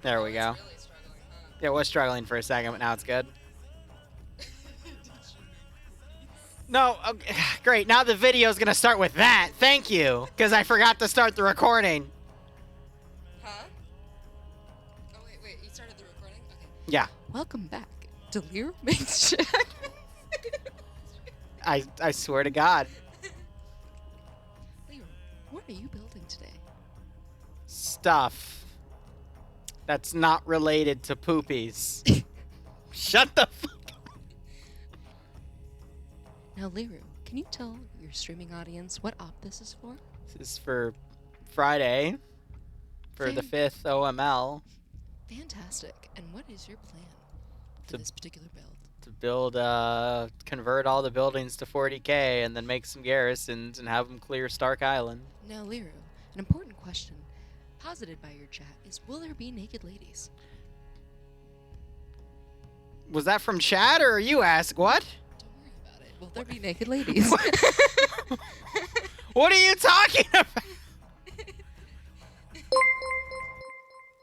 There we go. Really struggling, huh? Yeah, it was struggling for a second, but now it's good. No, okay, great. Now the video's gonna start with that. Thank you, because I forgot to start the recording. Huh? Oh, wait. You started the recording? Okay. Yeah. Welcome back to Liru Makes Jack. I swear to God. Liru, what are you building today? Stuff that's not related to poopies. Shut the fuck up. Now, Liru, can you tell your streaming audience what op this is for? This is for Friday, for the 5th OML. Fantastic. And what is your plan for this particular build? To build, convert all the buildings to 40K and then make some garrisons and have them clear Stark Island. Now, Liru, an important question posited by your chat is, will there be naked ladies? Was that from chat or you ask? What? Don't worry about it. Will there be naked ladies? What are you talking about?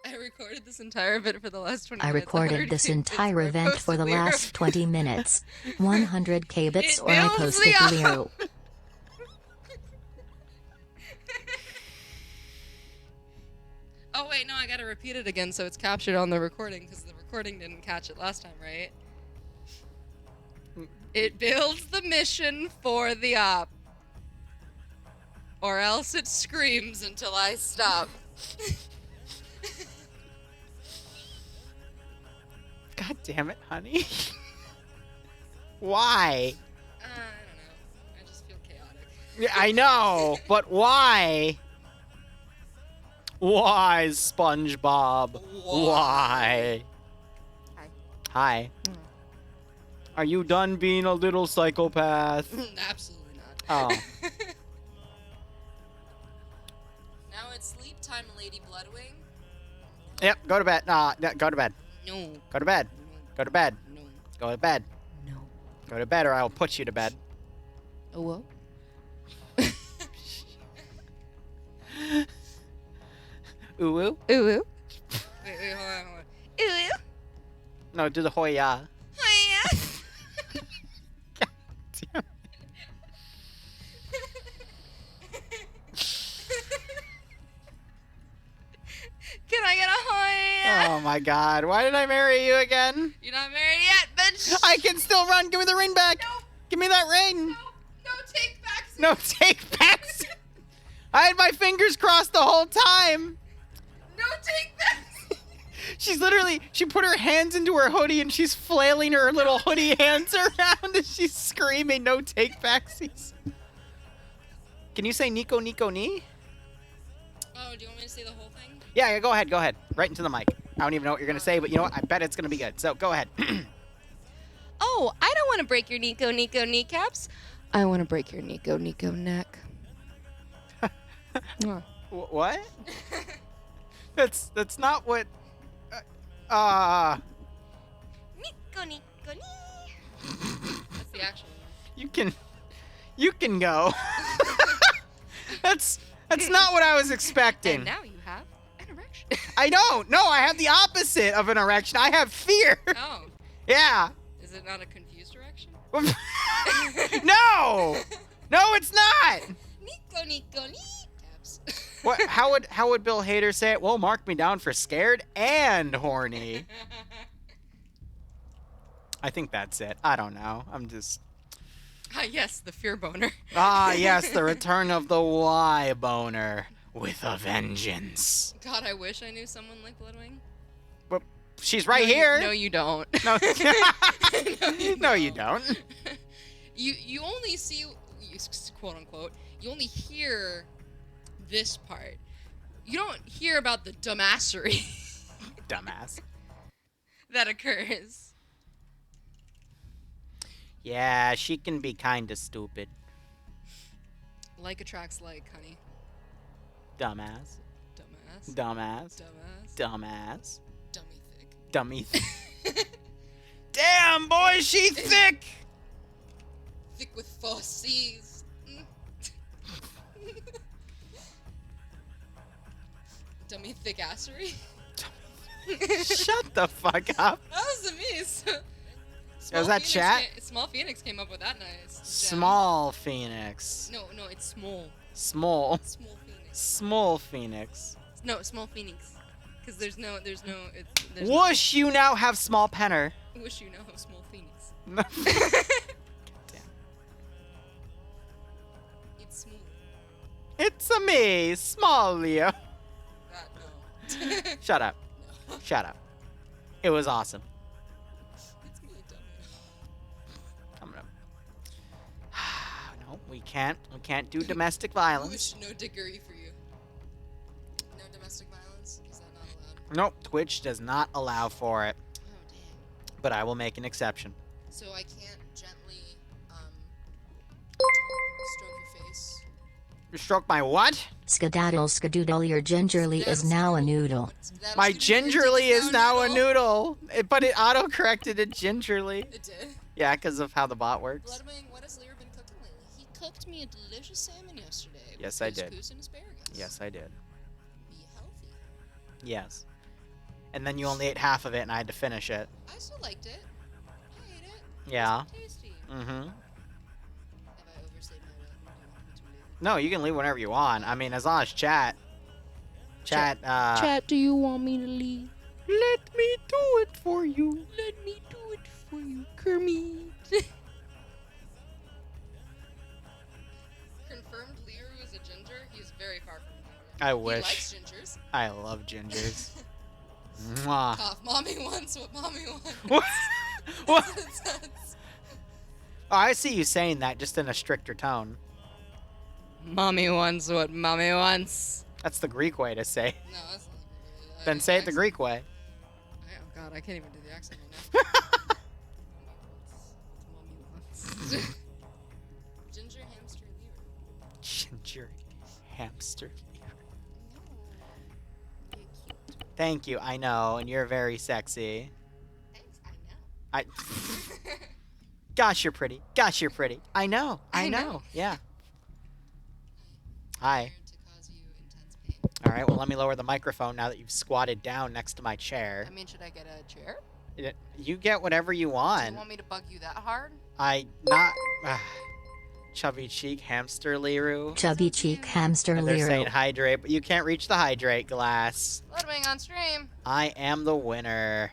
I recorded this entire event for the last 20 minutes. I recorded this entire event for the last 20 minutes. 100K bits or I post it to Liru. Oh wait, no, I gotta repeat it again so it's captured on the recording, because the recording didn't catch it last time, right? It builds the mission for the op. Or else it screams until I stop. God damn it, honey. Why? I don't know. I just feel chaotic. Yeah, I know, but why? Why, SpongeBob? Why? Hi. Hi. Are you done being a little psychopath? Absolutely not. Oh. Now it's sleep time, Lady Bloodwing. Yep, go to bed. Nah, go to bed. No. Go to bed. Go to bed. No. Go to bed. No. Go to bed or I will put you to bed. Oh, what? Ooh woo? Ooh, ooh. Wait, hold on. Ooh, ooh. No, do the hoya. Hiya. Damn. Can I get a hoya? Oh my god, why did I marry you again? You're not married yet, bitch. I can still run. Give me the ring back. No. Give me that ring. No take backs. No take backs. I had my fingers crossed the whole time. No take backs. She's literally, she put her hands into her hoodie and she's flailing her little hoodie hands around and she's screaming, no take backsies. Can you say Nico Nico Ni? Oh, do you want me to say the whole thing? Yeah, go ahead, go ahead. Right into the mic. I don't even know what you're going to say, but you know what? I bet it's going to be good. So go ahead. Oh, I don't want to break your Nico Nico kneecaps. I want to break your Nico Nico neck. What? That's not what. Nico Nico knee. That's the actual one. You can go. That's not what I was expecting. And now you have an erection. I don't. No, I have the opposite of an erection. I have fear. Oh. Yeah. Is it not a confused erection? No. No, it's not. Nico Nico kneecaps. What? How would Bill Hader say it? Well, mark me down for scared and horny. I think that's it. I don't know. I'm just. Ah, yes, the fear boner. Ah, yes, the return of the Y boner with a vengeance. God, I wish I knew someone like Bloodwing. Well, she's right here. No, you don't. No, No, no, you don't. You only see, quote unquote, you only hear this part. You don't hear about the dumbassery Dumbass. that occurs. Yeah, she can be kind of stupid. Like attracts like, honey. Dumbass. Dumbass. Dumbass. Dumbass. Dumbass. Dummy thick. Dummy. Damn, boy, she thick. Thick with 4 C's. Dummy thick assery. Shut the fuck up. That was me. Was that chat? Small Phoenix came up with that nice. Gem. Small Phoenix. No, it's small. Small. Small Phoenix. Small Phoenix. No, Small Phoenix. Because there's no. Whoosh! You now have small penner. Wish you know Small Phoenix. No. Damn. It's smooth. It's a me, small Leo. No. Shut up. No. Shut up. It was awesome. It's me, dumb. I'm gonna. No, we can't. We can't do domestic violence. Wish no dickery for you. No domestic violence. Is that not allowed? Nope. Twitch does not allow for it. Oh dang. But I will make an exception. So I can't gently stroke your face. Stroke my what? Skedaddle skadoodle, your gingerly is now a noodle. My gingerly is now a noodle. But it auto-corrected it gingerly. It did. Yeah, because of how the bot works. Bloodwing, what has Liru been cooking lately? He cooked me a delicious salmon yesterday. Yes, with I did. couscous and asparagus. Yes, I did. Be healthy. Yes. And then you only ate half of it, and I had to finish it. I still liked it. I ate it. Yeah. It was tasty. Mm-hmm. Have I overstayed my welcome? Do you want me to leave? No, you can leave whenever you want. I mean, as long as chat, Chat, do you want me to leave? let me do it for you. Let me do it for you, Kermit. Confirmed Liru is a ginger. He's very far from ginger. I He wish. likes gingers. I love gingers. Mwah. Cough. Mommy wants what mommy wants. What? What? That's what it says. Oh, I see you saying that just in a stricter tone. Mommy wants what mommy wants. That's the Greek way to say. No, that's not really. Then say it the Greek way. Oh god, I can't even do the accent right now. Mommy wants. Ginger hamster Liru. Ginger hamster. No. You're cute. Thank you. I know, and you're very sexy. Thanks, I know. I. Gosh, you're pretty. Gosh, you're pretty. I know. I I know. know. Yeah. Hi. Here to cause you intense pain. All right. Well, let me lower the microphone now that you've squatted down next to my chair. I mean, should I get a chair? You get whatever you Do want. you want me to bug you that hard? I not. Chubby cheek hamster Liru. Chubby cheek hamster And they're saying Liru. hydrate, but you can't reach the hydrate glass. Bloodwing on stream. I am the winner.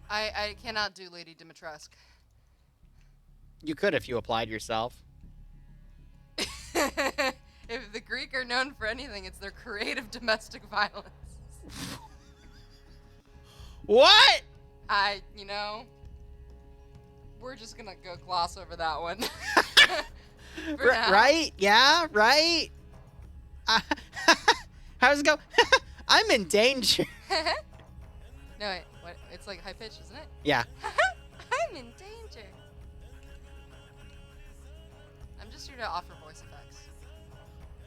I cannot do Lady Dimitrescu. You could if you applied yourself. If the Greek are known for anything, it's their creative domestic violence. What? You know, we're just gonna go gloss over that one. For now. Right? Yeah, right? How's it go? I'm in danger. No, wait, what? It's like high pitch, isn't it? Yeah. I'm in danger. I'm just here to offer voice effects.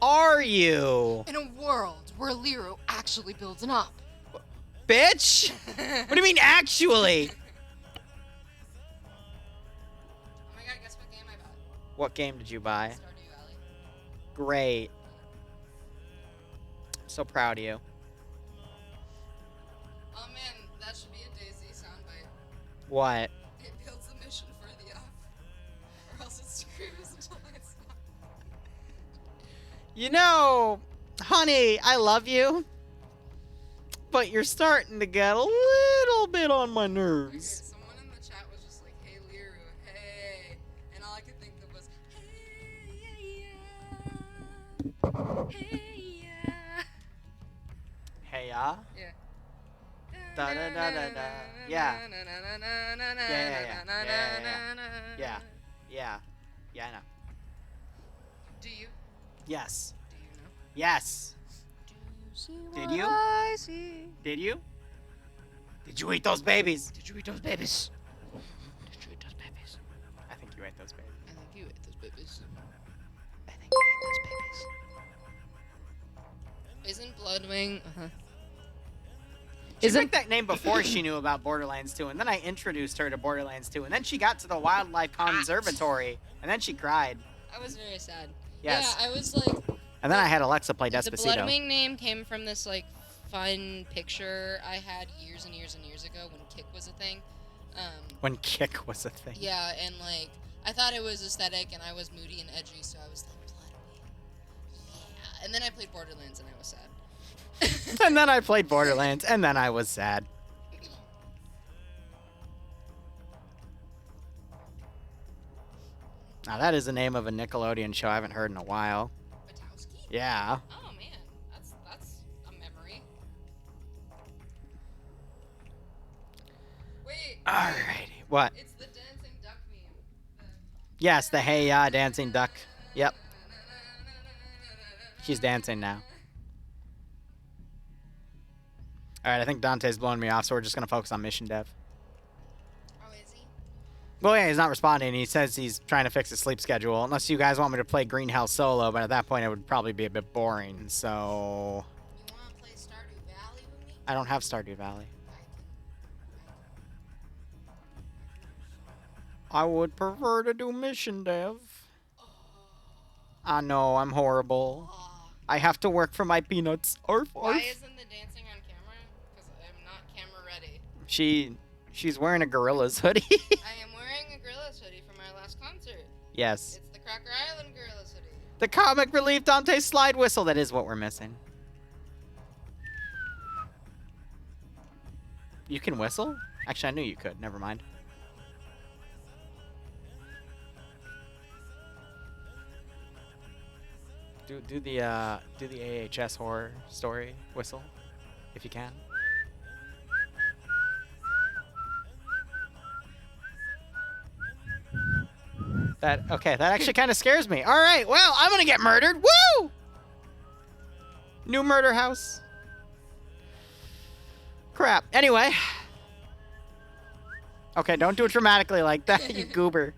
Are you? In a world where Liru actually builds an op. Bitch? What do you mean, actually? Oh my god, guess what game I bought? What game did you buy? Stardew Valley. Great. I'm so proud of you. Oh man, that should be a Daisy soundbite. What? It builds the mission for the op. Or else it screws until it's not. You know, honey, I love you. But you're starting to get a little bit on my Okay, nerves. someone in the chat was just like, hey Liru, hey. And all I could think of was, hey, yeah. Hey, yeah. Hey, ya? Yeah. Da da da da da. Yeah. Yeah. Yeah. Yeah, I know. Do you? Yes. Do you know? Yes. Did you? I see? Did you? Did you eat those babies? Did you eat those babies? Did you eat those babies? I think you ate those babies. I think you ate those babies. I think you ate those babies. Isn't Bloodwing? She picked that name before she knew about Borderlands 2, and then I introduced her to Borderlands 2, and then she got to the Wildlife Conservatory, and then she cried. I was very sad. Yes. Yeah, I was like, And then I had Alexa play the Despacito. Bloodwing name came from this like fun picture I had years and years and years ago when Kick was a thing. When Kick was a thing. Yeah, and like I thought it was aesthetic, and I was moody and edgy, so I was like, Bloodwing. Yeah. And then I played Borderlands, and I was sad. And then I played Borderlands, and then I was sad. Now that is the name of a Nickelodeon show I haven't heard in a while. Wachowski? Yeah. Oh man, that's a memory. Wait. Alrighty. What? It's the dancing duck meme. Yes, the Hey Ya dancing duck. Yep. She's dancing now. Alright, I think Dante's blowing me off, so we're just going to focus on mission dev. Oh, is he? Well, yeah, he's not responding. He says he's trying to fix his sleep schedule. Unless you guys want me to play Green Hell solo, but at that point it would probably be a bit boring, so... You want to play Stardew Valley with me? I don't have Stardew Valley. I would prefer to do mission dev. I know, I'm horrible. I have to work for my peanuts. Arf, arf. Why isn't the dancing on camera? Because I'm not camera ready. She's wearing a Gorillaz hoodie. I am wearing a Gorillaz hoodie from our last concert. Yes. It's the Cracker Island Gorillaz hoodie. The comic relief Dante slide whistle. That is what we're missing. You can whistle? Actually, I knew you could. Never mind. Do the AHS horror story whistle, if you can. That actually kind of scares me. All right, well, I'm gonna get murdered. Woo! New murder house. Crap. Anyway. Okay, don't do it dramatically like that, you goober.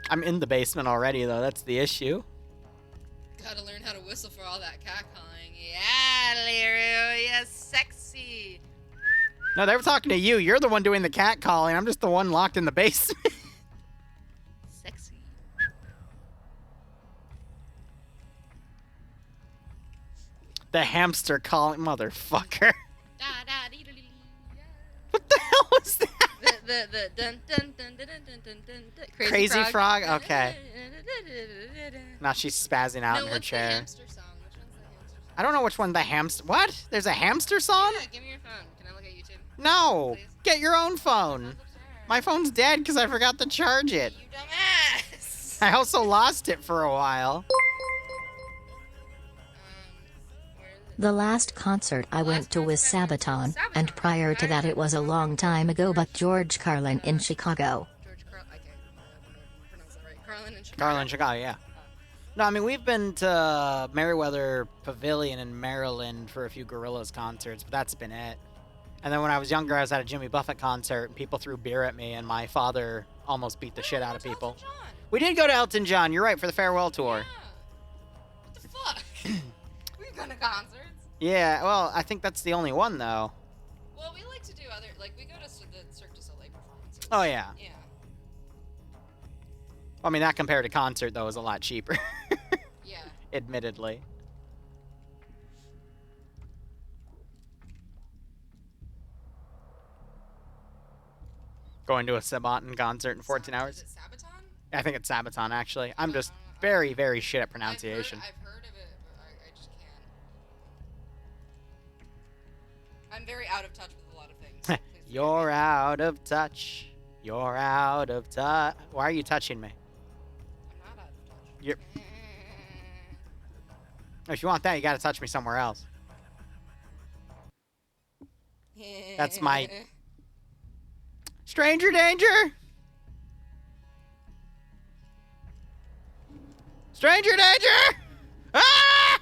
I'm in the basement already, though. That's the issue. Gotta learn how to whistle for all that cat calling. Yeah, Liru, you're sexy. No, they were talking to you. You're the one doing the cat calling. I'm just the one locked in the basement. Sexy. The hamster calling, motherfucker. Da, da, dee, dee, dee, yeah. What the hell was that? The dun dun dun dun dun dun dun dun. Crazy frog? Okay. Now she's spazzing out in her what's chair. The hamster song? Which one's the hamster song? I don't know which one the hamster. What? There's a hamster song? Yeah, give me your phone. Can I look at YouTube? No. Please? Get your own phone. Phone's upstairs. My phone's dead because I forgot to charge it. You dumbass. I also lost it for a while. Where is it? The last concert I went to was Sabaton, and prior to that it was a long time ago, but George Carlin in Chicago. George Carlin. I can't pronounce that right. Carlin in Chicago. Garland, Chicago, yeah. No, I mean, we've been to Meriwether Pavilion in Maryland for a few Gorillaz concerts, but that's been it. And then when I was younger, I was at a Jimmy Buffett concert, and people threw beer at me, and my father almost beat the shit out of people. Elton John. We did go to Elton John, you're right, for the farewell tour. Yeah. What the fuck? We've gone to concerts. Yeah, well, I think that's the only one, though. Well, we like to do other, like, we go to the Cirque du Soleil performances. Oh, yeah. Yeah. I mean, that compared to concert, though, is a lot cheaper. Yeah. Admittedly. Going to a Sabaton concert in 14 hours? Is it Sabaton? I think it's Sabaton, actually. I'm just very, very shit at pronunciation. I've heard of it, but I just can't. I'm very out of touch with a lot of things. Please forgive You're me. out of touch. You're out of touch. Why are you touching me? I'm not out of touch. You're... If you want that, you gotta touch me somewhere else. That's my... Stranger danger! Stranger danger! Ah!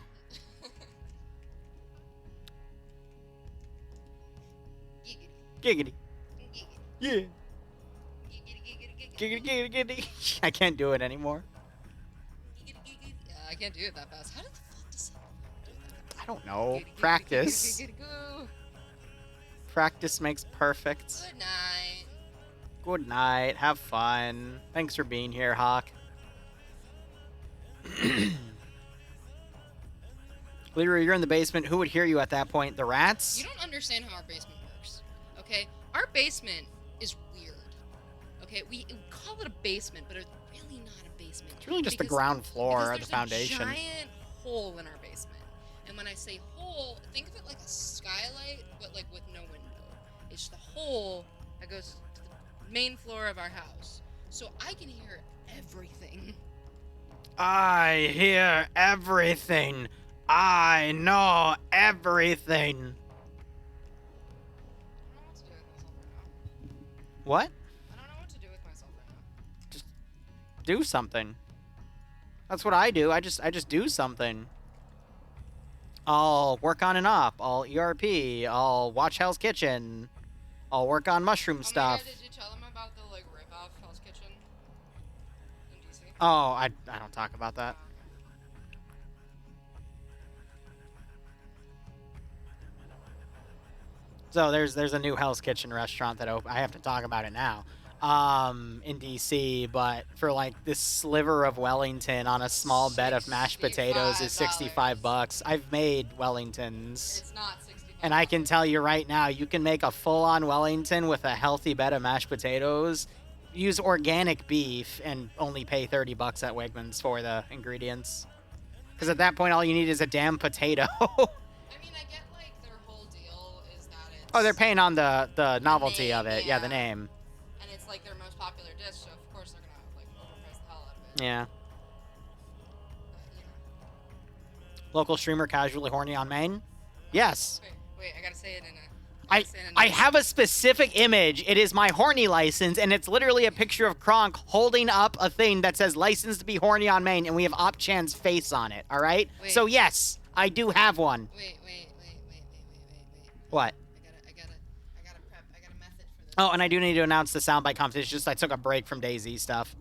Giggity. Yeah. Giggity, giggity, giggity. I can't do it anymore. Yeah, I can't do it that fast. How the fuck does someone do that? I don't know. Practice. Go. Practice makes perfect. Good night. Good night. Have fun. Thanks for being here, Hawk. Liru, you're in the basement. Who would hear you at that point? The rats? You don't understand how our basement works, okay? Our basement is weird, okay? We call it a basement, but it's really not a basement. It's really just the ground floor or the foundation. There's a giant hole in our basement. And when I say hole, think of it like a skylight, but like with no window. It's the hole that goes to the main floor of our house. So I can hear everything. I hear everything. I know everything. What? I don't know what to do with myself right now. Just do something. That's what I do. I just do something. I'll work on and up. I'll ERP. I'll watch Hell's Kitchen. I'll work on mushroom stuff. Did you tell them about the like rip-off Hell's Kitchen in DC? Oh, I don't talk about that. So there's a new Hell's Kitchen restaurant that I have to talk about it now. In DC, but for like this sliver of Wellington on a small bed of mashed potatoes is $65. I've made Wellingtons. It's not 65. And I can tell you right now, you can make a full-on Wellington with a healthy bed of mashed potatoes. Use organic beef and only pay $30 at Wegmans for the ingredients. Because at that point, all you need is a damn potato. I mean, I get like their whole deal is that it's... Oh, they're paying on the novelty name, of it. Yeah, the name. And it's like their most popular dish, so of course they're gonna like overprice the hell out of it. Yeah. But, you know. Local streamer casually horny on Maine? Yes. Wait, I gotta say it in a... I have a specific image. It is my horny license, and it's literally a picture of Kronk holding up a thing that says "License to be horny on Maine," and we have Op-Chan's face on it. All right. Wait. So yes, I do have one. Wait. What? I gotta prep. I got a method for this. Oh, and I do need to announce the soundbite competition. Just I took a break from DayZ stuff.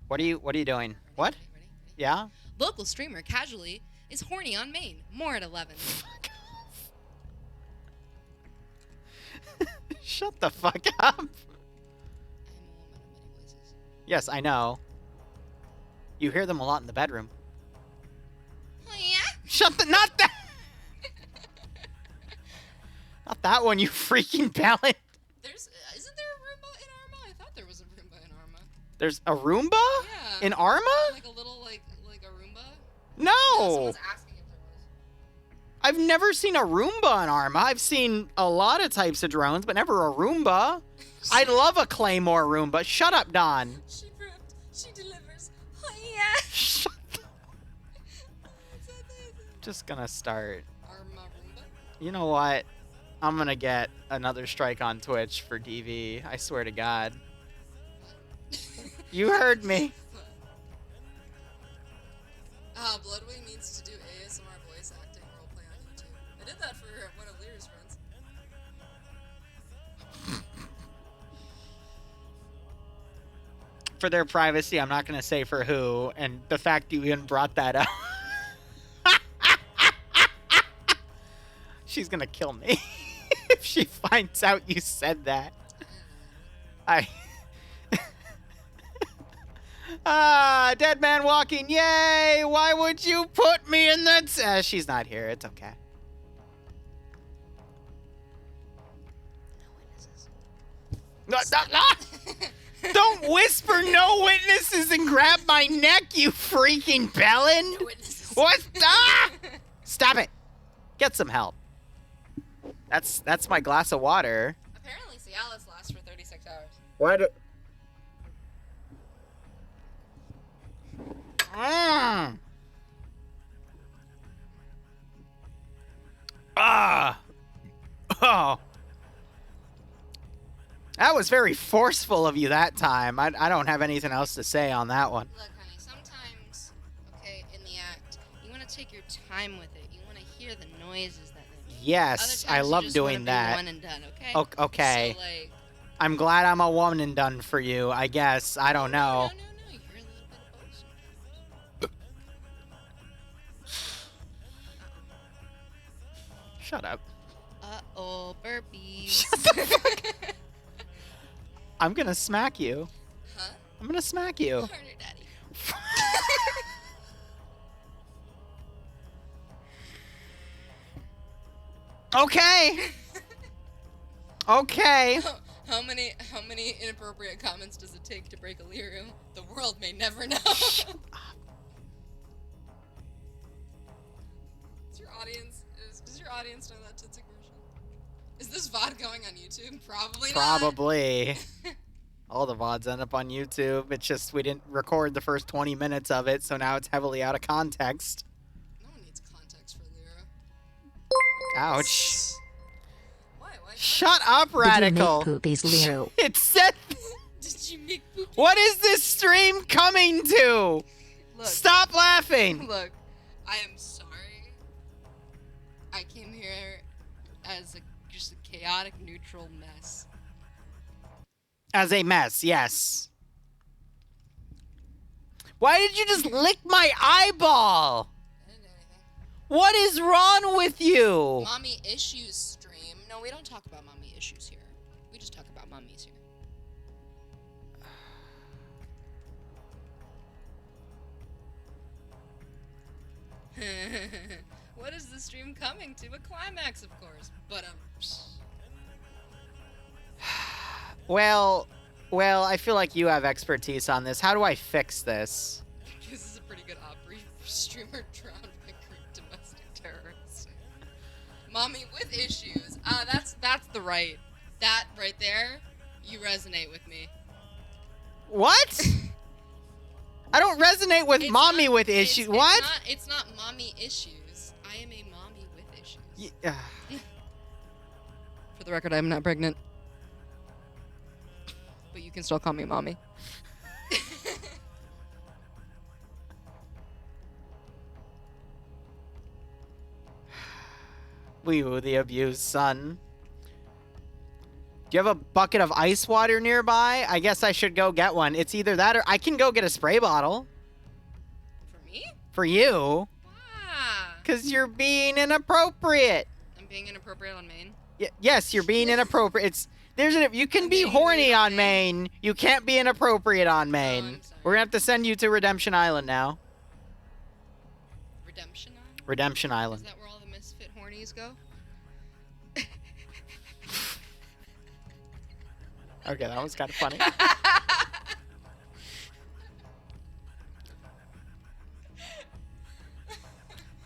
What are you doing? What? Ready? Yeah. Local streamer casually is horny on Maine. More at 11. Shut the fuck up. I'm a woman of many voices. Yes, I know. You hear them a lot in the bedroom. Oh yeah. Shut the not that. Not that one, you freaking ballad. Isn't there a Roomba in Arma? I thought there was a Roomba in Arma. There's a Roomba? Yeah. In Arma? Like a little like a Roomba? No. Someone's asking if there was. I've never seen a Roomba in Arma. I've seen a lot of types of drones, but never a Roomba. I'd love a Claymore Roomba. Shut up, Don. She ripped. She delivers. Oh yeah. Shut up. Just gonna start. Arma Roomba? You know what? I'm gonna get another strike on Twitch for DV. I swear to God. You heard me. Bloodwing needs to do ASMR voice acting roleplay on YouTube. I did that for one of Liru's friends. For their privacy, I'm not gonna say for who, and the fact you even brought that up. She's gonna kill me if she finds out you said that. Dead man walking, yay! Why would you put me in that? She's not here, it's okay. No witnesses. Don't whisper no witnesses and grab my neck, you freaking bellend! No witnesses. What? Ah! Stop it! Get some help. That's my glass of water. Apparently Cialis lasts for 36 hours. Why do... Mm. Ah. Oh. That was very forceful of you that time. I don't have anything else to say on that one. Look, honey, sometimes, okay, in the act, you want to take your time with it. You want to hear the noises that they make. Yes, Other I times love you just doing wanna be that. One and done, okay? Okay. So, like, I'm glad I'm a woman and done for you, I guess. I don't know. No. You're a little bit of both sometimes. Shut up. Uh-oh, burpees. Shut the fuck I'm gonna smack you. Huh? I'm gonna smack you. Harder, daddy. Okay. Okay. How many inappropriate comments does it take to break a Liru? The world may never know. Shut up. Does your audience know that Tootsie commercial? Is this VOD going on YouTube? Probably not. Probably. All the VODs end up on YouTube. It's just we didn't record the first 20 minutes of it, so now it's heavily out of context. No one needs context for Liru. Ouch. Why? Shut up, Radical. Did you make poopies, Liru? It said... Did you make poopy? What is this stream coming to? Look. Stop laughing. Look, I am sorry. I came here as just a chaotic, neutral mess. As a mess, yes. Why did you just lick my eyeball? I didn't do anything. What is wrong with you? Mommy issues stream. No, we don't talk about mommy issues here. We just talk about mummies here. What is the stream coming to? A climax, of course. But Well, I feel like you have expertise on this. How do I fix this? this is a pretty good Opry streamer drowned by group domestic terrorists. Mommy with issues. That's the right. That right there, you resonate with me. What? I don't resonate with It's mommy not- with it's- issues. it's What? It's not mommy issues. I am a mommy with issues. For the record, I am not pregnant. But you can still call me mommy. Wee woo, the abused son. Do you have a bucket of ice water nearby? I guess I should go get one. It's either that or I can go get a spray bottle. For me? For you. Wow. Because you're being inappropriate. I'm being inappropriate on Maine. Yes, you're being inappropriate. You can I'm be being horny weird on on Maine. You can't be inappropriate on Maine. I'm sorry. We're going to have to send you to Redemption Island now. Redemption Island? Redemption Is Island. that where all the misfit hornies go? Okay, that was kind of funny.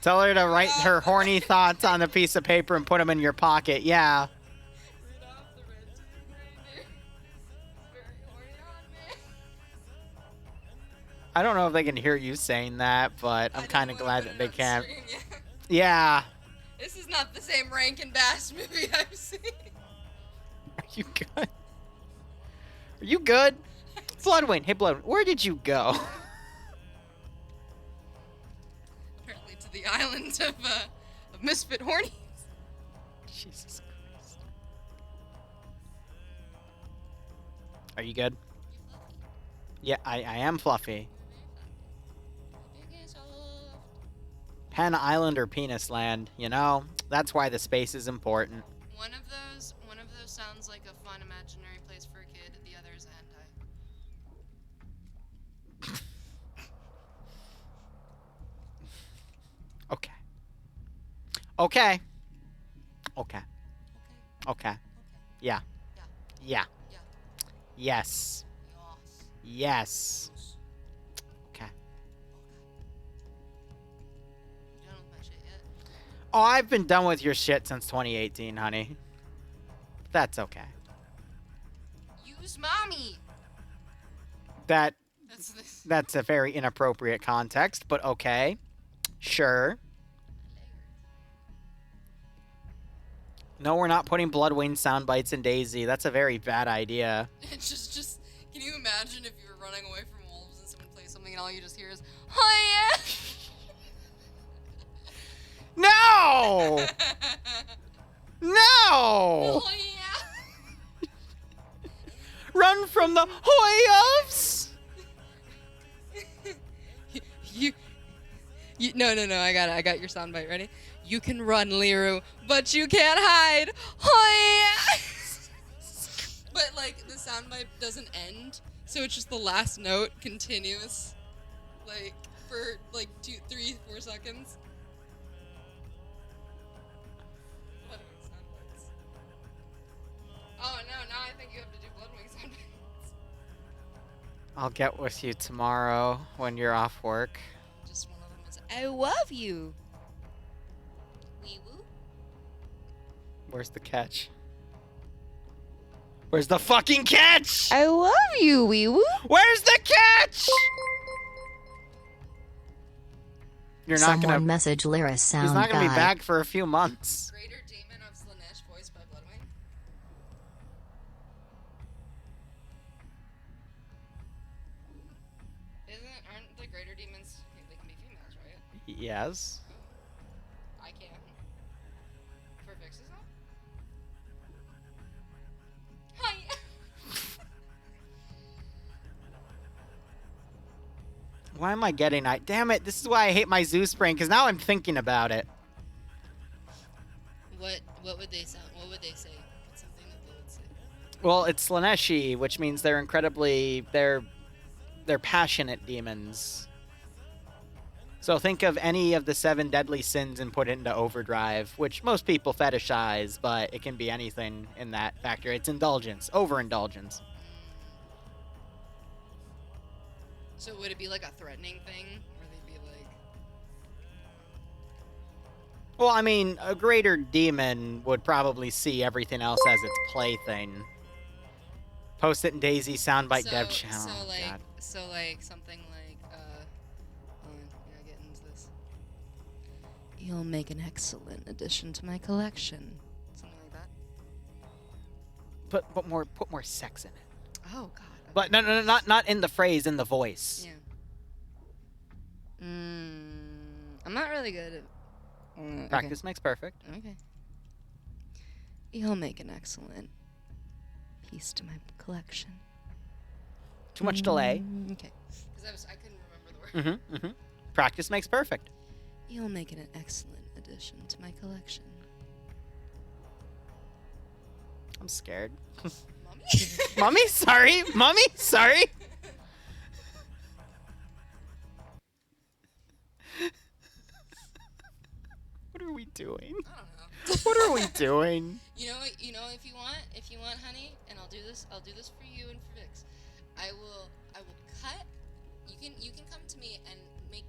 Tell her to write her horny thoughts on a piece of paper and put them in your pocket. Yeah. Rudolph the red-toothed reindeer is very horny on me. I don't know if they can hear you saying that, but I'm I kind of didn't wanna glad put that it they on can. stream yet. Yeah. This is not the same Rankin Bass movie I've seen. Are you good? Are you good? Bloodwing. Hey, Bloodwing. Where did you go? Apparently to the island of misfit hornies. Jesus Christ. Are you good? Yeah, I am fluffy. Pen Island or Penis Land, you know? That's why the space is important. One of those sounds like a fun imaginary place for a kid. The other is a hentai. Okay. Okay. Okay. Okay. Okay. Yeah. Yeah. Yeah. Yeah. Yes. Yes. Yes. Okay. You done with my shit yet? Oh, I've been done with your shit since 2018, honey. That's okay. Use mommy. That's That's a very inappropriate context, but okay. Sure. No, we're not putting Bloodwing sound bites in Daisy. That's a very bad idea. It's just. Can you imagine if you were running away from wolves and someone plays something and all you just hear is, "Oh No! yeah." No! Oh yeah. Run from the Hoyovs! you. No. I got your soundbite. Ready? You can run, Liru, but you can't hide. Oh yeah. But like the soundbite doesn't end, so it's just the last note continuous, like for like 2, 3, 4 seconds. Bloodwing soundbites. Oh no! Now I think you have to do Bloodwing soundbites. I'll get with you tomorrow when you're off work. Just one of them is I love you. Wee woo. Where's the catch? Where's the fucking catch? I love you, wee woo. Where's the catch? You're not Someone gonna message Lyra sound He's not gonna be guy. back for a few months. Greater Demon of Slanesh, voiced by Bloodwing. Aren't the greater demons, they can be females, right? Yes. I can. For Vix's not? Hi! Why am I getting damn it, this is why I hate my Zeus brain, because now I'm thinking about it. What would they sound? What would they say? What's something that they would say? Well, it's Slaneshi, which means they're incredibly they're passionate demons. So think of any of the 7 deadly sins and put it into overdrive, which most people fetishize, but it can be anything in that factor. It's indulgence, overindulgence. So would it be like a threatening thing? Or they'd be like... Well, I mean, a greater demon would probably see everything else as its plaything. Post it in Daisy soundbite dev channel. So like something like, hold on, I gotta get into this. You'll make an excellent addition to my collection. Something like that. Put more sex in it. Oh God. But no, not in the phrase, in the voice. Yeah. I'm not really good at... Practice makes perfect. Okay. You'll make an excellent piece to my collection. Too much delay. Okay. Because I couldn't remember the word. Practice makes perfect. You'll make an excellent addition to my collection. I'm scared. Mommy? Mommy, sorry. Mommy, sorry. What are we doing? I don't know. What are we doing? You know, if you want, honey, and I'll do this for you and for Vix. I will cut. You can come to me and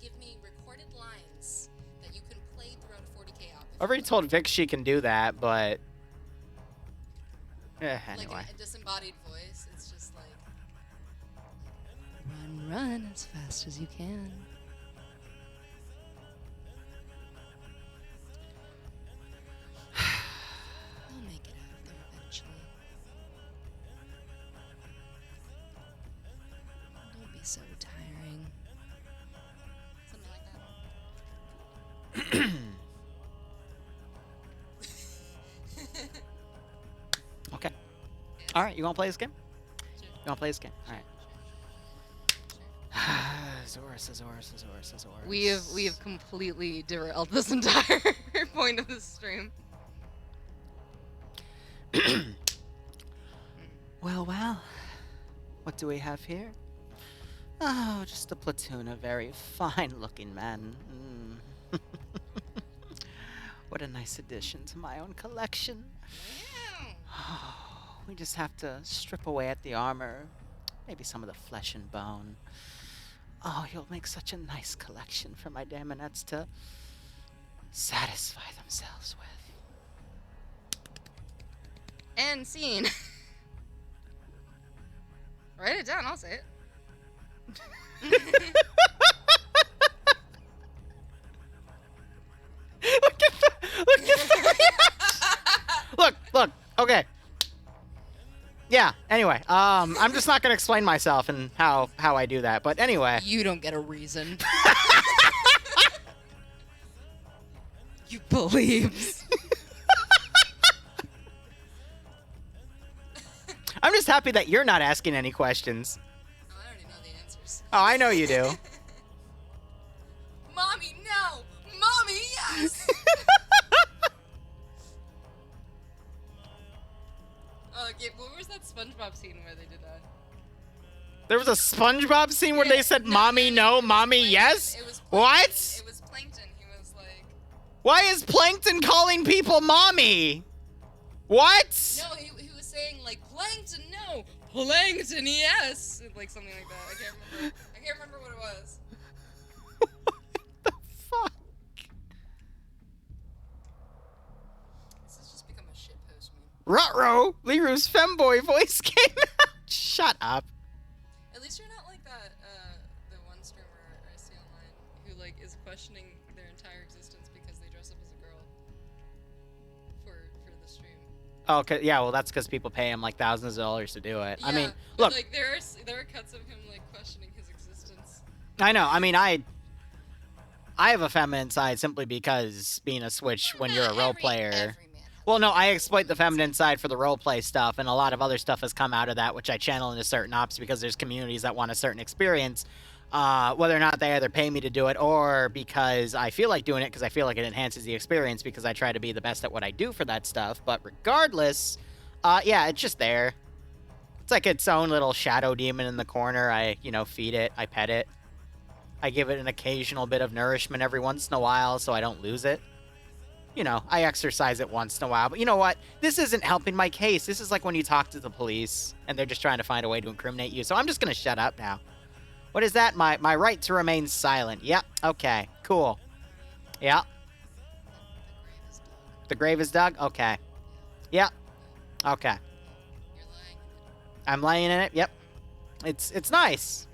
give me recorded lines that you can play throughout a 40K op. I've already told Vix she can do that, but anyway. Like a disembodied voice. It's just like run as fast as you can. You'll make it out of there eventually. Don't be so tiring. Something like that. Okay. All right, you want to play this game? You want to play this game? All right. Azores. We have completely derailed this entire point of this stream. Well. What do we have here? Oh, just a platoon of very fine-looking men. What a nice addition to my own collection. Oh, we just have to strip away at the armor, maybe some of the flesh and bone. Oh, you'll make such a nice collection for my daemonettes to satisfy themselves with. And scene. Write it down, I'll say it. Look, okay. Yeah, anyway, I'm just not gonna explain myself and how I do that, but anyway. You don't get a reason. You believes. I'm just happy that you're not asking any questions. Oh, I already know the answers. Oh, I know you do. Mommy, no! Mommy, yes! Okay, what was that SpongeBob scene where they did that? There was a SpongeBob scene where they said, "Mommy, no, mommy, yes." It was Plankton. What? It was Plankton. He was like, Why is Plankton calling people mommy? What? no, he was saying like Plankton, no, Plankton, yes, like something like that. I can't remember what it was. What the fuck? This has just become a shitpost, man. Ruh-roh! Liru's femboy voice came out. Shut up. At least you're not like that, the one streamer I see online who like is questioning their entire existence because they dress up as a girl for the stream. Oh, yeah, well, that's because people pay him like thousands of dollars to do it. Yeah, I mean, but, look. like there are cuts of him like questioning his existence. I know. I mean, I have a feminine side simply because being a Switch when you're a role player. Well, no, I exploit the feminine side for the roleplay stuff, and a lot of other stuff has come out of that, which I channel into certain ops because there's communities that want a certain experience, whether or not they either pay me to do it or because I feel like doing it because I feel like it enhances the experience because I try to be the best at what I do for that stuff. But regardless, yeah, it's just there. It's like its own little shadow demon in the corner. I, feed it. I pet it. I give it an occasional bit of nourishment every once in a while so I don't lose it. I exercise it once in a while, but you know what? This isn't helping my case. This is like when you talk to the police, and they're just trying to find a way to incriminate you, so I'm just gonna shut up now. What is that? My right to remain silent. Yep, okay, cool. Yep. The grave is dug? Okay. Yep. Okay. You're lying. I'm laying in it, yep. It's nice.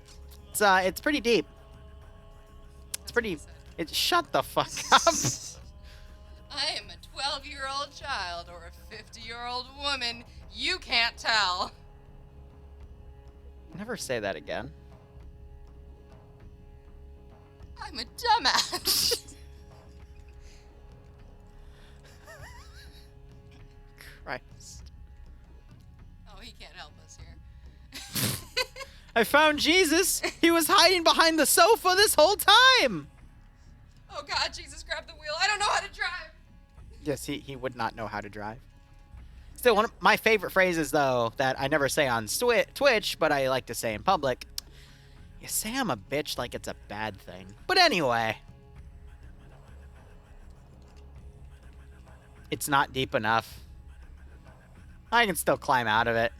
It's pretty deep. It's pretty... Shut the fuck up. I am a 12-year-old child or a 50-year-old woman. You can't tell. Never say that again. I'm a dumbass. Christ. Oh, he can't help us here. I found Jesus. He was hiding behind the sofa this whole time. Oh God, Jesus, grab the wheel. I don't know how to drive. Yes, he would not know how to drive. Still, one of my favorite phrases, though, that I never say on Twitch, but I like to say in public. You say I'm a bitch like it's a bad thing. But anyway. It's not deep enough. I can still climb out of it.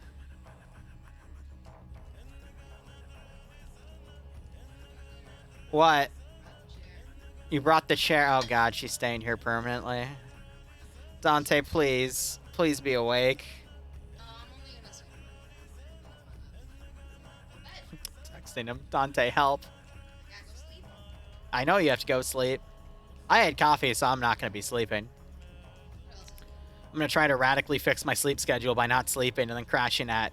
What? You brought the chair. Oh God, she's staying here permanently. Dante, please. Please be awake. I'm only gonna say. Texting him. Dante, help. I gotta go sleep. I know you have to go sleep. I had coffee, so I'm not going to be sleeping. What else? I'm going to try to radically fix my sleep schedule by not sleeping and then crashing at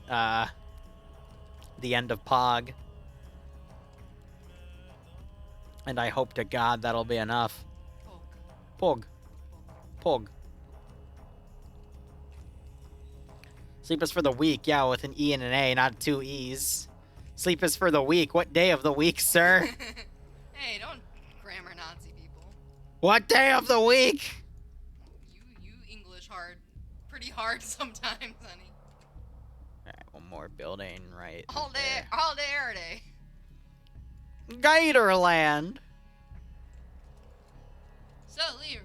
the end of Pog. And I hope to God that'll be enough. Pog. Pog. Sleep is for the weak. Yeah, with an E and an A, not two E's. Sleep is for the weak. What day of the week, sir? Hey, don't grammar Nazi people. What day of the week? You English hard. Pretty hard sometimes, honey. Alright, one more building right All day, there. every day. Gatorland. So, Liru,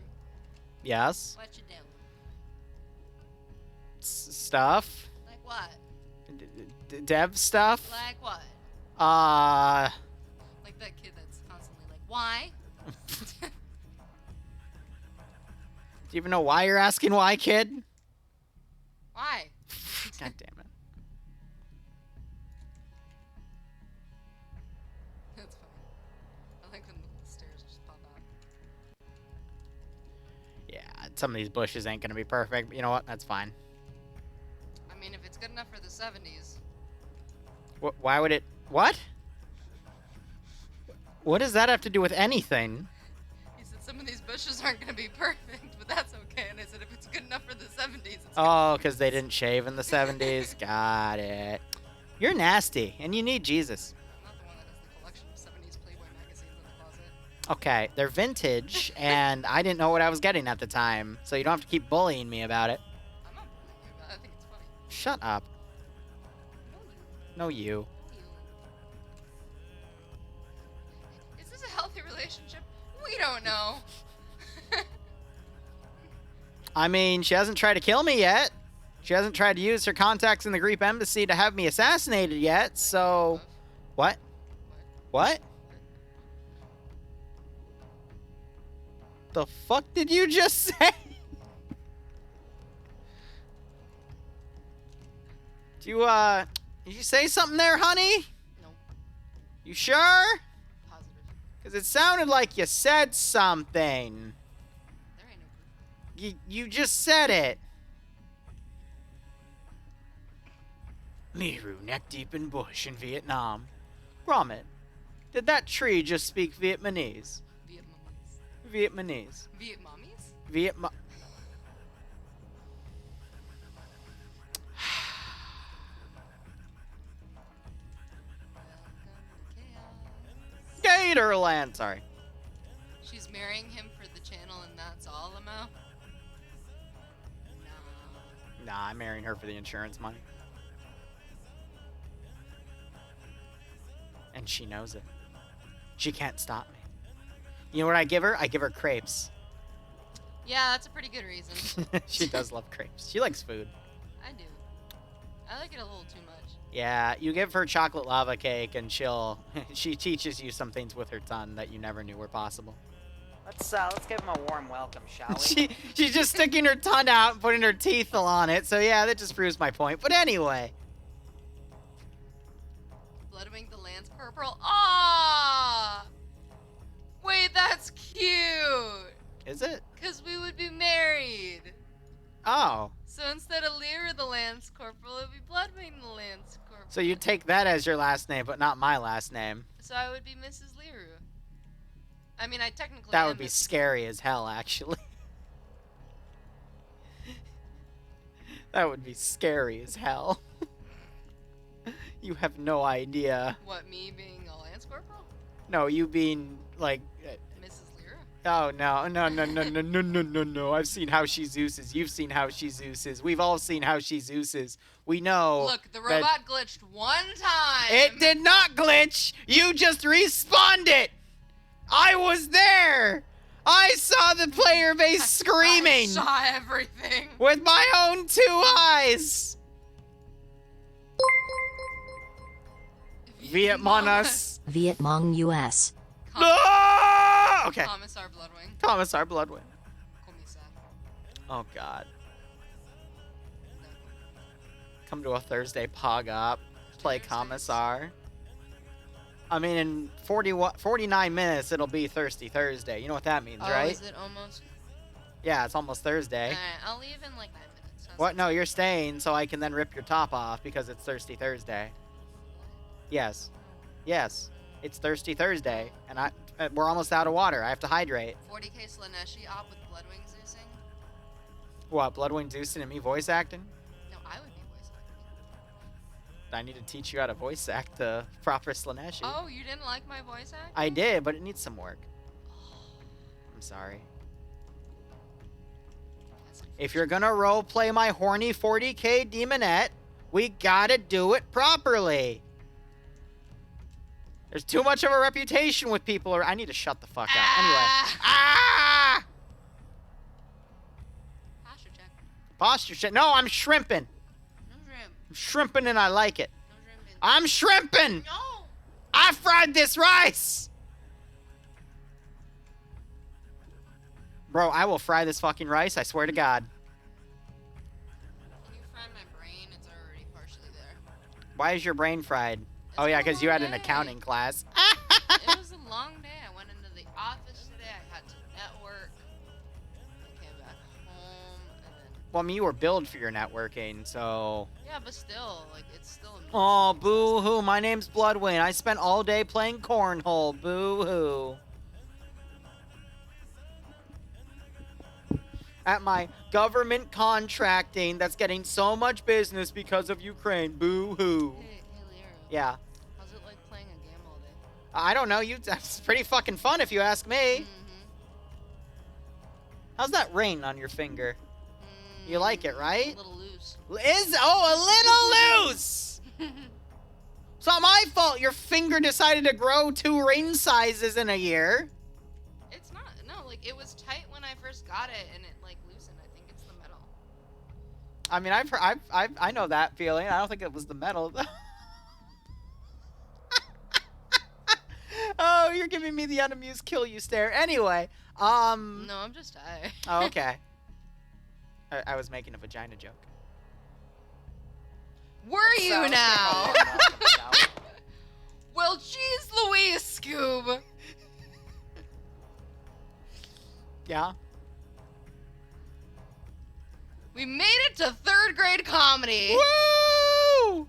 Yes. what you doing? Stuff. Like what? Dev stuff. Like what? Like that kid that's constantly like, why? Do you even know why you're asking why, kid? Why? God damn it. That's funny. I like when the stairs just pop out. Yeah, some of these bushes ain't gonna be perfect, but you know what? That's fine. I mean, if it's good enough for the 70s. Why would it... What? What does that have to do with anything? He said some of these bushes aren't going to be perfect, but that's okay. And I said if it's good enough for the 70s, it's Oh, because they didn't shave in the 70s? Got it. You're nasty, and you need Jesus. I'm not the one that has the collection of 70s Playboy magazines in the closet. Okay, they're vintage, and I didn't know what I was getting at the time, so you don't have to keep bullying me about it. I'm not bullying you, but I think it's funny. Shut up. No, you. Is this a healthy relationship? We don't know. I mean, she hasn't tried to kill me yet. She hasn't tried to use her contacts in the Greek embassy to have me assassinated yet, so... What? What? The fuck did you just say? Did you say something there, honey? No. You sure? Positive. Because it sounded like you said something. There ain't no proof. You just said it. Liru, neck deep in bush in Vietnam. Gromit, did that tree just speak Vietnamese? Vietnamese. Vietnamese? Vietma... Gatorland, sorry. She's marrying him for the channel and that's all, Amo? Nah. Nah, I'm marrying her for the insurance money. And she knows it. She can't stop me. You know what I give her? I give her crepes. Yeah, that's a pretty good reason. She does love crepes. She likes food. I do. I like it a little too much. Yeah, you give her chocolate lava cake and she teaches you some things with her tongue that you never knew were possible. Let's give him a warm welcome, shall we? She's just sticking her tongue out and putting her teeth on it, so yeah, that just proves my point. But anyway. Bloodwing the Lance Corporal. Ah! Wait, that's cute! Is it? Because we would be married. Oh. So instead of Liru the Lance Corporal, it would be Bloodwing the Lance Corporal. So you take that as your last name, but not my last name. So I would be Mrs. Liru. I mean, I technically That am would be Mrs. scary as hell, actually. That would be scary as hell. You have no idea. What, me being a Lance Corporal? No, you being, like... Mrs. Liru? Oh, no. I've seen how she Zeus's. You've seen how she Zeus's. We've all seen how she Zeus's. We know... Look, the robot glitched one time! It did not glitch! You just respawned it! I was there! I saw the player base screaming! I saw everything! With my own 2 eyes! Vietmonus. Vietmong US. No! Okay. Commissar Bloodwing. Commissar Bloodwing. Commissar. Oh, God. Come to a Thursday Pog Up. Play Commissar. I mean, in 49 minutes, it'll be Thirsty Thursday. You know what that means, right? Is it almost? Yeah, it's almost Thursday. Alright, I'll leave in like 9 minutes. What? No, you're staying so I can then rip your top off because it's Thirsty Thursday. Yes. Yes. It's Thirsty Thursday, and we're almost out of water. I have to hydrate. 40k Slaneshi op with Bloodwing Zeusing? What, Bloodwing Zeusing and me voice acting? No, I would be voice acting. I need to teach you how to voice act the proper Slaneshi. Oh, you didn't like my voice act? I did, but it needs some work. I'm sorry. If you're gonna roleplay my horny 40k demonette, we gotta do it properly. There's too much of a reputation with people. I need to shut the fuck up. Anyway. Ah! Posture check. Posture check. No, I'm shrimping. No shrimp. I'm shrimping and I like it. No shrimping. I'm shrimping! No! I fried this rice! Bro, I will fry this fucking rice, I swear to God. Can you fry my brain? It's already partially there. Why is your brain fried? Oh yeah, because you had an accounting class. It was a long day. I went into the office today. I had to network. I came back home, and then... Well, I mean, you were billed for your networking, so... Yeah, but still, like, it's still... Oh, boo-hoo. My name's Bloodwing. I spent all day playing cornhole. Boo-hoo. At my government contracting that's getting so much business because of Ukraine. Boo-hoo. Hey, Liru. Yeah. How's it like playing a game all day? I don't know. That's pretty fucking fun if you ask me. Mm-hmm. How's that ring on your finger? You like it, right? A little loose. A little loose! It's not my fault your finger decided to grow 2 ring sizes in a year. It's not. No, like, it was tight when I first got it, and it, like, loosened. I think it's the metal. I mean, I know that feeling. I don't think it was the metal. Oh, you're giving me the unamused kill you stare. Anyway, No, I'm just tired. Oh, okay. I was making a vagina joke. Were you So- now? Well, jeez Louise, Scoob. Yeah. We made it to 3rd grade comedy. Woo!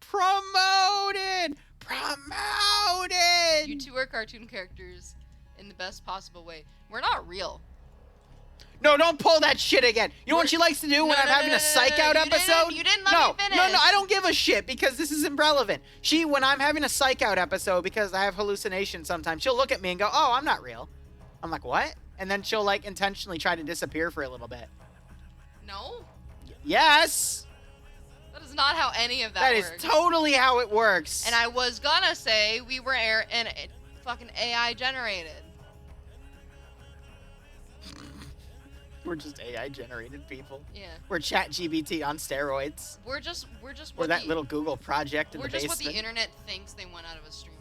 Promoted! Promoted! You two are cartoon characters in the best possible way. We're not real. No, don't pull that shit again. You know what she likes to do when I'm having a psych out episode? You didn't let No, me finish. no, I don't give a shit because this is irrelevant. When I'm having a psych out episode because I have hallucinations sometimes, she'll look at me and go, "Oh, I'm not real." I'm like, "What?" And then she'll like intentionally try to disappear for a little bit. No? Yes! That is not how any of that That is works. totally how it works. And I was gonna say we were fucking AI generated. We're just AI generated people. Yeah. We're ChatGPT on steroids. We're just We're what that the, little Google project in We're the just basement. what the internet thinks they want out of a streamer.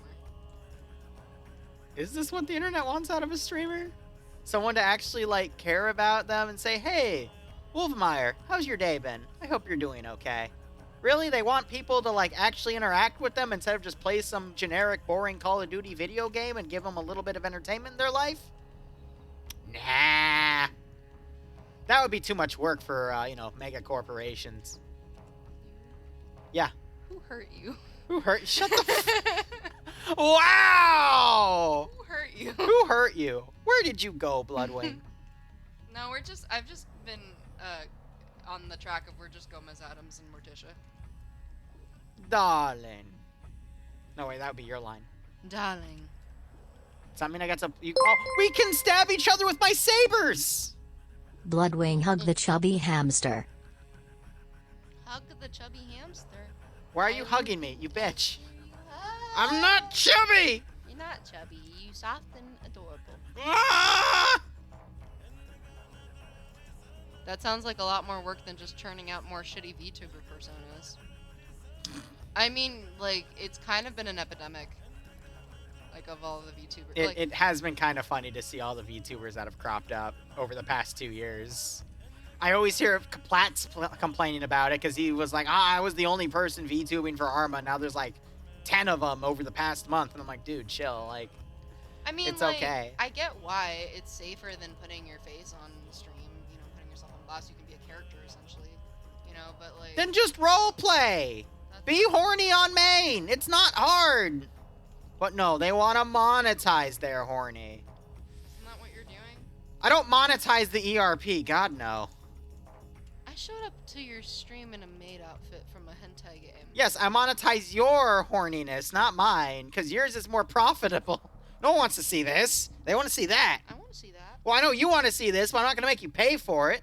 Is this what the internet wants out of a streamer? Someone to actually like care about them and say, "Hey, Wolfmeyer, how's your day been? I hope you're doing okay." Really? They want people to like actually interact with them instead of just play some generic, boring Call of Duty video game and give them a little bit of entertainment in their life? Nah. That would be too much work for, mega corporations. Yeah. Who hurt you? Who hurt? Shut the Wow! Who hurt you? Who hurt you? Where did you go, Bloodwing? No, I've just been on the track of we're just Gomez Adams and Morticia. Darling. No, wait, that would be your line. Darling. Does that mean I got to... we can stab each other with my sabers! Bloodwing hug the chubby hamster. Hug the chubby hamster. Why are you hugging me, you bitch? I'm not chubby! You're not chubby. You soft and adorable. Ah! That sounds like a lot more work than just churning out more shitty VTuber personas. I mean, like, it's kind of been an epidemic. Like, of all the VTubers. It has been kind of funny to see all the VTubers that have cropped up over the past 2 years. I always hear Platts complaining about it because he was like, I was the only person VTubing for Arma. Now there's like 10 of them over the past month. And I'm like, dude, chill. Like, I mean, it's like, okay. I get why it's safer than putting your face on stream. You know, putting yourself on blast. You can be a character, essentially. You know, but like... Then just role play. Be horny on main. It's not hard. But no, they want to monetize their horny. Isn't that what you're doing? I don't monetize the ERP. God, no. I showed up to your stream in a maid outfit from a hentai game. Yes, I monetize your horniness, not mine, because yours is more profitable. No one wants to see this. They want to see that. I want to see that. Well, I know you want to see this, but I'm not going to make you pay for it.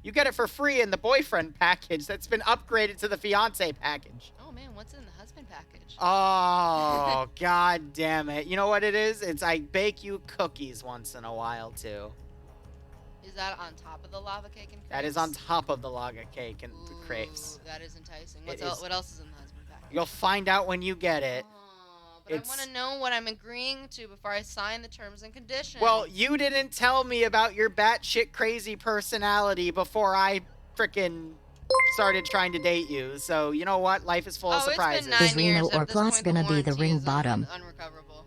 You get it for free in the boyfriend package that's been upgraded to the fiance package. Oh man, what's in the husband package? Oh, god damn it. You know what it is? It's I bake you cookies once in a while, too. Is that on top of the lava cake and crepes? That is on top of the laga cake and the crepes. That is enticing. It What else is in the husband package? You'll find out when you get it. Oh, but I want to know what I'm agreeing to before I sign the terms and conditions. Well, you didn't tell me about your batshit crazy personality before I frickin' started trying to date you. So, you know what? Life is full of surprises. It's been 9 Is Reno years. or At this Plus point, gonna be the warranty ring is bottom? Unrecoverable.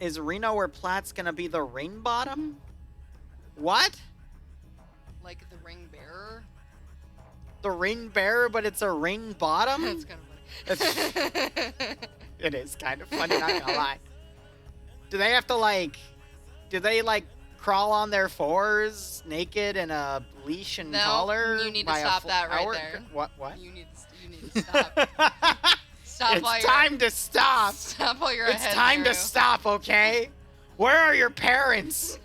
Is Reno or Platt's gonna be the ring bottom? What? Like the ring bearer? The ring bearer, but it's a ring bottom? That's kind of funny. It is kind of funny, not gonna lie. Do they have to, like... Do they, like, crawl on their fours naked in a leash and No, collar? you need to by a stop that right hour? there. What? You need to stop. Stop while It's you're... time to stop. Stop while you're It's ahead, time to Naru. stop, okay? Where are your parents?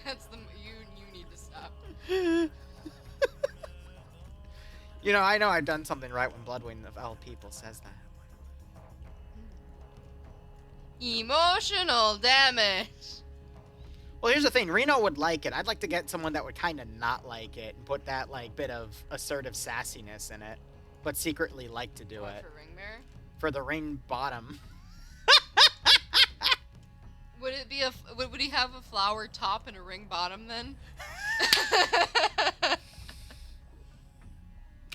That's the... You need to stop. You know, I know I've done something right when Bloodwing of All People says that. Emotional damage. Well, here's the thing. Reno would like it. I'd like to get someone that would kind of not like it and put that, like, bit of assertive sassiness in it, but secretly like to do What, it. for ring mirror? For the ring bottom. Would it be would he have a flower top and a ring bottom then?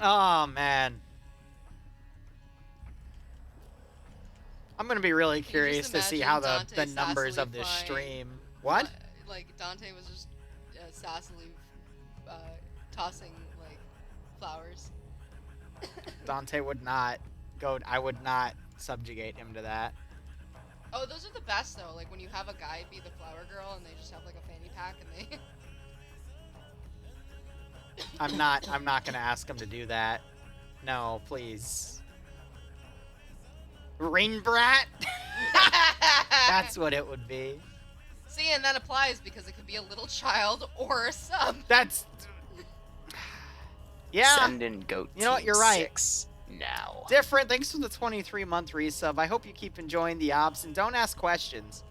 Oh, man. I'm going to be really curious to see how the numbers of this stream... What? Like, Dante was just sassily tossing, like, flowers. Dante would not go... I would not subjugate him to that. Oh, those are the best, though. Like, when you have a guy be the flower girl and they just have, like, a fanny pack and they... I'm not going to ask him to do that. No, please. Rain brat? That's what it would be. See, and that applies because it could be a little child or a sub. That's... Yeah. Send in goat. You know what? You're right. 6 now. Different. Thanks for the 23-month resub. I hope you keep enjoying the ops and don't ask questions.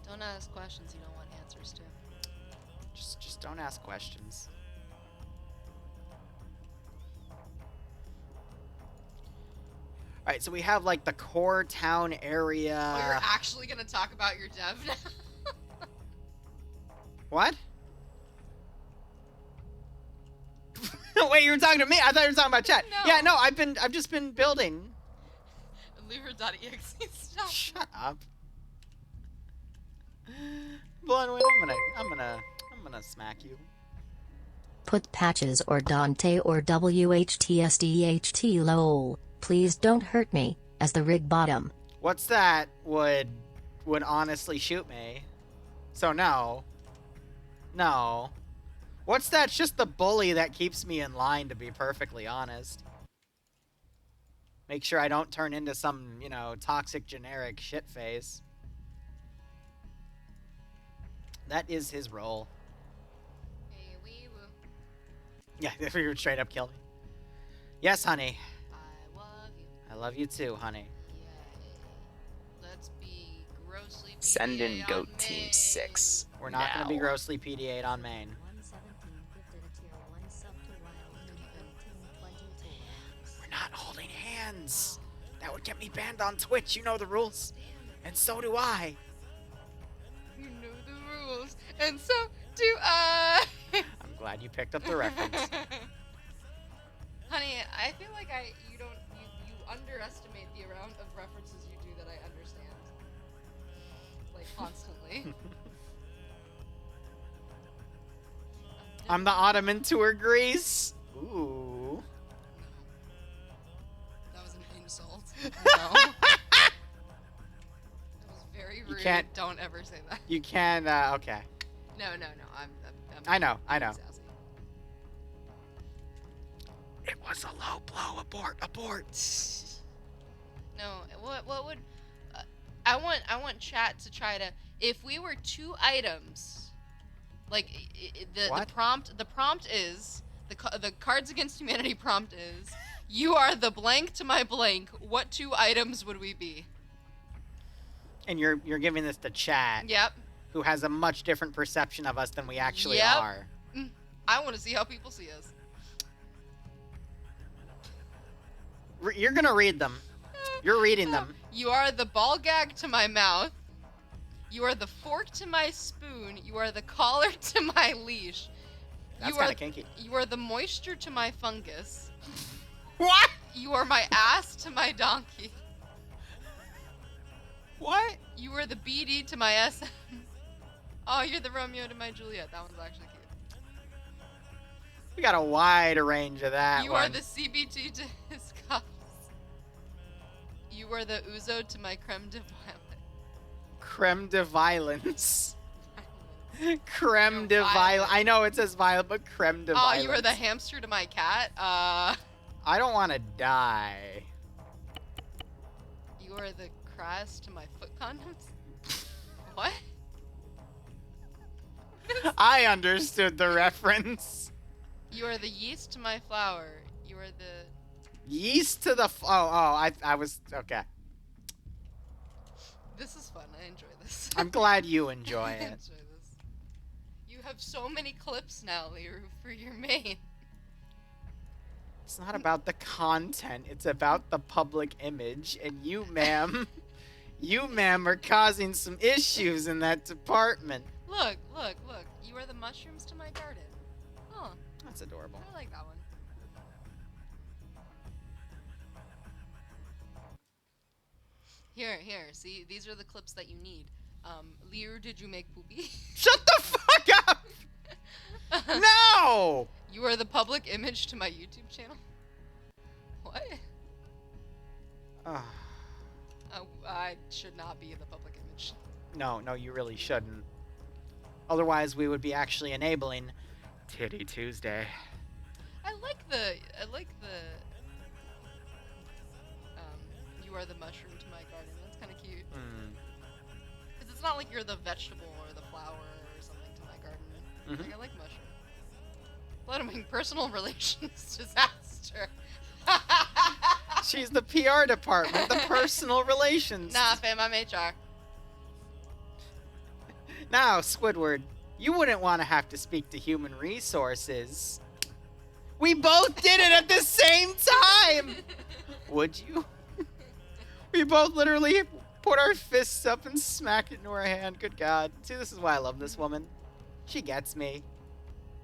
Don't ask questions you don't want answers to. Just don't ask questions. All right, so we have like the core town area. Oh, you're actually gonna talk about your dev now? What? Wait, you were talking to me? I thought you were talking about chat. No. Yeah, no, I've just been building. Liru.exe stuff. Shut up. Bloodwing, I'm gonna smack you. Put Patches or Dante or WHTSDHT lol. Please don't hurt me, as the rig bottom. What's that would honestly shoot me? So no. No. What's that? It's just the bully that keeps me in line, to be perfectly honest. Make sure I don't turn into some, you know, toxic generic shitface. That is his role. Hey, wee woo. Yeah, if you would straight up kill me. Yes, honey. I love you. I love you too, honey. Yay. Let's be grossly PDA Send in on goat May. team 6. We're not going to be now. grossly PDA'd on main. We're not holding hands. That would get me banned on Twitch. You know the rules. And so do I. You know the rules, and so do I. I'm glad you picked up the reference. Honey, I feel like you underestimate the amount of references you do that I understand. Like, constantly. I'm the Ottoman tour Greece. Ooh. That was an insult. No. That was very rude. can't- Don't ever say that. You can, okay. No. I'm I know. sassy. It was a low blow. Abort. No, what would I want chat to try to, if we were 2 items, like What? the prompt is the Cards Against Humanity prompt is, you are the blank to my blank. What 2 items would we be? And you're giving this to chat, Yep. who has a much different perception of us than we actually Yep. are. I want to see how people see us. You're gonna read them. You're reading them. You are the ball gag to my mouth. You are the fork to my spoon. You are the collar to my leash. That's You kind are of kinky. You are the moisture to my fungus. What? You are my ass to my donkey. What? You are the BD to my SM. Oh, you're the Romeo to my Juliet. That one's actually cute. We got a wide range of that You one. are the CBT to his cuffs. You are the Uzo to my creme de violet. Creme de violence. Creme No, de violet. violence. I know it says violet, but creme de Oh, violence. you are the hamster to my cat. I don't want to die. You are the crass to my foot condoms. What? I understood the reference. You are the yeast to my flour. You are the... Yeast to the... I was... Okay. This is fun. I enjoy this. I'm glad you enjoy I it. enjoy this. You have so many clips now, Liru, for your main. It's not about the content. It's about the public image. And you, ma'am... you, ma'am, are causing some issues in that department. Look, look, look. You are the mushrooms to my garden. Oh, That's adorable. I like that one. Here, see, these are the clips that you need. Liru, did you make poopy? Shut the fuck up! No! You are the public image to my YouTube channel? What? I should not be the public image. No, you really shouldn't. Otherwise, we would be actually enabling Titty Tuesday. I like the you are the mushroom to my garden. That's kind of cute. Because it's not like you're the vegetable or the flower or something to my garden. Like, I like mushroom. Bloodwing, personal relations disaster. She's the PR department, the personal relations. Nah, fam, I'm HR. Now, Squidward, you wouldn't want to have to speak to human resources. We both did it at the same time! Would you? We both literally put our fists up and smack it into her hand. Good God. See, this is why I love this woman. She gets me.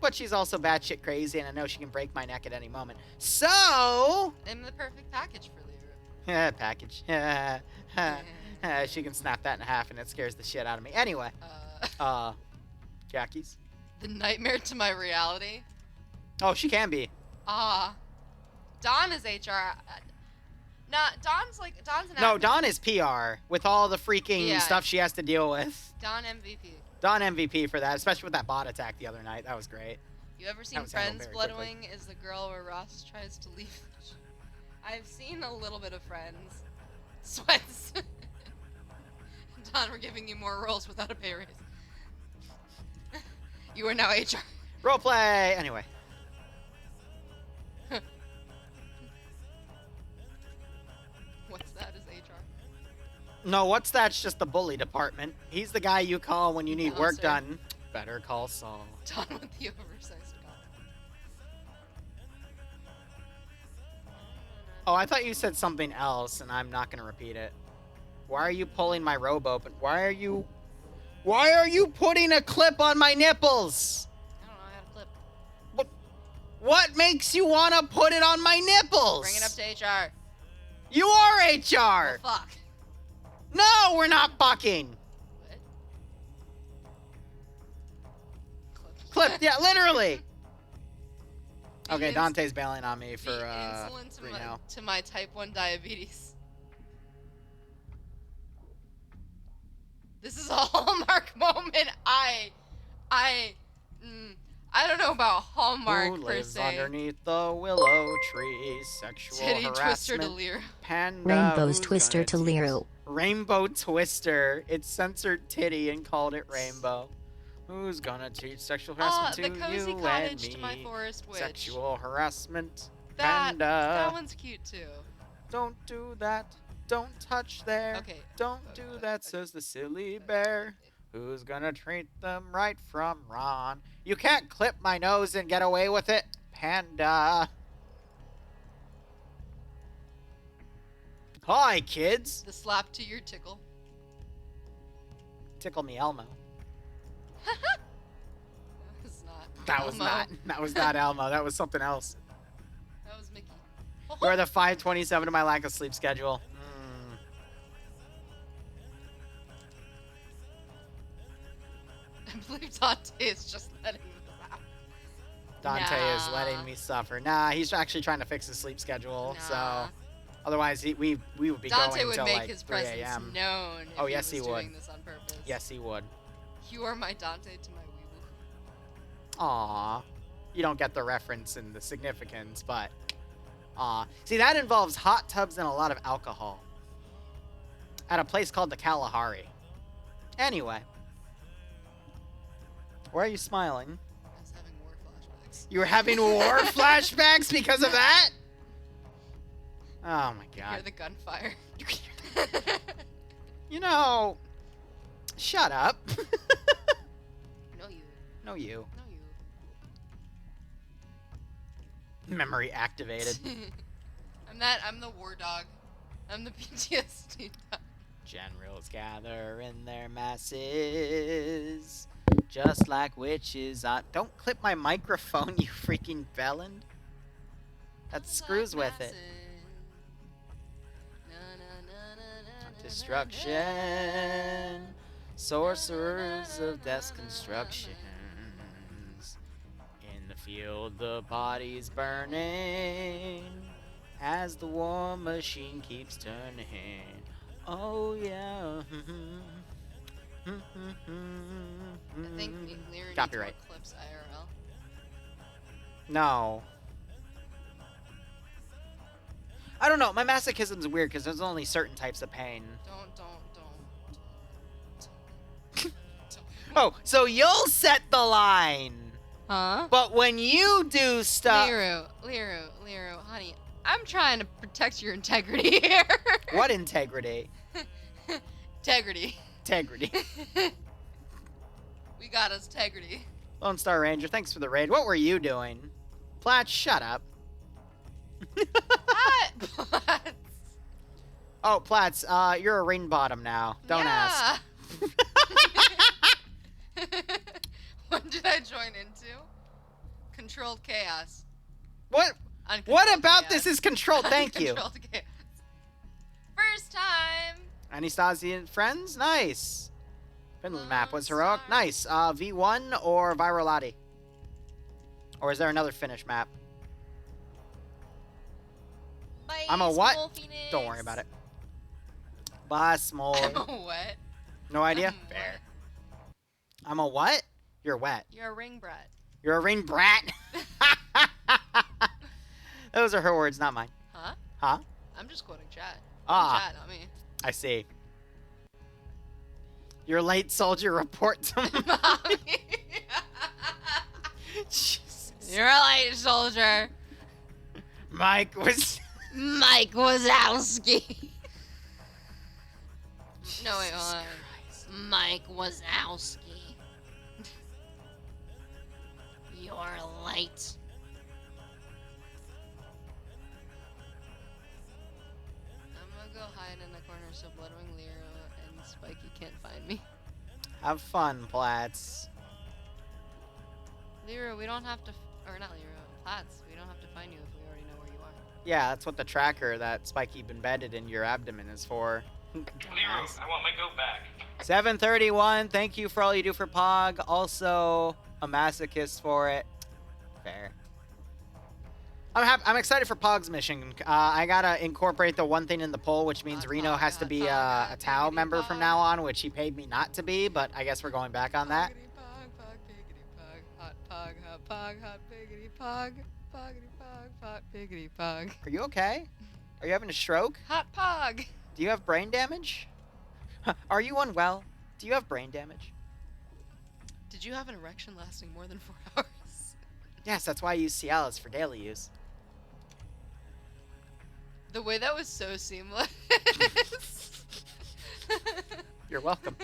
But she's also batshit crazy, and I know she can break my neck at any moment. So... I'm the perfect package for Liru. Yeah, package. She can snap that in half, and it scares the shit out of me. Anyway. Jackies? The nightmare to my reality. Oh, she can be. Dawn is HR. Nah, Dawn's an No, admin. Dawn is PR with all the freaking stuff she has to deal with. Dawn MVP. Dawn MVP for that, especially with that bot attack the other night. That was great. You ever seen was handled Friends? very quickly. Bloodwing is the girl where Ross tries to leave. I've seen a little bit of Friends. Sweats. Dawn, we're giving you more roles without a pay raise. You are now HR. Roleplay! Anyway. What's that is HR? No, what's that's just the bully department. He's the guy you call when you need No, work sir. done. Better call Saul. Dawn with the oversized gun. Oh, I thought you said something else, and I'm not going to repeat it. Why are you pulling my robe open? Why are you putting a clip on my nipples? I don't know, I had a clip. What makes you want to put it on my nipples? Bring it up to HR. You are HR. Oh, fuck. No, we're not fucking. What? Clip, yeah, literally. The Okay, ins- Dante's bailing on me for the insulin three now. to my type 1 diabetes. This is a Hallmark moment. I don't know about Hallmark Who per lives se. underneath the willow tree? Sexual Titty twister harassment. to Liru. Panda. Rainbow's who's Twister gonna to teach- Liru. Rainbow Twister. It censored titty and called it rainbow. Who's gonna teach sexual harassment The to cozy you cottage and me? to my forest witch. Sexual harassment. That Panda. one's cute too. Don't do that. Don't touch there. Okay. Don't do that, says the silly bear. Who's gonna treat them right from Ron? You can't clip my nose and get away with it, Panda. Hi, kids. The slap to your tickle. Tickle me, Elmo. It's not. That was Elmo. not. That was not Elmo. That was something else. That was Mickey. You're the 527 to my lack of sleep schedule. I believe Dante is just letting me laugh. Dante is Nah. letting me suffer. Nah, he's actually trying to fix his sleep schedule. Nah. So, otherwise, we would be Dante going would until make like his 3 presence a.m. known if Oh, yes, he was he would. doing this on purpose. Yes, he would. You are my Dante to my Weeble. Aw. You don't get the reference and the significance, but... Aw. See, that involves hot tubs and a lot of alcohol. At a place called the Kalahari. Anyway. Why are you smiling? I was having war flashbacks. You were having war flashbacks because of that? Oh my Hear god. the gunfire. You know, shut up. No, you. No, you. No, you. Memory activated. I'm the war dog. I'm the PTSD dog. Generals gather in their masses, just like witches. Don't clip my microphone, you freaking felon. That screws with it. Destruction, sorcerers of death's constructions. In the field, the body's burning as the war machine keeps turning. Oh yeah. I think Liru Copyright. clips IRL. No. I don't know. My masochism's weird because there's only certain types of pain. Don't. Oh, so you'll set the line. Huh? But when you do stuff... Liru, honey, I'm trying to protect your integrity here. What integrity? Integrity. Integrity. We got us integrity. Lone Star Ranger, thanks for the raid. What were you doing? Platch, shut up. What? Oh, Platts, you're a ring bottom now. Don't ask. What did I join into? Controlled chaos. What Uncontrolled about chaos. this is controlled? Thank you. Uncontrolled chaos. First time. Anastasian friends? Nice. Finland map was Lone heroic. Star. Nice. V1 or Viralati? Or is there another Finnish map? Bye, I'm a what? Small Phoenix. Don't worry about it. Bye, small. I'm a what? No idea? I'm a Fair. what? I'm a what? You're wet. You're a ring brat. You're a ring brat. Those are her words, not mine. Huh? Huh? I'm just quoting chat. Ah. Chat, not me. I see. Your late soldier report to Mommy. Jesus. You're a light soldier. Mike was... Mike Wazowski. No, wait, hold on. Christ. Mike Wazowski. You're late. I'm gonna go hide in the corner so Bloodwing, Liru, and Spiky can't find me. Have fun, Platts. Liru, we don't have to, or not Liru, Platts, we don't have to find you if we already know where you are. Yeah, that's what the tracker that Spiky embedded in your abdomen is for. Liru, I want my goat back. 731, thank you for all you do for Pog. Also, a masochist for it. Fair. I'm excited for Pog's mission. I gotta incorporate the one thing in the poll, which means Hot Reno Pog, has to hot be Pog, a hot Tau Piggity member from Pog. now on, which he paid me not to be, but I guess we're going back on that. Poggity pog, pog, piggity pog, hot pog, hot piggity pog, poggity pog, hot piggity pog. Are you okay? Are you having a stroke? Hot pog. Do you have brain damage? Are you unwell? Do you have brain damage? Did you have an erection lasting more than 4 hours? Yes, that's why I use Cialis for daily use. The way that was so seamless. You're welcome.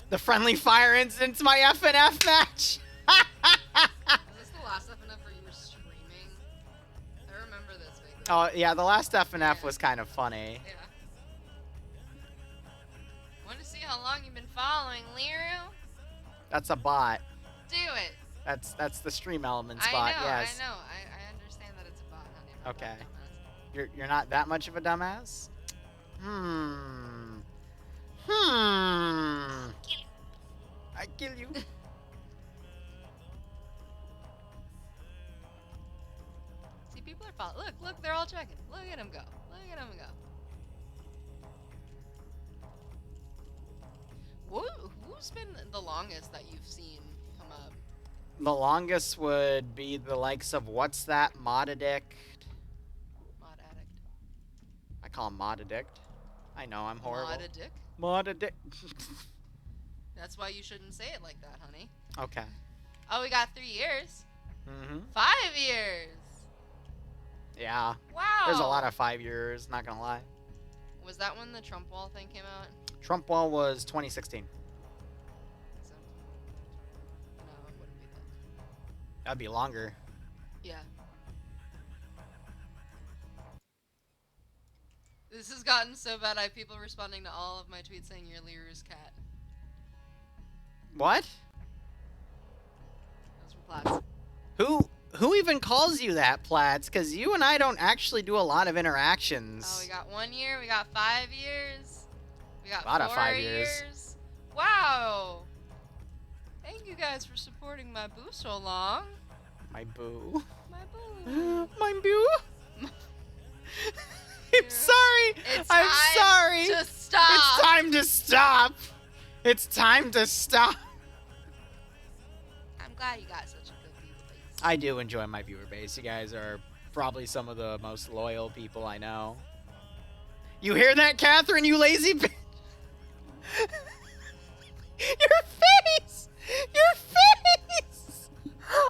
The friendly fire incident's my FNF match. Is this the last FNF where you were screaming? I remember this vaguely. Oh yeah, the last FNF was kind of funny. Yeah. Want to see how long you've been following Liru? That's a bot. Do it. That's the stream elements bot. Yes. I know. I understand that it's a bot, honey. I'm not Okay. that dumbass. You're not that much of a dumbass. I kill you. See, people are following. Look, they're all checking. Look at him go. Look at him go. Who's been the longest that you've seen come up? The longest would be the likes of what's that mod addict. call him Mod Addict. I know, I'm horrible. Mod a dick? Mod Addict. That's why you shouldn't say it like that, honey. Okay. Oh, we got 3 years. Mm-hmm. 5 years. Yeah. Wow. There's a lot of 5 years, not gonna lie. Was that when the Trump wall thing came out? Trump wall was 2016. So, no, it wouldn't be that. That'd be longer. Yeah. This has gotten so bad, I have people responding to all of my tweets saying you're Liru's cat. What? Those were Plats. Who even calls you that, Plats? Because you and I don't actually do a lot of interactions. Oh, we got 1 year, we got 5 years, we got A lot 4 of 5 years. Wow! Thank you guys for supporting my boo so long. My boo. My boo. My boo. I'm sorry. It's I'm time sorry. to stop. It's time to stop. It's time to stop. I'm glad you got such a good viewer base. I do enjoy my viewer base. You guys are probably some of the most loyal people I know. You hear that, Catherine? You lazy bitch. Your face! Your face!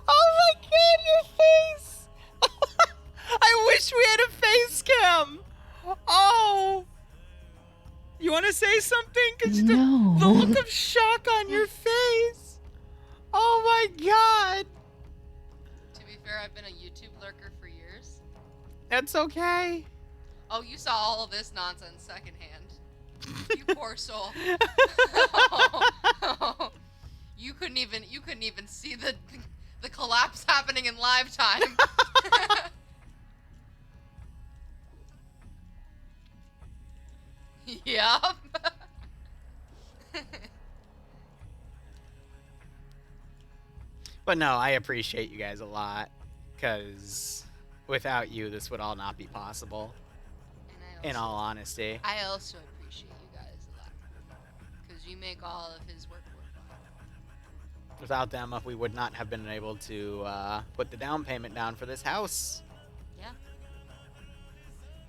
Oh my god, your face! I wish we had a face cam! Oh! You want to say something? 'Cause No. the look of shock on your face! Oh my god! To be fair, I've been a YouTube lurker for years. That's okay. Oh, you saw all of this nonsense secondhand. You poor soul. You couldn't even see the collapse happening in live time. Yup. But no, I appreciate you guys a lot, because without you, this would all not be possible, in all honesty. I also appreciate you guys a lot. Because you make all of his work worthwhile. Without them, we would not have been able to put the down payment down for this house. Yeah.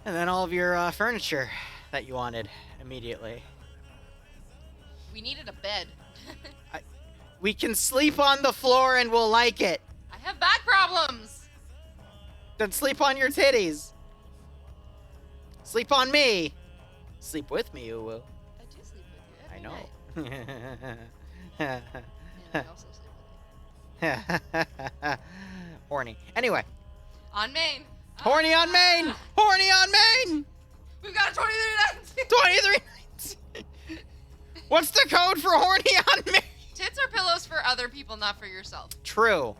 And then all of your furniture that you wanted immediately. We needed a bed. We can sleep on the floor and we'll like it. I have back problems. Then sleep on your titties. Sleep on me. Sleep with me, you will. I do sleep with you I every know. night. And I also sleep with you. Horny. Anyway. On Maine. Horny on Maine! Horny on Maine! We've got a 23 nights. 23 nights! What's the code for horny on Maine? Tits are pillows for other people, not for yourself. True.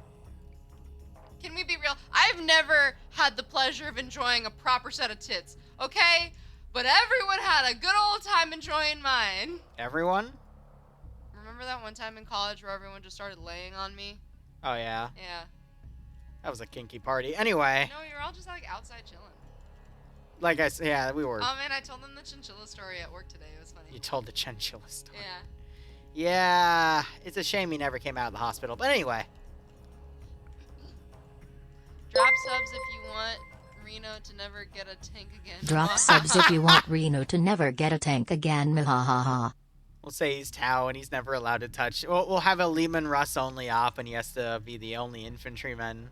Can we be real? I've never had the pleasure of enjoying a proper set of tits, okay? But everyone had a good old time enjoying mine. Everyone? Remember that one time in college where everyone just started laying on me? Oh, yeah. Yeah. That was a kinky party. Anyway. No, you're all just like outside chilling. Like I said, yeah, we were. Oh man, I told them the chinchilla story at work today. It was funny. You told the chinchilla story. Yeah. Yeah. It's a shame he never came out of the hospital. But anyway. Drop subs if you want Reno to never get a tank again. Drop subs if you want Reno to never get a tank again. Mhahaha. We'll say he's Tau and he's never allowed to touch. We'll have a Lehman Russ only op and he has to be the only infantryman.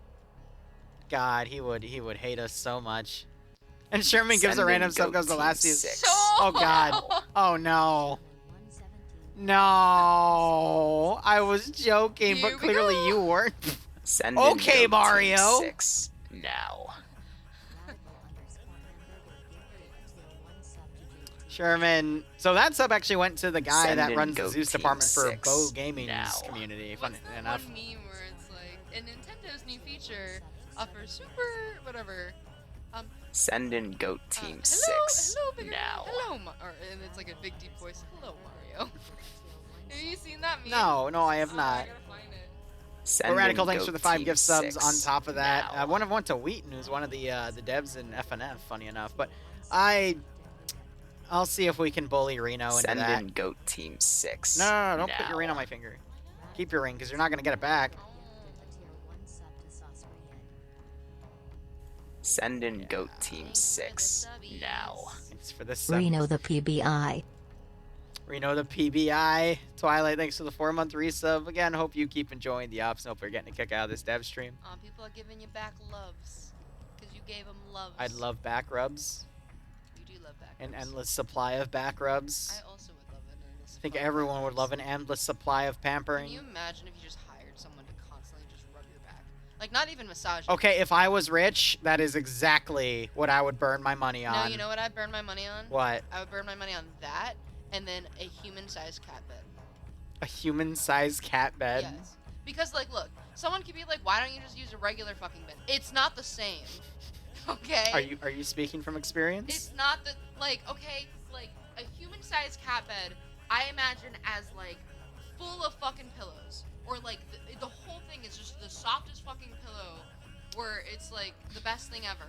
God, he would hate us so much. And Sherman gives a random sub, goes the last season. Oh God. Oh no. No. I was joking, but clearly you weren't. Send Okay, Mario. 6 now. Sherman. So that sub actually went to the guy Send that in runs the Goat Zeus Team department for 6 Bo Gaming's now. community. What's Funny that enough. one meme where it's like, and Nintendo's new feature offers super whatever. Send in Goat Team hello, 6 hello, bigger, now. hello, and it's like a big deep voice. Hello, Mario. Have you seen that meme? No, I have Oh, not. I gotta find it. Send But in Radical, thanks Goat for the 5 Team gift subs 6 on top of that. now. One of them went to Wheaton, who's one of the devs in FNF, funny enough. But I'll see if we can bully Reno into Send that. in Goat Team 6 No, don't put your now. ring on my finger. Keep your ring, because you're not going to get it back. Send in Goat Team 6 now. Thanks for this. Reno the PBI. Reno the PBI. Twilight, thanks for the 4-month resub. Again, hope you keep enjoying the ops. Hope you're getting a kick out of this dev stream. People are giving you back loves. Because you gave them loves. I'd love back rubs. You do love back An rubs. endless supply of back rubs. I also would love an endless I think supply of everyone back would rubs. love an endless supply of pampering. Can you imagine if you just hired someone to constantly just rub your back? Like, not even massage. Okay, if I was rich, that is exactly what I would burn my money on. No, you know what I'd burn my money on? What? I would burn my money on that, and then a human-sized cat bed. A human-sized cat bed? Yes. Because, like, look, someone could be like, why don't you just use a regular fucking bed? It's not the same. Okay? Are you speaking from experience? It's not the, like, okay, like, a human-sized cat bed, I imagine as, like, full of fucking pillows. Or, like, the whole thing is just the softest fucking pillow where it's, like, the best thing ever,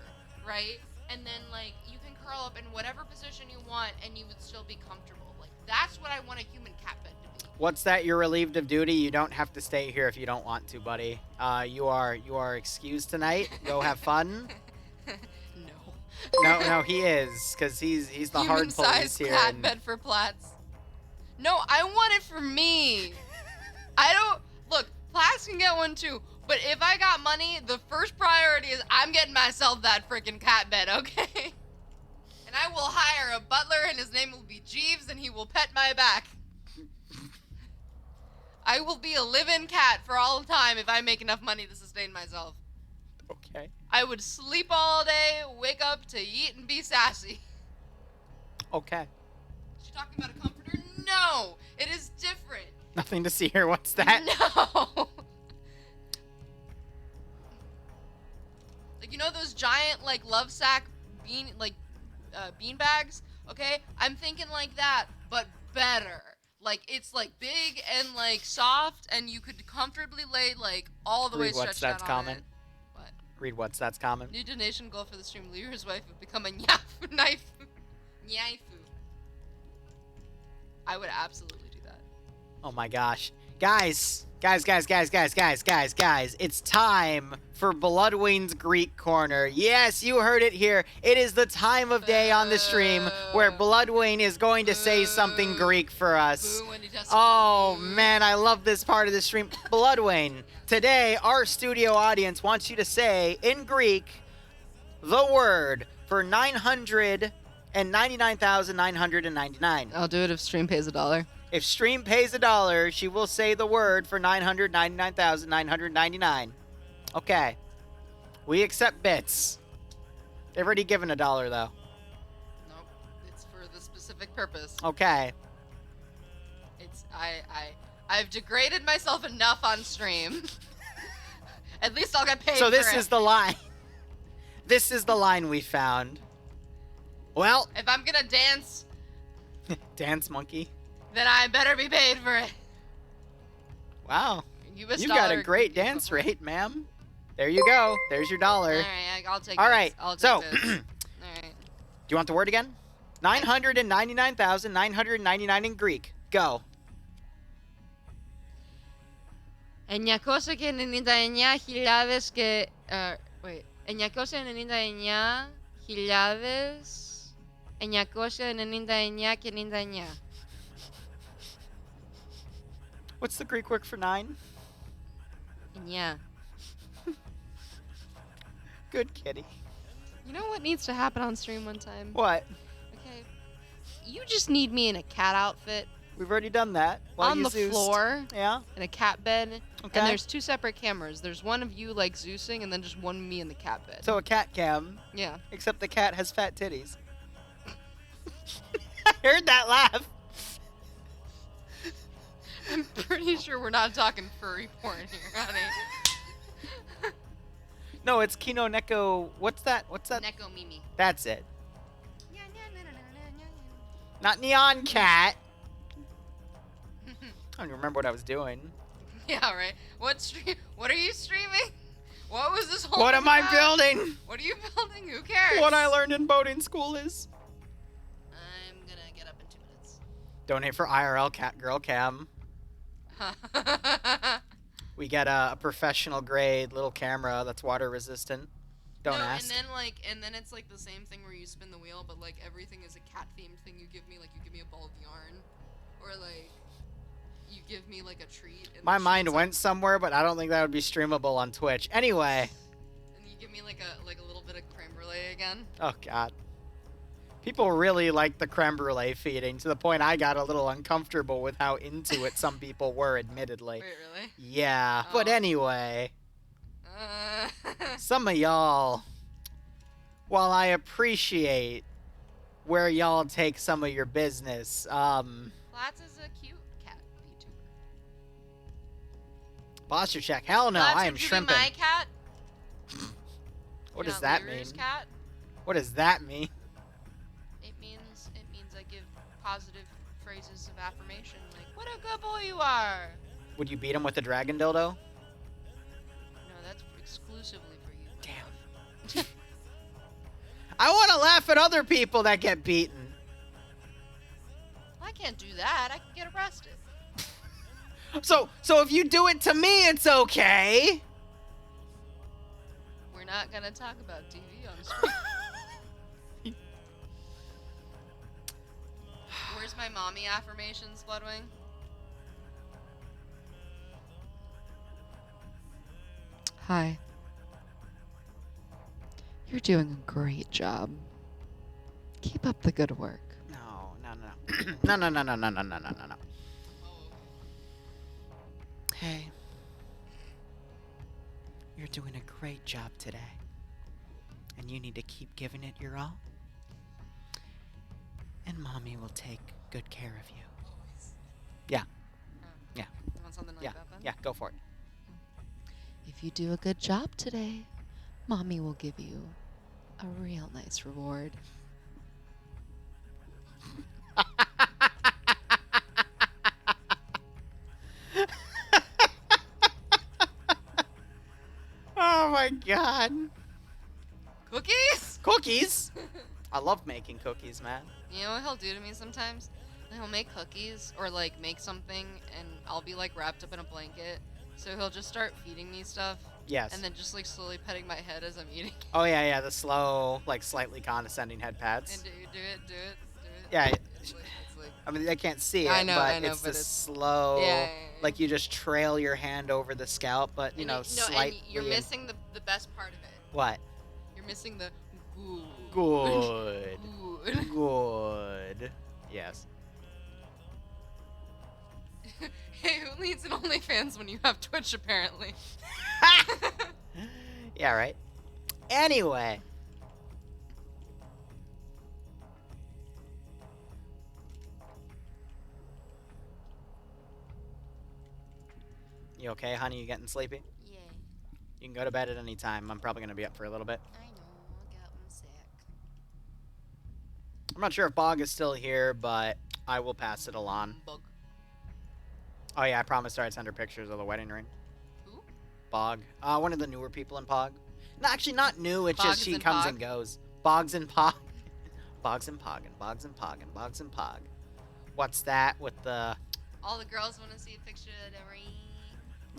right? And then, like, you can curl up in whatever position you want and you would still be comfortable. Like, that's what I want a human cat bed to be. What's that? You're relieved of duty. You don't have to stay here if you don't want to, buddy. You are excused tonight. Go have fun. No, he is, because he's the hard police Human-sized here. cat and- bed for Platts. No, I want it for me. I don't... Look, Platts can get one too, but if I got money, the first priority is I'm getting myself that freaking cat bed, okay? And I will hire a butler, and his name will be Jeeves, and he will pet my back. I will be a live-in cat for all time if I make enough money to sustain myself. Okay. I would sleep all day, wake up to eat and be sassy. Okay. Is she talking about a comforter? No! It is different. Nothing to see here. What's that? No! Like, you know those giant, like, love sack bean bags? Okay? I'm thinking like that, but better. Like, it's, like, big and, like, soft, and you could comfortably lay, like, all the way Read what's stretched that's out on common. it. What? Read what's that's common. New donation goal for the stream. Liru's wife would become a nyaifu. I would absolutely do that. Oh my gosh. Guys. It's time for Bloodwing's Greek Corner. Yes, you heard it here. It is the time of day on the stream where Bloodwing is going to say something Greek for us. Boo when he does Oh boo. man, I love this part of the stream. Bloodwing, today our studio audience wants you to say in Greek the word for 999,999. I'll do it if stream pays $1. If stream pays $1, she will say the word for 999,999. Okay. We accept bits. They've already given $1 though. Nope. It's for the specific purpose. Okay. It's I've degraded myself enough on stream. At least I'll get paid So for this it. is the line. This is the line we found. Well, If I'm gonna dance, dance monkey. then I better be paid for it. Wow. US You got a dollar great dance rate, ma'am. There you go. There's your dollar. Alright, I'll take All this. right. I'll take So, this. do Alright. you want the word again? 999,999 in Greek. Go. 999,000 και... wait. 999,999 και 99. What's the Greek word for 9? Yeah. Good kitty. You know what needs to happen on stream one time? What? Okay. You just need me in a cat outfit We've already done that. While on you the Zeused. floor Yeah? in a cat bed. Okay. And there's 2 separate cameras. There's one of you like Zeusing and then just one of me in the cat bed. So a cat cam, Yeah. except the cat has fat titties. I heard that laugh. I'm pretty sure we're not talking furry porn here, honey. No, it's Kino Neko. What's that? Neko Mimi. That's it. Not Neon Cat. I don't even remember what I was doing. Yeah, right. What are you streaming? What was this whole What thing am I about? building? What are you building? Who cares? What I learned in boating school is I'm gonna get up in 2 minutes. donate for IRL cat girl cam. We get a professional grade little camera that's water resistant. Don't no, ask. and then it's like the same thing where you spin the wheel, but like everything is a cat themed thing you give me. Like you give me a ball of yarn, or like you give me like a treat. And My the mind treat's, went somewhere, but I don't think that would be streamable on Twitch. Anyway. And you give me like a little bit of creme brulee again. Oh, God. People really like the creme brulee feeding, to the point I got a little uncomfortable with how into it some people were, admittedly. Wait, really? Yeah, but Oh. anyway. Some of y'all, while I appreciate where y'all take some of your business, Flats is a cute cat VTuber. posture check. Hell no, Flats, I am would you be shrimping. my cat? What You're does not that mean? Liru's cat? What does that mean? It means I give positive phrases of affirmation, like "What a good boy you are." Would you beat him with a dragon dildo? No, that's exclusively for you. Damn. I want to laugh at other people that get beaten. I can't do that. I can get arrested. So if you do it to me, it's okay. We're not gonna talk about TV on stream. Where's my mommy affirmations, Bloodwing? Hi. You're doing a great job. Keep up the good work. No. No. Hey. You're doing a great job today. And you need to keep giving it your all. And Mommy will take good care of you. Yeah. Yeah. You want something like Yeah. that then? Yeah, go for it. If you do a good job today, Mommy will give you a real nice reward. Oh my God. Cookies? Cookies? I love making cookies, man. You know what he'll do to me sometimes? He'll make cookies or like make something and I'll be like wrapped up in a blanket. So he'll just start feeding me stuff. Yes. And then just like slowly petting my head as I'm eating. Oh yeah, the slow, like slightly condescending head pats. And do it. Yeah. It's like I mean, they can't see it, I know, it's but the it's- slow, yeah. like you just trail your hand over the scalp, but you know, slightly. and you're missing the best part of it. What? You're missing the good. Good. Good. Good. Yes. Hey, who needs an OnlyFans when you have Twitch apparently? Yeah, right. Anyway. You okay, honey? You getting sleepy? Yeah, You can go to bed at any time. I'm probably gonna be up for a little bit. I know. I got one sec. I'm not sure if Bog is still here, but I will pass it along. Bug. Oh yeah, I promised her I'd send her pictures of the wedding ring. Who? Bog. One of the newer people in Pog. No, actually not new, it's Bog just is she in comes Pog? and goes. Bogs and Pog. Bogs and Pog and Bogs and Pog and Bogs and Pog. What's that with the... All the girls want to see a picture of the ring.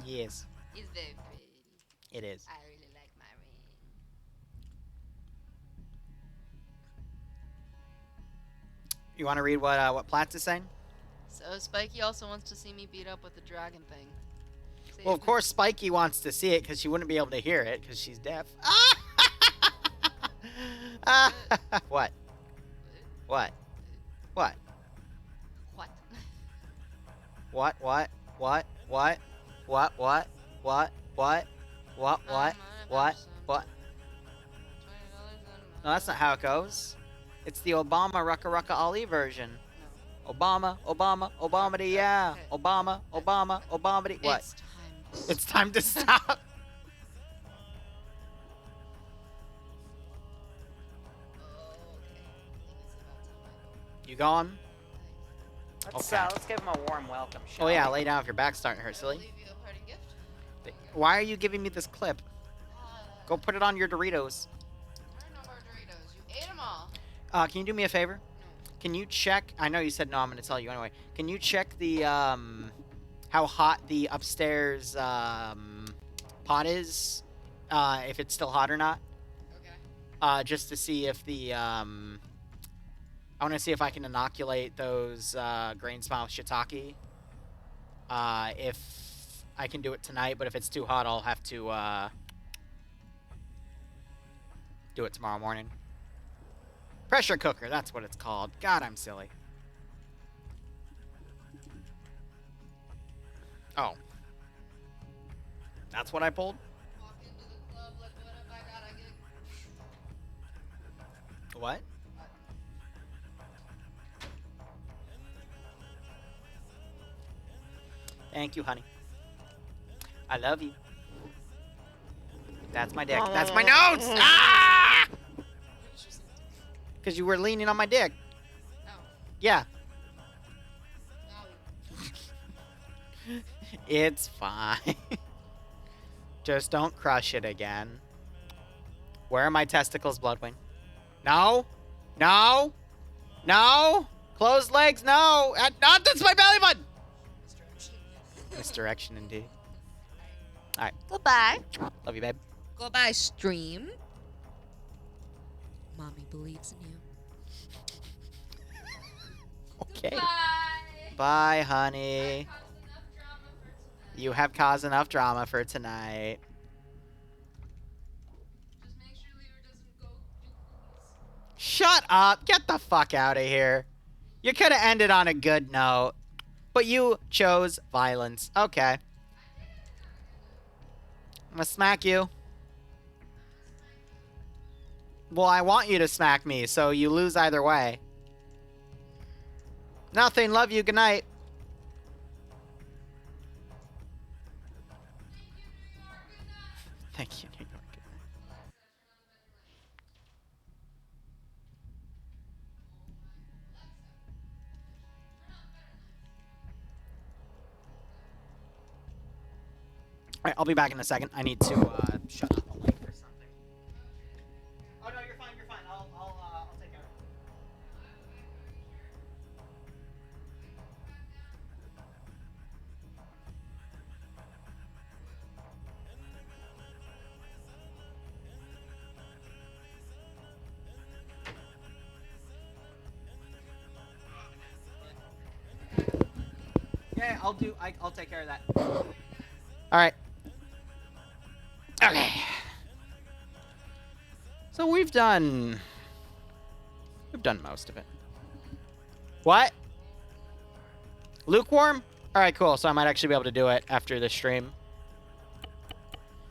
Yes, It's very pretty. it is. I really like my ring. You want to read what Platts is saying? So Spiky also wants to see me beat up with the dragon thing. See Well, if of course Spiky wants to see it because she wouldn't be able to hear it because she's deaf. What? What? What? What? What? What? What? What? What? What? What? What? What? What? What? What? No, that's not how it goes. It's the Obama Rucka Rucka Ali version. Obama, Obama, yeah. Obama, Obama, what? It's time to It's time to stop. You going? Let's give him a warm welcome, shall Oh yeah, we? lay down if your back's starting to hurt, I'll silly. leave you a parting gift. Why are you giving me this clip? Go put it on your Doritos. There are no more Doritos. You ate them all. Can you do me a favor? Can you check? I know you said no. I'm gonna tell you anyway. Can you check the how hot the upstairs pot is? If it's still hot or not? just to see if the I want to see if I can inoculate those Grainsmouth shiitake. If I can do it tonight, but if it's too hot, I'll have to do it tomorrow morning. Pressure cooker, that's what it's called. God, I'm silly. Oh. That's what I pulled? Walk into the club like, what have I gotta get? What? Thank you, honey. I love you. That's my dick. That's my notes! Ah! Because you were leaning on my dick. Oh. Yeah. No. It's fine. Just don't crush it again. Where are my testicles, Bloodwing? No. No. No. Closed legs, no. Not that's my belly button. Misdirection. Misdirection indeed. Alright. Goodbye. Love you, babe. Goodbye, stream. Mommy believes in you. Okay. Goodbye. Bye, honey. You have caused enough drama for tonight. Just make sure Liru doesn't go do cookies. Shut up. Get the fuck out of here. You could have ended on a good note. But you chose violence. Okay. I'm gonna smack you. Well, I want you to smack me, so you lose either way. Nothing. Love you. Good night. Thank you, New York. Good night. Alright, I'll be back in a second. I need to shut up a link or something. Oh no, you're fine, you're fine. I'll take care of it. Yeah, I'll take care of that. Alright. Okay. So we've done most of it. What? Lukewarm? Alright, cool. So I might actually be able to do it after the stream.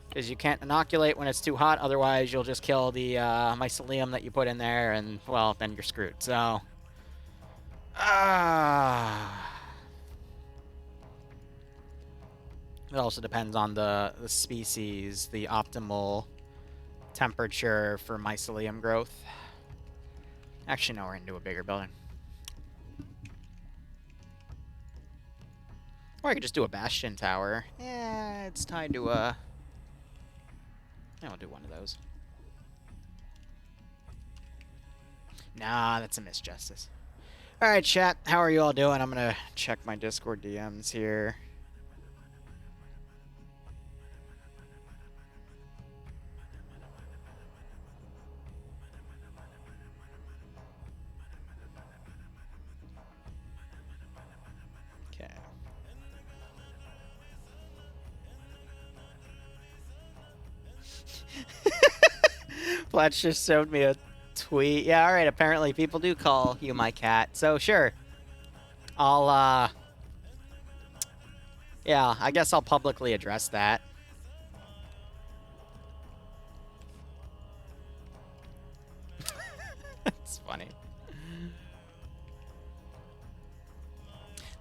Because you can't inoculate when it's too hot, otherwise you'll just kill the mycelium that you put in there, and, well, then you're screwed. So... It also depends on the species, the optimal temperature for mycelium growth. Actually, no, we're into a bigger building. Or I could just do a bastion tower. Yeah, it's tied to a... Yeah, I'll do one of those. Nah, that's a misjustice. Alright, chat. How are you all doing? I'm gonna check my Discord DMs here. Okay. Fletch just showed me a tweet. Yeah, alright, apparently people do call you my cat. So, sure. I'll, yeah, I guess I'll publicly address that. That's funny.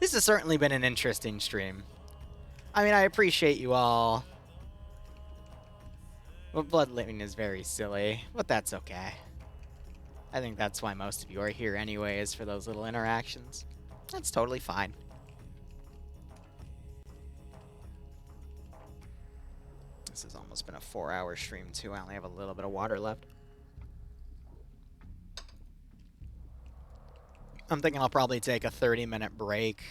This has certainly been an interesting stream. I mean, I appreciate you all. Well, Bloodwing is very silly, but that's okay. I think that's why most of you are here anyway, is for those little interactions. That's totally fine. This has almost been a 4-hour stream, too. I only have a little bit of water left. I'm thinking I'll probably take a 30-minute break,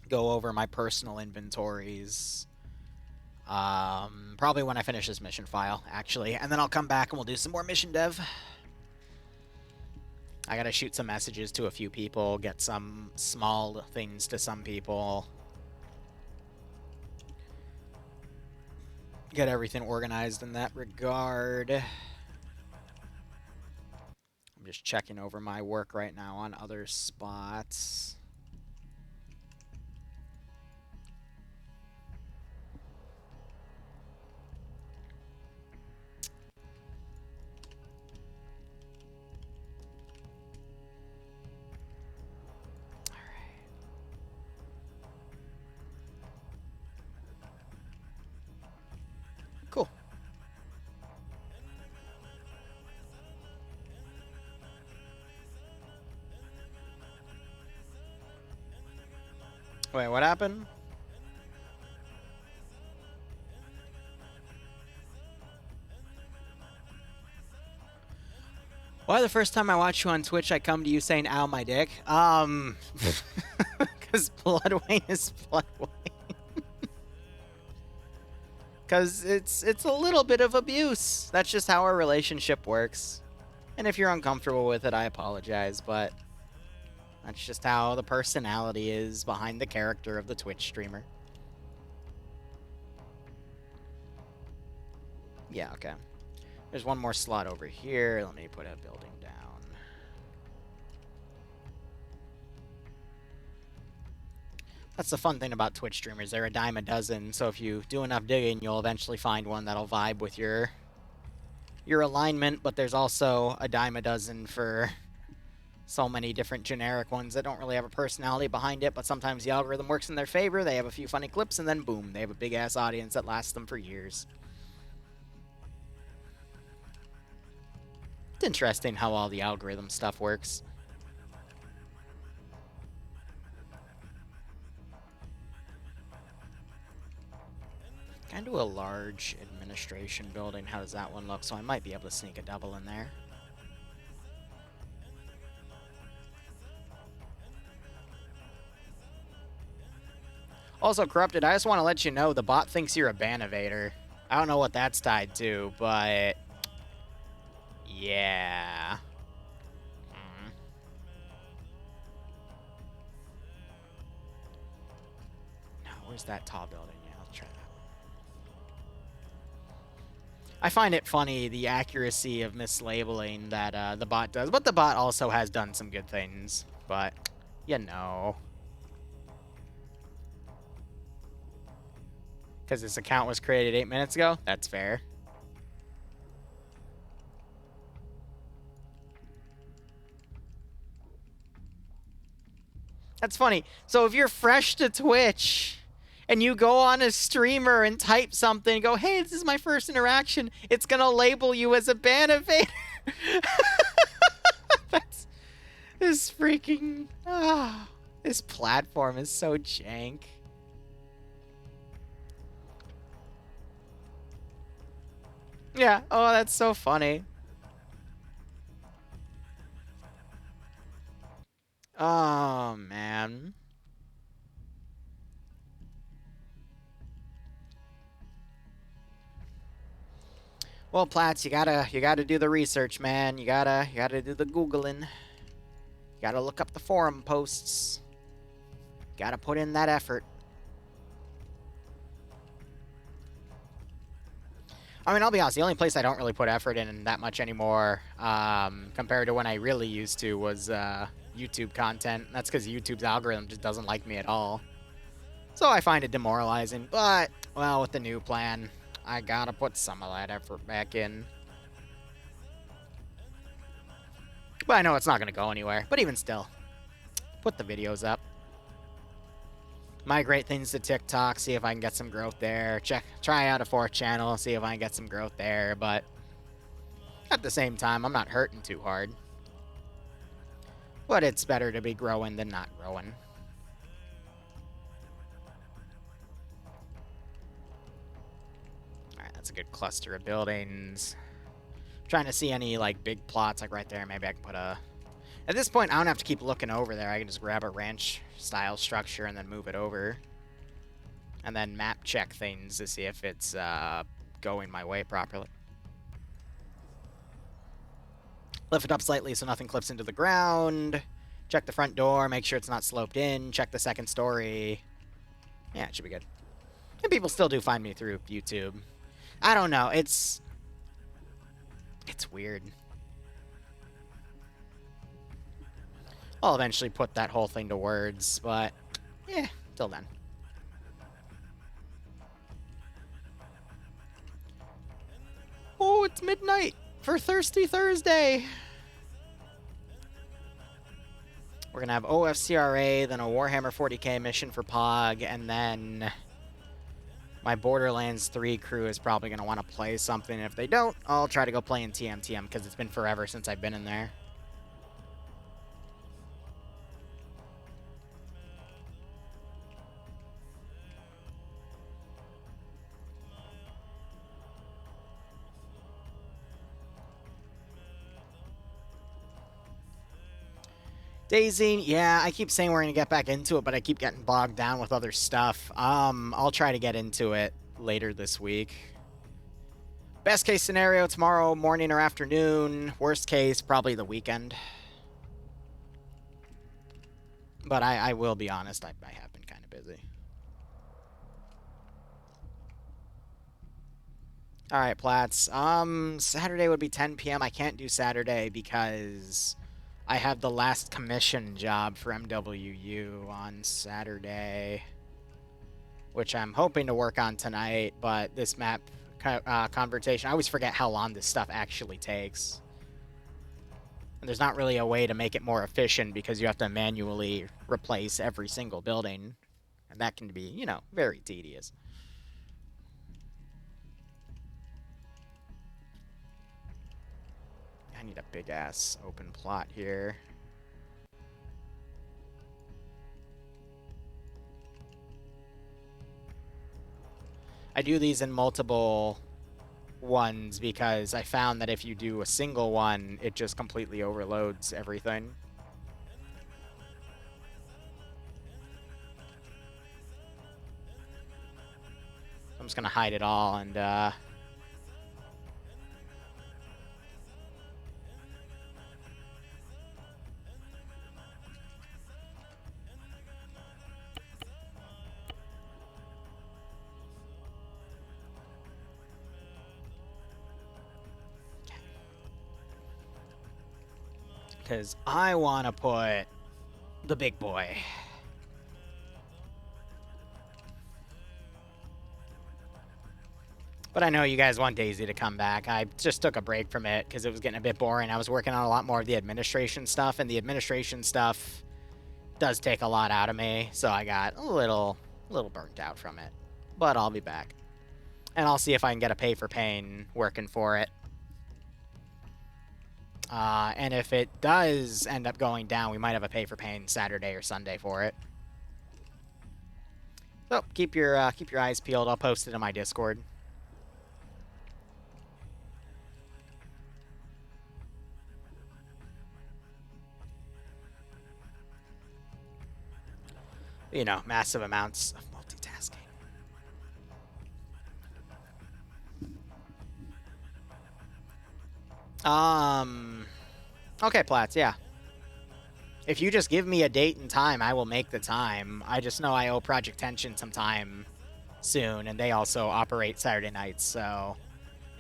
go over my personal inventories, Probably when I finish this mission file, actually. And then I'll come back and we'll do some more mission dev. I gotta shoot some messages to a few people, get some small things to some people. Get everything organized in that regard. I'm just checking over my work right now on other spots. Cool. Wait, what happened? Why the first time I watch you on Twitch, I come to you saying, ow, my dick? Because Bloodwing is Bloodwing. Because it's a little bit of abuse. That's just how our relationship works. And if you're uncomfortable with it, I apologize, but that's just how the personality is behind the character of the Twitch streamer. Yeah, okay. There's one more slot over here. Let me put a building down. That's the fun thing about Twitch streamers. They're a dime a dozen, so if you do enough digging, you'll eventually find one that'll vibe with your alignment, but there's also a dime a dozen for so many different generic ones that don't really have a personality behind it, but sometimes the algorithm works in their favor. They have a few funny clips, and then boom, they have a big-ass audience that lasts them for years. It's interesting how all the algorithm stuff works. Can I do a large administration building? How does that one look? So I might be able to sneak a double in there. Also, Corrupted, I just want to let you know the bot thinks you're a ban evader. I don't know what that's tied to, but yeah. No, where's that tall building? Yeah, I'll try that one. I find it funny, the accuracy of mislabeling that the bot does, but the bot also has done some good things, but you know. Because this account was created 8 minutes ago? That's fair. That's funny. So if you're fresh to Twitch and you go on a streamer and type something, go, hey, this is my first interaction, it's going to label you as a ban evader. That's... This freaking... this platform is so jank. Yeah, oh, that's so funny. Oh, man. Well, Platts, you gotta do the research, man. You gotta do the Googling. You gotta look up the forum posts. Gotta put in that effort. I mean, I'll be honest, the only place I don't really put effort in that much anymore, compared to when I really used to, was YouTube content. That's because YouTube's algorithm just doesn't like me at all. So I find it demoralizing, but, well, with the new plan, I gotta put some of that effort back in. But I know it's not gonna go anywhere, but even still, put the videos up. Migrate things to TikTok, see if I can get some growth there. Try out a 4th channel, see if I can get some growth there, but at the same time, I'm not hurting too hard. But it's better to be growing than not growing. Alright, that's a good cluster of buildings. I'm trying to see any, like, big plots, like right there. Maybe I can put a... At this point, I don't have to keep looking over there. I can just grab a ranch-style structure and then move it over. and then map check things to see if it's going my way properly. Lift it up slightly so nothing clips into the ground. Check the front door, make sure it's not sloped in. Check the second story. Yeah, it should be good. And people still do find me through YouTube. I don't know, it's weird. I'll eventually put that whole thing to words, but yeah, till then. Oh, it's midnight for Thirsty Thursday. We're going to have OFCRA, then a Warhammer 40k mission for POG, and then my Borderlands 3 crew is probably going to want to play something. If they don't, I'll try to go play in TMTM, because it's been forever since I've been in there. Daisy, yeah, I keep saying we're going to get back into it, but I keep getting bogged down with other stuff. I'll try to get into it later this week. Best case scenario, tomorrow morning or afternoon. Worst case, probably the weekend. But I will be honest, I have been kind of busy. Alright, Platts. Saturday would be 10 p.m. I can't do Saturday because I have the last commission job for MWU on Saturday, which I'm hoping to work on tonight, but this map convertation, I always forget how long this stuff actually takes. And there's not really a way to make it more efficient because you have to manually replace every single building, and that can be, you know, very tedious. I need a big-ass open plot here. I do these in multiple ones because I found that if you do a single one, it just completely overloads everything. I'm just going to hide it all and, because I want to put the big boy. But I know you guys want Daisy to come back. I just took a break from it because it was getting a bit boring. I was working on a lot more of the administration stuff, and the administration stuff does take a lot out of me, so I got a little burnt out from it. But I'll be back. And I'll see if I can get a pay for pain working for it. And if it does end up going down, we might have a pay for pain Saturday or Sunday for it. So keep your eyes peeled. I'll post it in my Discord. You know, massive amounts of multitasking. Okay, Platts, yeah. If you just give me a date and time, I will make the time. I just know I owe Project Tension some time soon, and they also operate Saturday nights, so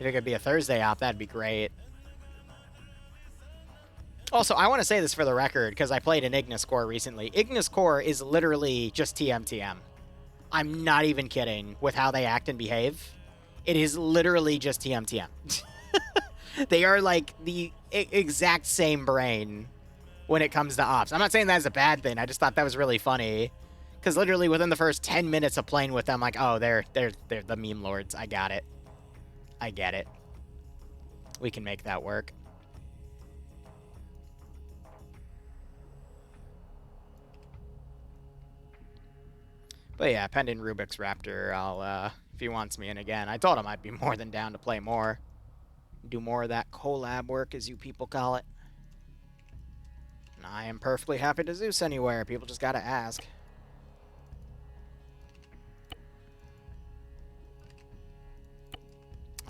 if it could be a Thursday op, that'd be great. Also, I want to say this for the record, because I played an Ignis Core recently. Ignis Core is literally just TMTM. I'm not even kidding with how they act and behave. It is literally just TMTM. They are like the exact same brain when it comes to ops. I'm not saying that's a bad thing. I just thought that was really funny. Because literally within the first 10 minutes of playing with them, like, oh, they're the meme lords. I got it. I get it. We can make that work. But yeah, pending Rubik's Raptor, I'll, if he wants me in again. I told him I'd be more than down to play more. Do more of that collab work, as you people call it. And I am perfectly happy to Zeus anywhere. People just gotta ask.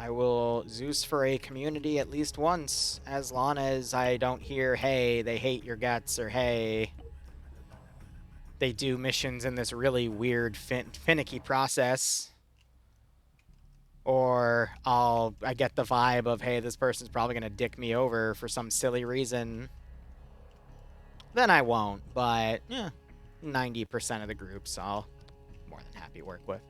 I will Zeus for a community at least once, as long as I don't hear, hey, they hate your guts, or hey, they do missions in this really weird, finicky process. Or I get the vibe of, hey, this person's probably going to dick me over for some silly reason. Then I won't, but, yeah, 90% of the groups I'll more than happy work with.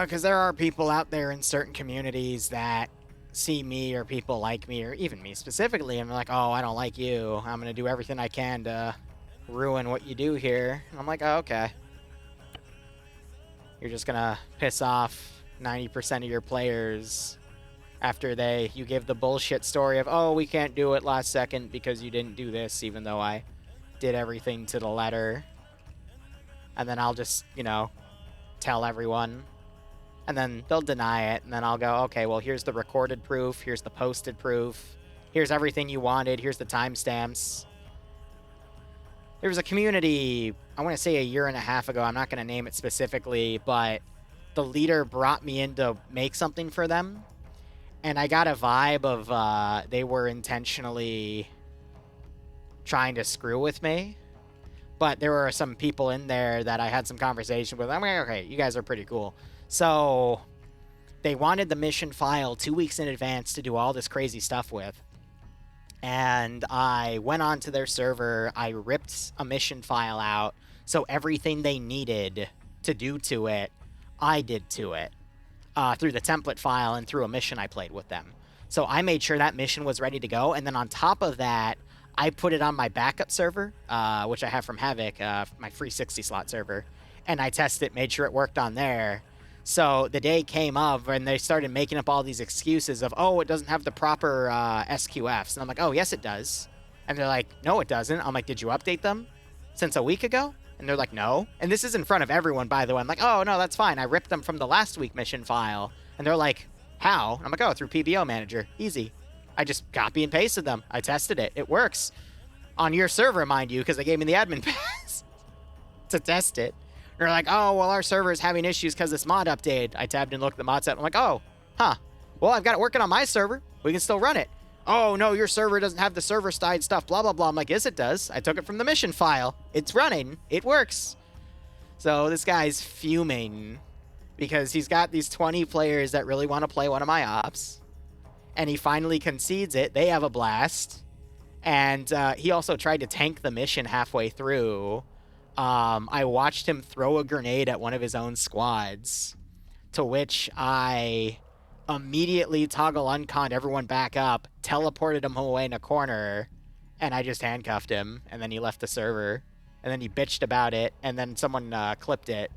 Because there are people out there in certain communities that see me or people like me, or even me specifically, and they're like, oh, I don't like you. I'm going to do everything I can to ruin what you do here. And I'm like, oh, okay. You're just going to piss off 90% of your players after you give the bullshit story of, oh, we can't do it last second because you didn't do this, even though I did everything to the letter. And then I'll just, you know, tell everyone. And then they'll deny it, and then I'll go, okay, well, here's the recorded proof, here's the posted proof, here's everything you wanted, here's the timestamps. There was a community, I want to say a year and a half ago, I'm not going to name it specifically, but the leader brought me in to make something for them, and I got a vibe of they were intentionally trying to screw with me. But there were some people in there that I had some conversation with. I'm like, okay, you guys are pretty cool. So they wanted the mission file 2 weeks in advance to do all this crazy stuff with. And I went onto their server. I ripped a mission file out. So everything they needed to do to it, I did to it. Through the template file and through a mission I played with them. So I made sure that mission was ready to go. And then on top of that, I put it on my backup server, which I have from Havoc, my free 60 slot server. And I tested it, made sure it worked on there. So the day came up and they started making up all these excuses of, oh, it doesn't have the proper SQFs. And I'm like, oh, yes, it does. And they're like, no, it doesn't. I'm like, did you update them since a week ago? And they're like, no. And this is in front of everyone, by the way. I'm like, oh, no, that's fine. I ripped them from the last week mission file. And they're like, how? And I'm like, oh, through PBO Manager. Easy. I just copy and pasted them. I tested it. It works. On your server, mind you, because they gave me the admin pass to test it. They're like, oh, well, our server is having issues because this mod updated. I tabbed and looked at the mod set. I'm like, oh, huh. Well, I've got it working on my server. We can still run it. Oh, no, your server doesn't have the server-side stuff, blah, blah, blah. I'm like, yes, it does. I took it from the mission file. It's running. It works. So this guy's fuming because he's got these 20 players that really want to play one of my ops. And he finally concedes it. They have a blast. And he also tried to tank the mission halfway through. I watched him throw a grenade at one of his own squads, to which I immediately toggle unconned everyone back up, teleported him away in a corner, and I just handcuffed him, and then he left the server. And then he bitched about it, and then someone clipped it.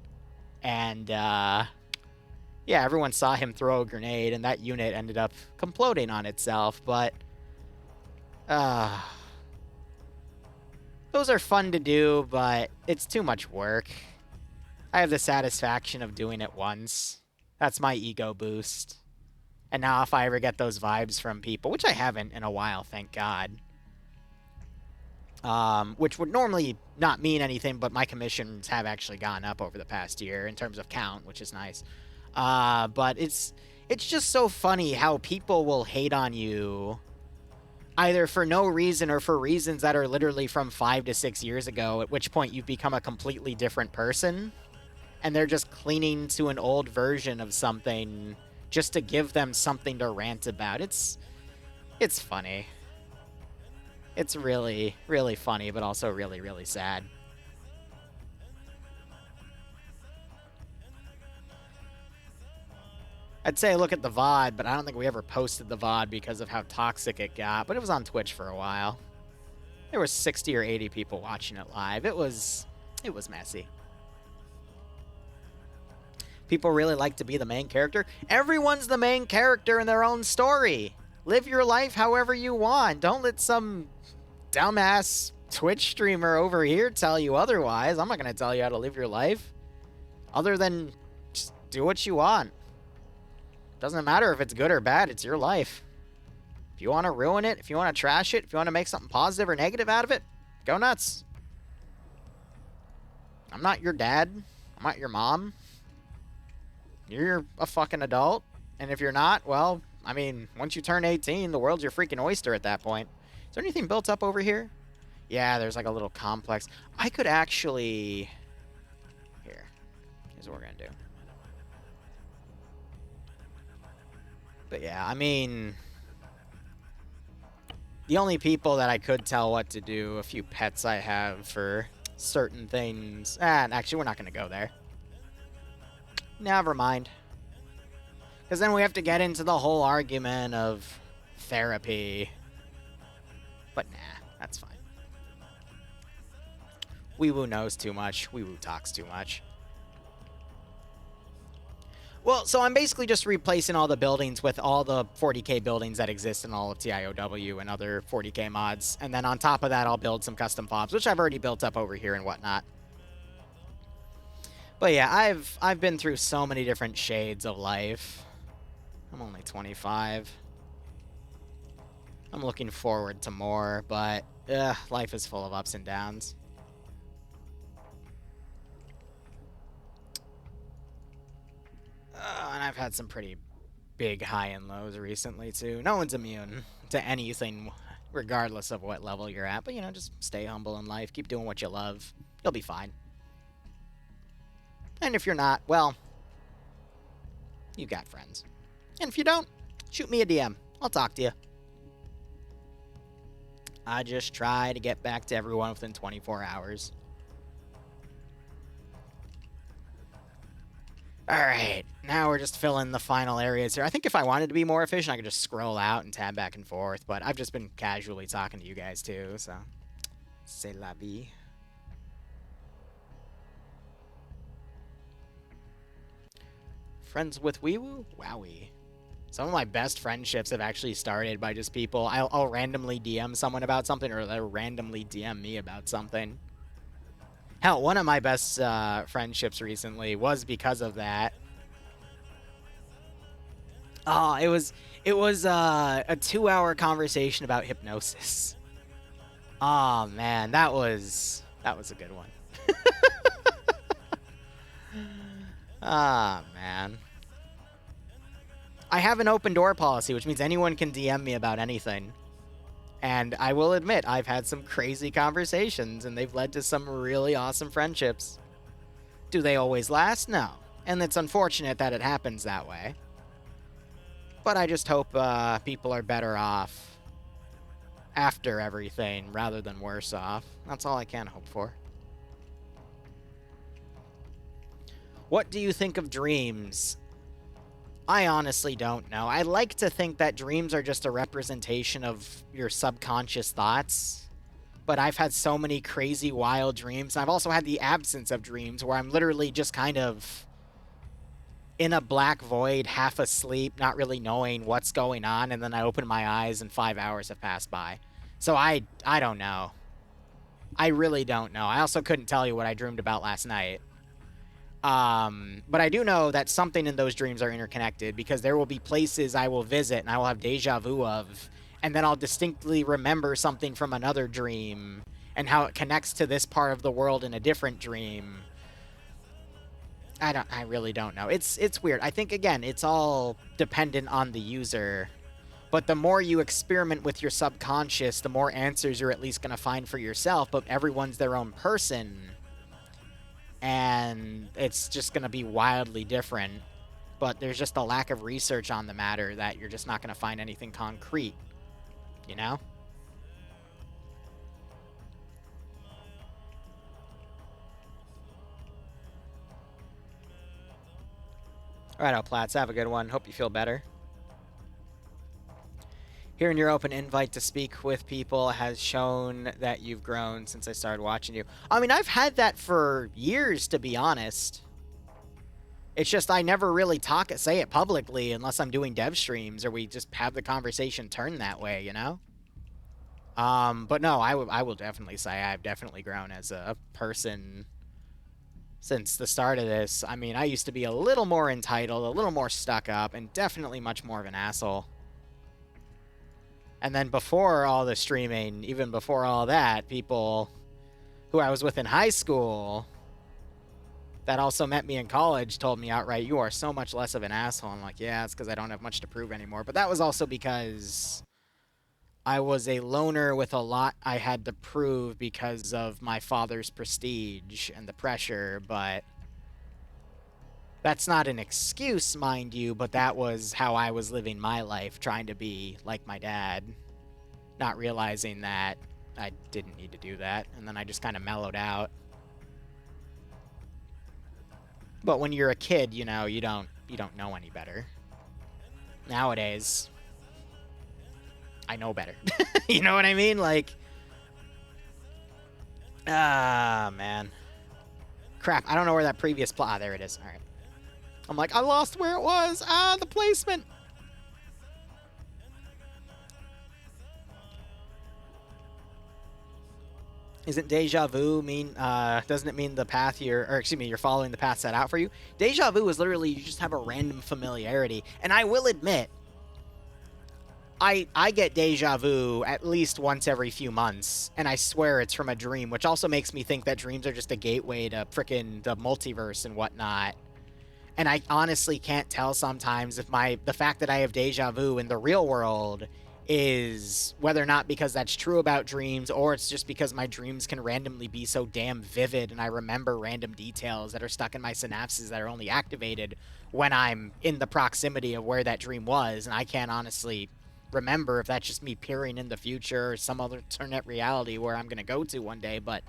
And, yeah, everyone saw him throw a grenade, and that unit ended up imploding on itself, but those are fun to do, but it's too much work. I have the satisfaction of doing it once. That's my ego boost. And now if I ever get those vibes from people, which I haven't in a while, thank God, which would normally not mean anything, but my commissions have actually gone up over the past year in terms of count, which is nice. But it's just so funny how people will hate on you either for no reason or for reasons that are literally from 5 to 6 years ago, at which point you've become a completely different person, and they're just clinging to an old version of something just to give them something to rant about. It's funny. It's really, really funny, but also really, really sad. I'd say look at the VOD, but I don't think we ever posted the VOD because of how toxic it got. But it was on Twitch for a while. There were 60 or 80 people watching it live. It was messy. People really like to be the main character. Everyone's the main character in their own story. Live your life however you want. Don't let some dumbass Twitch streamer over here tell you otherwise. I'm not going to tell you how to live your life. Other than just do what you want. Doesn't matter if it's good or bad, it's your life. If you want to ruin it, if you want to trash it, if you want to make something positive or negative out of it, go nuts. I'm not your dad. I'm not your mom. you're a fucking adult. And if you're not, well, I mean, once you turn 18, the world's your freaking oyster at that point. Is there anything built up over here? Yeah, there's like a little complex. I could actually... Here. Here's what we're going to do. But yeah, I mean... The only people that I could tell what to do, a few pets I have for certain things... And actually, we're not going to go there. Never mind. Because then we have to get into the whole argument of therapy. But nah, that's fine. Wee-woo knows too much. Wee-woo talks too much. Well, so I'm basically just replacing all the buildings with all the 40k buildings that exist in all of TIOW and other 40k mods. And then on top of that, I'll build some custom fobs, which I've already built up over here and whatnot. But yeah, I've been through so many different shades of life. I'm only 25. I'm looking forward to more, but life is full of ups and downs. And I've had some pretty big high and lows recently, too. No one's immune to anything, regardless of what level you're at. But, you know, just stay humble in life. Keep doing what you love. You'll be fine. And if you're not, well, you got friends. And if you don't, shoot me a DM. I'll talk to you. I just try to get back to everyone within 24 hours. Alright, now we're just filling the final areas here. I think if I wanted to be more efficient, I could just scroll out and tab back and forth, but I've just been casually talking to you guys too, so... C'est la vie. Friends with Wee-Woo? Wowie. Some of my best friendships have actually started by just people... I'll randomly DM someone about something, or they'll randomly DM me about something. Hell, one of my best friendships recently was because of that. Oh, it was a 2-hour conversation about hypnosis. Oh man, that was a good one. Ah, man. I have an open door policy, which means anyone can DM me about anything. And I will admit, I've had some crazy conversations, and they've led to some really awesome friendships. Do they always last? No. And it's unfortunate that it happens that way. But I just hope people are better off after everything, rather than worse off. That's all I can hope for. What do you think of dreams? I honestly don't know. I like to think that dreams are just a representation of your subconscious thoughts. But I've had so many crazy, wild dreams. I've also had the absence of dreams where I'm literally just kind of in a black void, half asleep, not really knowing what's going on. And then I open my eyes and 5 hours have passed by. So I don't know. I really don't know. I also couldn't tell you what I dreamed about last night. But I do know that something in those dreams are interconnected, because there will be places I will visit and I will have deja vu of, and then I'll distinctly remember something from another dream and how it connects to this part of the world in a different dream. I really don't know. It's weird. I think, again, it's all dependent on the user, but the more you experiment with your subconscious, the more answers you're at least going to find for yourself, but everyone's their own person. And it's just going to be wildly different. But there's just a lack of research on the matter that you're just not going to find anything concrete. You know? Alright, Plats, have a good one. Hope you feel better. Hearing your open invite to speak with people has shown that you've grown since I started watching you. I mean, I've had that for years, to be honest. It's just I never really say it publicly unless I'm doing dev streams or we just have the conversation turn that way, you know? But no, I will definitely say I've definitely grown as a person since the start of this. I mean, I used to be a little more entitled, a little more stuck up, and definitely much more of an asshole. And then before all the streaming, even before all that, people who I was with in high school that also met me in college told me outright, you are so much less of an asshole. I'm like, yeah, it's because I don't have much to prove anymore. But that was also because I was a loner with a lot I had to prove because of my father's prestige and the pressure, but that's not an excuse, mind you, but that was how I was living my life, trying to be like my dad, not realizing that I didn't need to do that, and then I just kind of mellowed out. But when you're a kid, you know, you don't know any better. Nowadays, I know better. You know what I mean? Like, man. Crap, I don't know where that previous plot... Ah, there it is. All right. I'm like, I lost where it was. Ah, the placement. Isn't deja vu mean, doesn't it mean the path you're following the path set out for you? Deja vu is literally you just have a random familiarity. And I will admit, I get deja vu at least once every few months, and I swear it's from a dream, which also makes me think that dreams are just a gateway to frickin' the multiverse and whatnot. And I honestly can't tell sometimes if the fact that I have deja vu in the real world is whether or not because that's true about dreams, or it's just because my dreams can randomly be so damn vivid and I remember random details that are stuck in my synapses that are only activated when I'm in the proximity of where that dream was, and I can't honestly remember if that's just me peering in the future or some other alternate reality where I'm gonna go to one day. But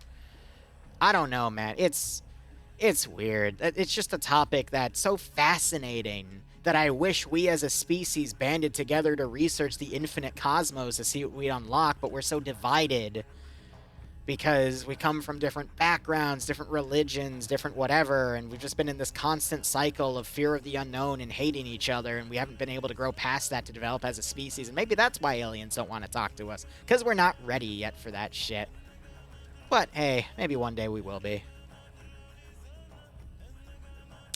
I don't know, man. It's weird. It's just a topic that's so fascinating that I wish we as a species banded together to research the infinite cosmos to see what we unlock, but we're so divided because we come from different backgrounds, different religions, different whatever, and we've just been in this constant cycle of fear of the unknown and hating each other, and we haven't been able to grow past that to develop as a species. And maybe that's why aliens don't want to talk to us, because we're not ready yet for that shit. But hey, maybe one day we will be.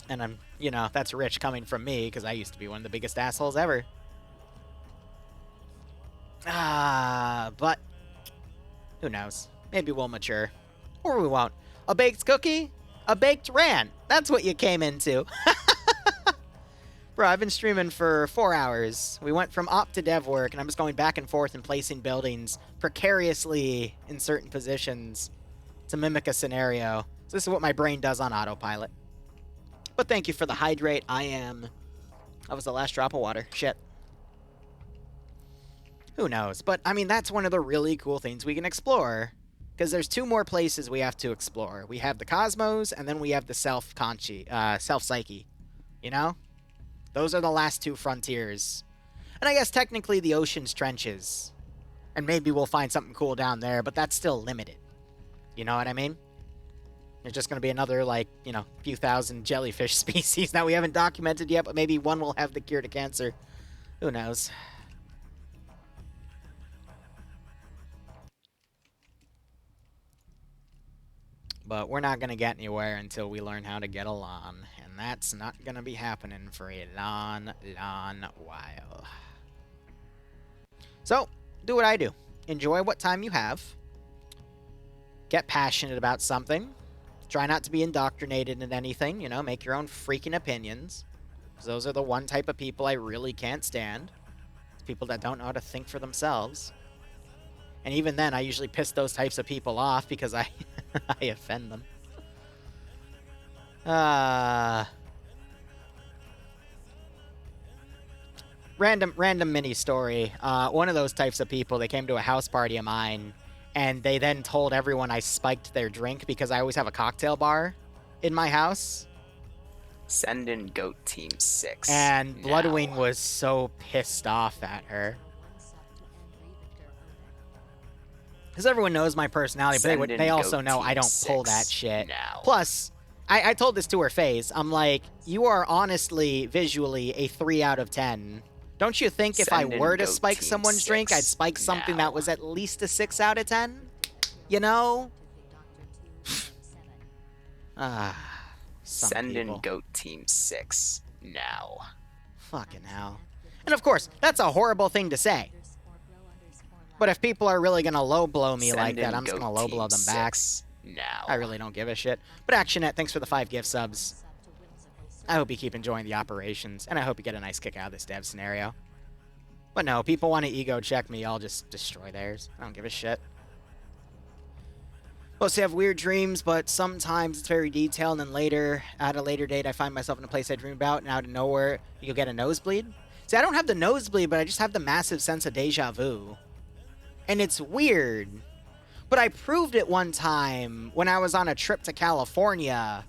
And I'm, you know, that's rich coming from me, because I used to be one of the biggest assholes ever. But who knows? Maybe we'll mature. Or we won't. A baked cookie? A baked rant. That's what you came into. Bro, I've been streaming for 4 hours. We went from op to dev work, and I'm just going back and forth and placing buildings precariously in certain positions to mimic a scenario. So this is what my brain does on autopilot. But thank you for the hydrate. That was the last drop of water. Shit. Who knows? But, I mean, that's one of the really cool things we can explore. Because there's 2 more places we have to explore. We have the cosmos, and then we have the self-psyche. You know? Those are the last 2 frontiers. And I guess technically the ocean's trenches. And maybe we'll find something cool down there, but that's still limited. You know what I mean? There's just going to be another, like, you know, few thousand jellyfish species that we haven't documented yet, but maybe one will have the cure to cancer. Who knows? But we're not going to get anywhere until we learn how to get along. And that's not going to be happening for a long, long while. So, do what I do. Enjoy what time you have. Get passionate about something. Try not to be indoctrinated in anything, you know, make your own freaking opinions. Those are the one type of people I really can't stand. It's people that don't know how to think for themselves. And even then, I usually piss those types of people off because I offend them. Random mini story. One of those types of people, they came to a house party of mine, and they then told everyone I spiked their drink because I always have a cocktail bar in my house. Send in Goat Team 6. And now. Bloodwing was so pissed off at her. Because everyone knows my personality, but they also know I don't pull that shit. Now. Plus, I told this to her face. I'm like, you are honestly, visually, a 3 out of 10. Don't you think if I were to spike someone's drink, I'd spike something that was at least a 6 out of 10? You know? Send in Goat Team 6 now. Fucking hell. And of course, that's a horrible thing to say. But if people are really gonna low blow me like that, I'm just gonna low blow them back. now. I really don't give a shit. But ActionNet, thanks for the 5 gift subs. I hope you keep enjoying the operations, and I hope you get a nice kick out of this dev scenario. But no, people want to ego check me, I'll just destroy theirs. I don't give a shit. Mostly have weird dreams, but sometimes it's very detailed, and then later, at a later date, I find myself in a place I dream about, and out of nowhere, you'll get a nosebleed. See, I don't have the nosebleed, but I just have the massive sense of deja vu. And it's weird. But I proved it one time when I was on a trip to California,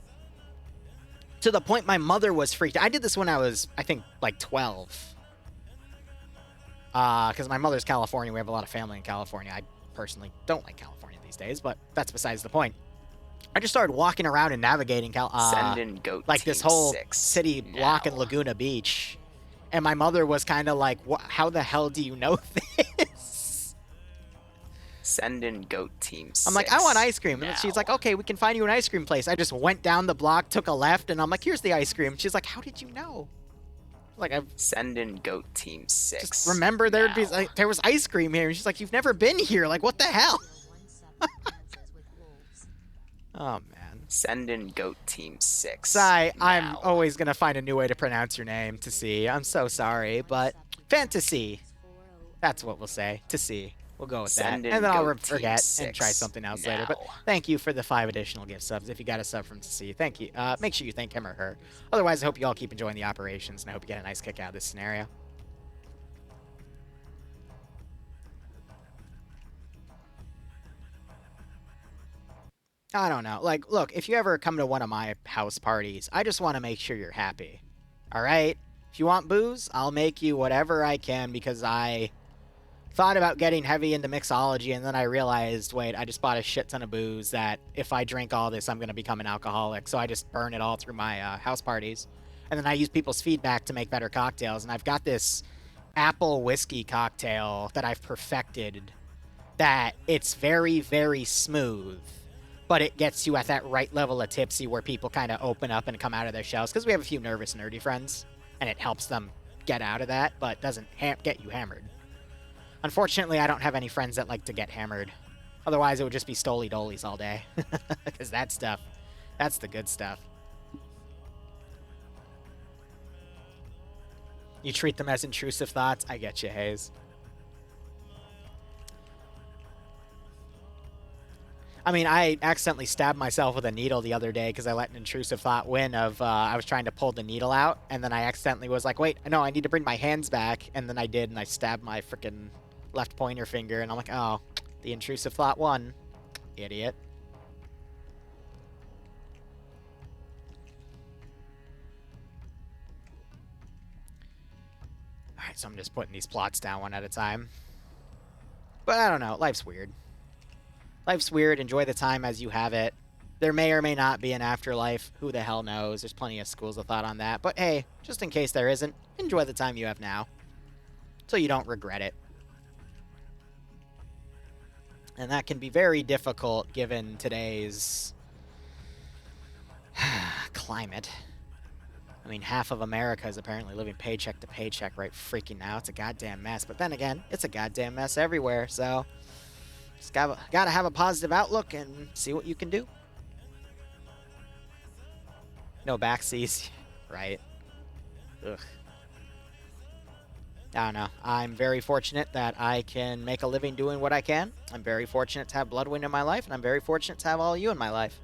to the point my mother was freaked out. I did this when I was, I think, like 12. Because my mother's California. We have a lot of family in California. I personally don't like California these days, but that's besides the point. I just started walking around and navigating Send in goat like team this whole 6 city block in now. Laguna Beach. And my mother was kind of like, how the hell do you know this? Send in goat team 6 I'm like, I want ice cream. now. And she's like, okay, we can find you an ice cream place. I just went down the block, took a left, and I'm like, here's the ice cream. She's like, how did you know? Like, I Send in goat team 6 just remember there would be, now. like, there was ice cream here. And she's like, you've never been here. Like, what the hell? Oh, man. Send in goat team 6 Sai, I'm now. always going to find a new way to pronounce your name, to see. I'm so sorry, but fantasy. That's what we'll say, to see. We'll go with Send that. in And then I'll goat team forget and 6 try something else later. But now. thank you for the 5 additional gift subs. If you got a sub from to see, thank you. Make sure you thank him or her. Otherwise, I hope you all keep enjoying the operations, and I hope you get a nice kick out of this scenario. I don't know. Like, look, if you ever come to one of my house parties, I just want to make sure you're happy. All right? If you want booze, I'll make you whatever I can, because I thought about getting heavy into mixology, and then I realized, wait, I just bought a shit ton of booze that if I drink all this, I'm going to become an alcoholic. So I just burn it all through my house parties. And then I use people's feedback to make better cocktails. And I've got this apple whiskey cocktail that I've perfected that it's very, very smooth, but it gets you at that right level of tipsy where people kind of open up and come out of their shells, because we have a few nervous, nerdy friends, and it helps them get out of that, but doesn't get you hammered. Unfortunately, I don't have any friends that like to get hammered. Otherwise, it would just be stoli-dolies all day. Because that stuff, that's the good stuff. You treat them as intrusive thoughts? I get you, Hayes. I mean, I accidentally stabbed myself with a needle the other day because I let an intrusive thought win of I was trying to pull the needle out, and then I accidentally was like, wait, no, I need to bring my hands back, and then I did, and I stabbed my freaking left pointer finger, and I'm like, oh, the intrusive thought won. Idiot. Alright, so I'm just putting these plots down one at a time. But I don't know, life's weird. Life's weird, enjoy the time as you have it. There may or may not be an afterlife, who the hell knows, there's plenty of schools of thought on that, but hey, just in case there isn't, enjoy the time you have now, so you don't regret it. And that can be very difficult given today's climate. I mean, half of America is apparently living paycheck to paycheck right freaking now. It's a goddamn mess. But then again, it's a goddamn mess everywhere, so just gotta have a positive outlook and see what you can do. No backseas, right? Ugh. I don't know. I'm very fortunate that I can make a living doing what I can. I'm very fortunate to have Bloodwing in my life, and I'm very fortunate to have all of you in my life.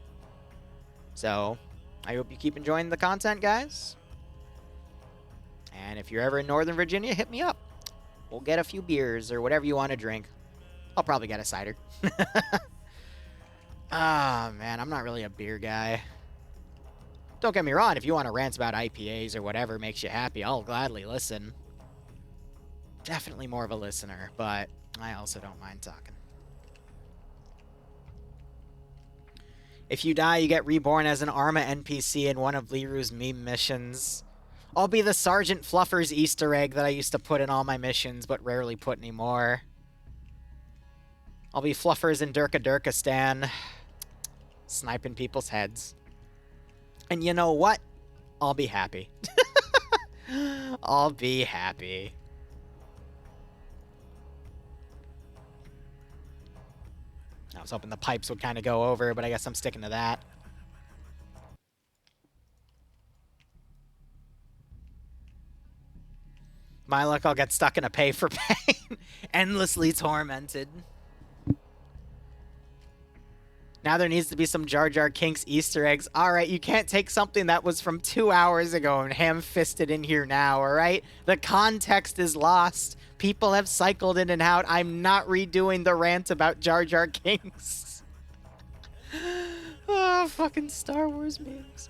So, I hope you keep enjoying the content, guys. And if you're ever in Northern Virginia, hit me up. We'll get a few beers or whatever you want to drink. I'll probably get a cider. Ah, man, I'm not really a beer guy. Don't get me wrong, if you want to rant about IPAs or whatever makes you happy, I'll gladly listen. Definitely more of a listener, but I also don't mind talking. If you die, you get reborn as an Arma NPC in one of Liru's meme missions. I'll be the Sergeant Fluffer's Easter egg that I used to put in all my missions, but rarely put anymore. I'll be Fluffers in Durkistan, sniping people's heads. And you know what? I'll be happy. I'll be happy. I was hoping the pipes would kind of go over, but I guess I'm sticking to that. My luck, I'll get stuck in a pay for pain. Endlessly tormented. Now there needs to be some Jar Jar Kinks Easter eggs. Alright, you can't take something that was from 2 hours ago and ham-fist it in here now, alright? The context is lost. People have cycled in and out. I'm not redoing the rant about Jar Jar Kinks. Oh, fucking Star Wars memes.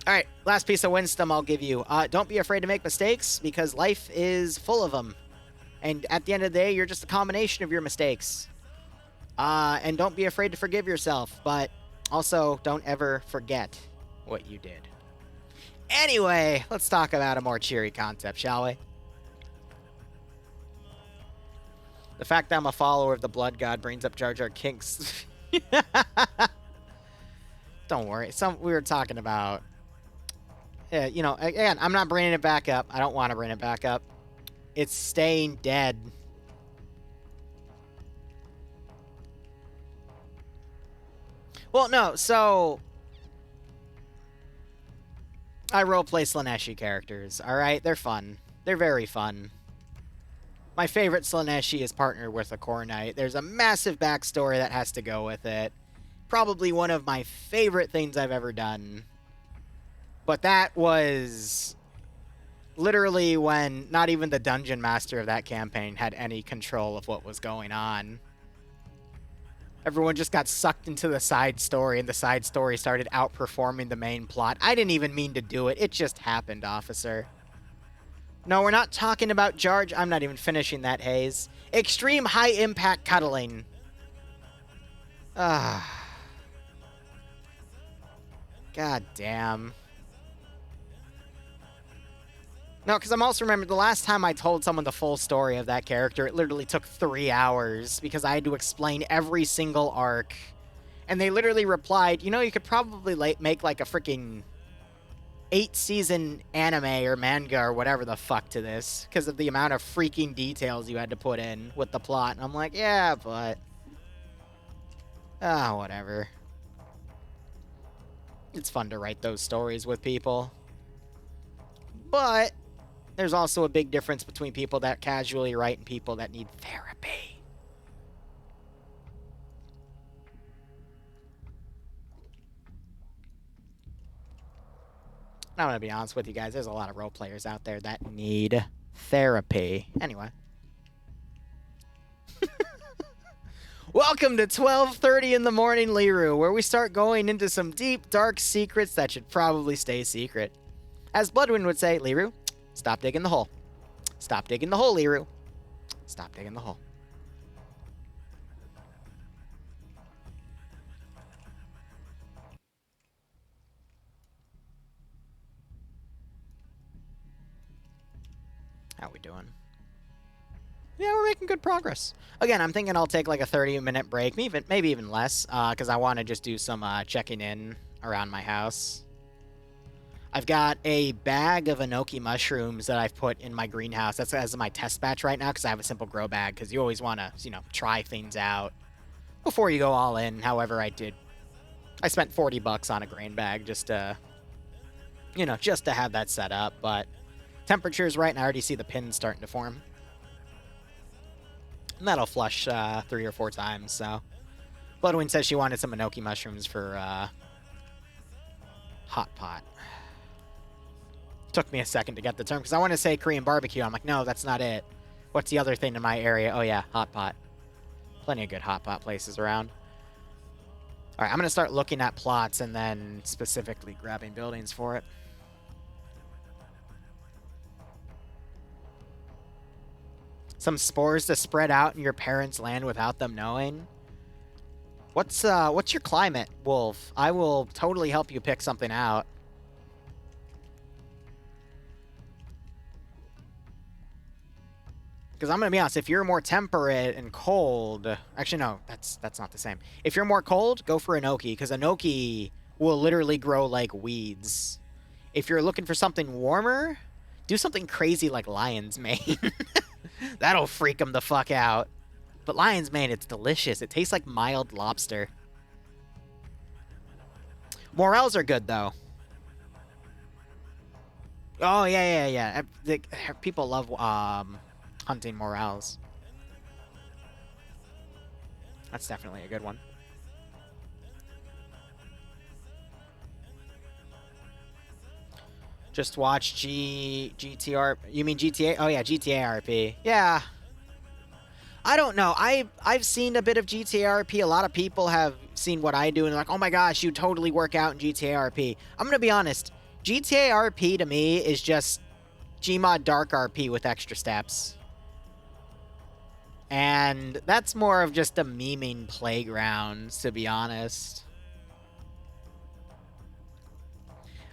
Alright, last piece of wisdom I'll give you. Don't be afraid to make mistakes, because life is full of them. And at the end of the day, you're just a combination of your mistakes. And don't be afraid to forgive yourself, but also don't ever forget what you did. Anyway, let's talk about a more cheery concept, shall we? The fact that I'm a follower of the Blood God brings up Jar Jar Kinks. Don't worry. We were talking about... Yeah, you know, again, I'm not bringing it back up. I don't want to bring it back up. It's staying dead. Well, no, so... I roleplay Slaaneshi characters, alright? They're fun. They're very fun. My favorite Slaaneshi is partnered with a Core Knight. There's a massive backstory that has to go with it. Probably one of my favorite things I've ever done. But that was literally when not even the dungeon master of that campaign had any control of what was going on. Everyone just got sucked into the side story, and the side story started outperforming the main plot. I didn't even mean to do it. It just happened, officer. No, we're not talking about Jarge. I'm not even finishing that, Haze. Extreme high-impact cuddling. Ah. God damn. No, because I'm also remembering the last time I told someone the full story of that character, it literally took 3 hours because I had to explain every single arc. And they literally replied, you know, you could probably make like a freaking 8-season anime or manga or whatever the fuck to this because of the amount of freaking details you had to put in with the plot. And I'm like, yeah, but... ah, whatever. It's fun to write those stories with people. But... there's also a big difference between people that casually write and people that need therapy. I'm going to be honest with you guys. There's a lot of role players out there that need therapy. Anyway. Welcome to 12:30 in the morning, Liru, where we start going into some deep, dark secrets that should probably stay secret. As Bloodwing would say, Liru, stop digging the hole. Stop digging the hole, Liru. Stop digging the hole. How we doing? Yeah, we're making good progress. Again, I'm thinking I'll take like a 30-minute break, maybe even less, because I want to just do some checking in around my house. I've got a bag of enoki mushrooms that I've put in my greenhouse. That's as my test batch right now because I have a simple grow bag because you always want to, you know, try things out before you go all in. However, I spent 40 bucks on a grain bag just to, you know, just to have that set up. But temperature's right and I already see the pins starting to form. And that'll flush 3 or 4 times, so. Bloodwing says she wanted some enoki mushrooms for hot pot. Took me a second to get the term, because I want to say Korean barbecue. I'm like, no, that's not it. What's the other thing in my area? Oh, yeah, hot pot. Plenty of good hot pot places around. All right, I'm going to start looking at plots and then specifically grabbing buildings for it. Some spores to spread out in your parents' land without them knowing. What's your climate, Wolf? I will totally help you pick something out. Because I'm going to be honest, if you're more temperate and cold... Actually, no, that's not the same. If you're more cold, go for enoki, because enoki will literally grow like weeds. If you're looking for something warmer, do something crazy like lion's mane. That'll freak them the fuck out. But lion's mane, it's delicious. It tastes like mild lobster. Morels are good, though. Oh, yeah. People love hunting morels. That's definitely a good one. Just watch GTR. You mean GTA? Oh, yeah, GTA RP. Yeah. I don't know. I've seen a bit of GTA RP. A lot of people have seen what I do, and they're like, oh my gosh, you totally work out in GTA RP. I'm going to be honest. GTA RP to me is just Gmod Dark RP with extra steps. And that's more of just a memeing playground, to be honest.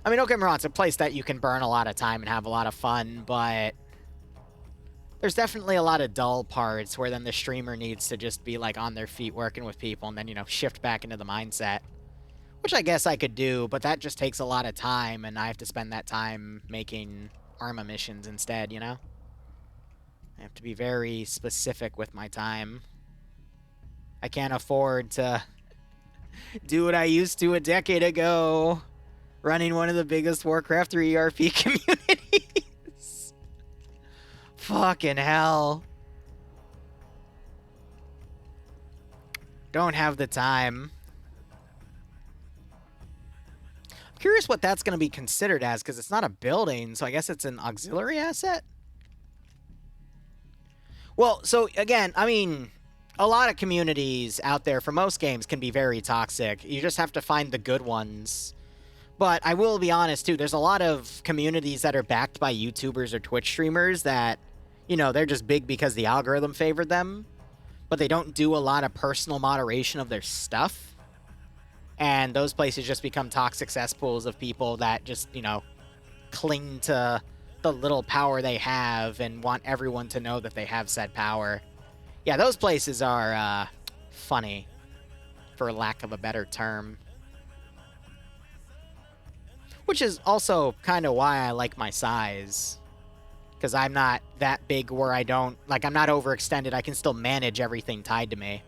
I mean, don't get me wrong, it's a place that you can burn a lot of time and have a lot of fun, but there's definitely a lot of dull parts where then the streamer needs to just be, like, on their feet working with people and then, you know, shift back into the mindset. Which I guess I could do, but that just takes a lot of time, and I have to spend that time making Arma missions instead, you know? I have to be very specific with my time. I can't afford to do what I used to a decade ago, running one of the biggest Warcraft 3 ERP communities. Fucking hell. Don't have the time. I'm curious what that's going to be considered as, because it's not a building, so I guess it's an auxiliary asset? Well, so again, I mean, a lot of communities out there for most games can be very toxic. You just have to find the good ones. But I will be honest, too, there's a lot of communities that are backed by YouTubers or Twitch streamers that, you know, they're just big because the algorithm favored them, but they don't do a lot of personal moderation of their stuff. And those places just become toxic cesspools of people that just, you know, cling to the little power they have and want everyone to know that they have said power. Yeah, those places are funny, for lack of a better term. Which is also kind of why I like my size. Because I'm not that big where I don't... Like, I'm not overextended. I can still manage everything tied to me.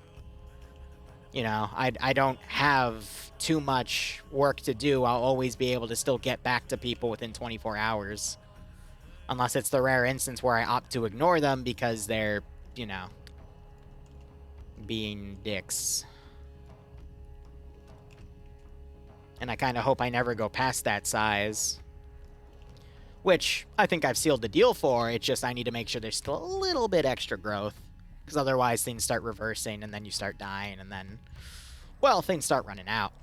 You know, I don't have too much work to do. I'll always be able to still get back to people within 24 hours. Unless it's the rare instance where I opt to ignore them because they're, you know, being dicks. And I kind of hope I never go past that size. Which I think I've sealed the deal for. It's just I need to make sure there's still a little bit extra growth. Because otherwise things start reversing and then you start dying and then, well, things start running out.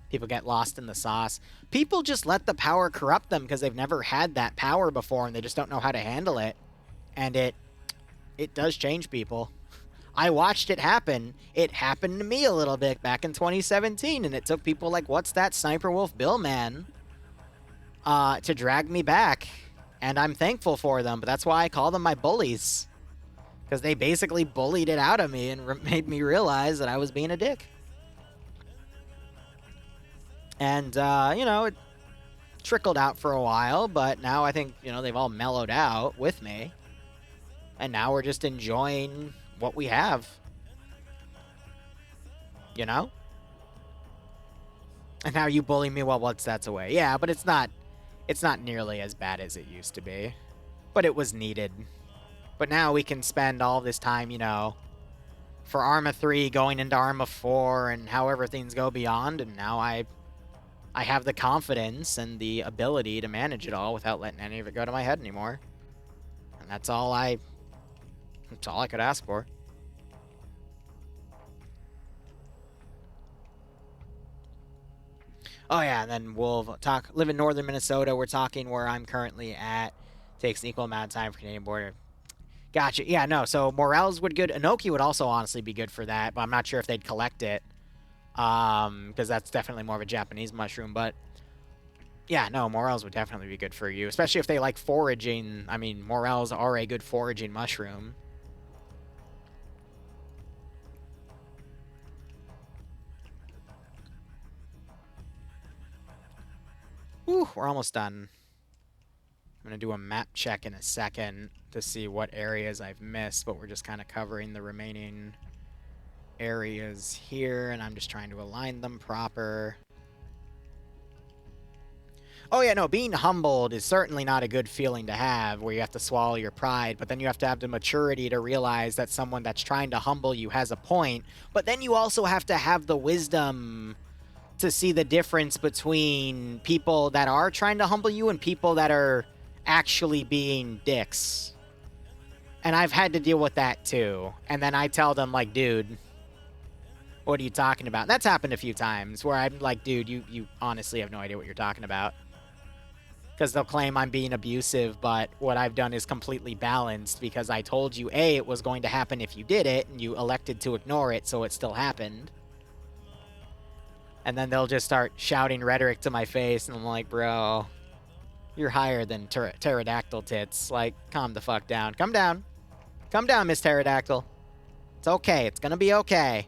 People get lost in the sauce. People just let the power corrupt them because they've never had that power before and they just don't know how to handle it. And it does change people. I watched it happen. It happened to me a little bit back in 2017, and it took people like, what's that Sniper Wolf Bill man, to drag me back. And I'm thankful for them, but that's why I call them my bullies. Because they basically bullied it out of me and made me realize that I was being a dick. And, you know, it trickled out for a while, but now I think, you know, they've all mellowed out with me. And now we're just enjoying what we have. You know? And now you bully me while that's away. Yeah, but it's not nearly as bad as it used to be. But it was needed. But now we can spend all this time, you know, for Arma 3 going into Arma 4 and however things go beyond, and now I have the confidence and the ability to manage it all without letting any of it go to my head anymore. And that's all I could ask for. Oh yeah, and then we'll live in northern Minnesota. We're talking where I'm currently at. Takes an equal amount of time for Canadian border. Gotcha. Yeah, no, so Morels would good. Inoki would also honestly be good for that, but I'm not sure if they'd collect it. Because that's definitely more of a Japanese mushroom, but yeah, no, Morels would definitely be good for you, especially if they like foraging. I mean, Morels are a good foraging mushroom. Whew, we're almost done. I'm going to do a map check in a second to see what areas I've missed, but we're just kind of covering the remaining areas here, and I'm just trying to align them proper. Oh yeah, no, being humbled is certainly not a good feeling to have, where you have to swallow your pride, but then you have to have the maturity to realize that someone that's trying to humble you has a point, but then you also have to have the wisdom to see the difference between people that are trying to humble you and people that are actually being dicks. And I've had to deal with that too. And then I tell them, like, dude, what are you talking about? That's happened a few times where I'm like, dude, you honestly have no idea what you're talking about. Because they'll claim I'm being abusive, but what I've done is completely balanced because I told you, A, it was going to happen if you did it, and you elected to ignore it, so it still happened. And then they'll just start shouting rhetoric to my face, and I'm like, bro, you're higher than pterodactyl tits. Like, calm the fuck down. Come down. Come down, Miss Pterodactyl. It's okay. It's gonna be okay.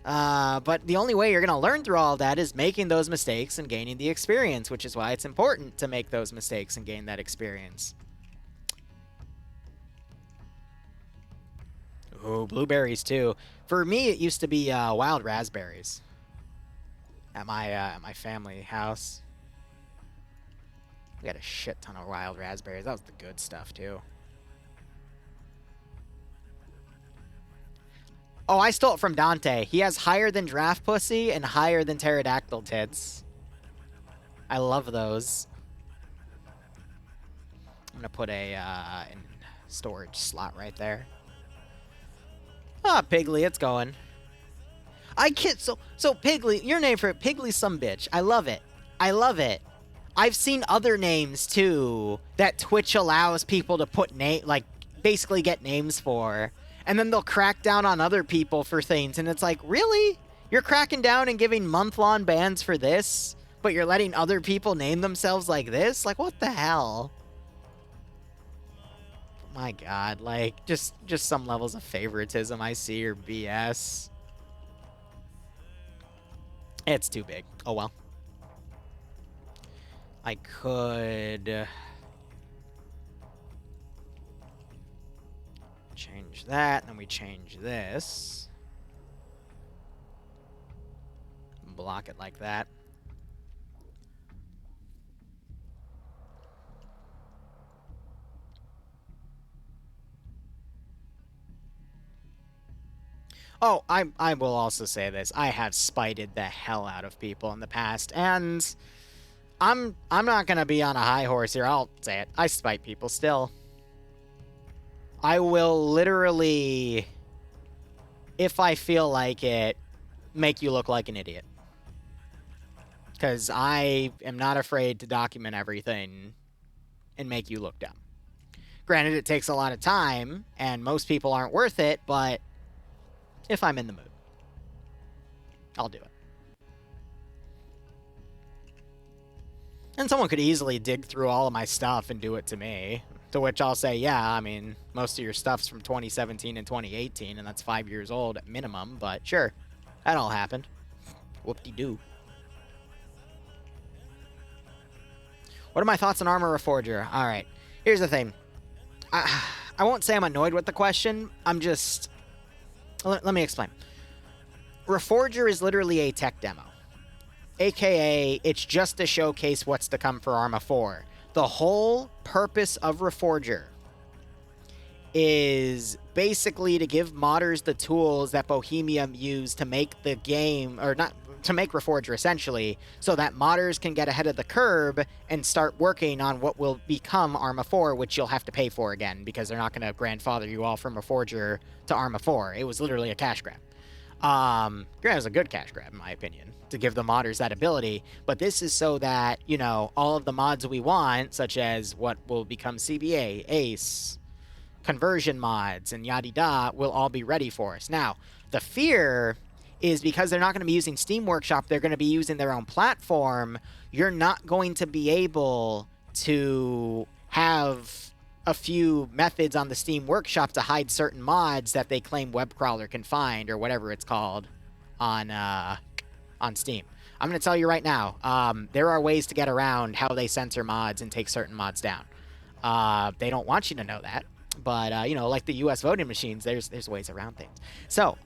But the only way you're going to learn through all of that is making those mistakes and gaining the experience, which is why it's important to make those mistakes and gain that experience. Ooh, blueberries too. For me, it used to be wild raspberries at my family house. We had a shit ton of wild raspberries. That was the good stuff too. Oh, I stole it from Dante. He has higher than giraffe pussy and higher than pterodactyl tits. I love those. I'm gonna put a in storage slot right there. Ah, Piggly, it's going. So Piggly, your name for it, Piggly some bitch. I love it. I love it. I've seen other names too that Twitch allows people to put basically get names for. And then they'll crack down on other people for things. And it's like, really? You're cracking down and giving month-long bans for this? But you're letting other people name themselves like this? Like, what the hell? My God, like, just some levels of favoritism I see or BS. It's too big. Oh, well. I could change that, and then we change this. Block it like that. Oh, I will also say this. I have spited the hell out of people in the past, and I'm not gonna be on a high horse here. I'll say it. I spite people still. I will literally, if I feel like it, make you look like an idiot. Because I am not afraid to document everything and make you look dumb. Granted, it takes a lot of time, and most people aren't worth it, but if I'm in the mood, I'll do it. And someone could easily dig through all of my stuff and do it to me. To which I'll say, yeah, I mean, most of your stuff's from 2017 and 2018, and that's 5 years old at minimum, but sure, that all happened. Whoop-de-doo. What are my thoughts on Armor Reforger? All right, here's the thing. I won't say I'm annoyed with the question. I'm just... Let me explain. Reforger is literally a tech demo. AKA, it's just to showcase what's to come for Arma 4. The whole purpose of Reforger is basically to give modders the tools that Bohemia used to make the game, or not, to make Reforger essentially, so that modders can get ahead of the curve and start working on what will become Arma 4, which you'll have to pay for again, because they're not going to grandfather you all from Reforger to Arma 4. It was literally a cash grab. Granted, it was a good cash grab, in my opinion, to give the modders that ability, but this is so that, you know, all of the mods we want, such as what will become CBA, ACE, conversion mods, and yada-da, will all be ready for us. Now, the fear is because they're not going to be using Steam Workshop, they're going to be using their own platform, you're not going to be able to have a few methods on the Steam Workshop to hide certain mods that they claim Webcrawler can find, or whatever it's called, on Steam. I'm going to tell you right now, there are ways to get around how they censor mods and take certain mods down. They don't want you to know that, but, you know, like the US voting machines, there's ways around things. So,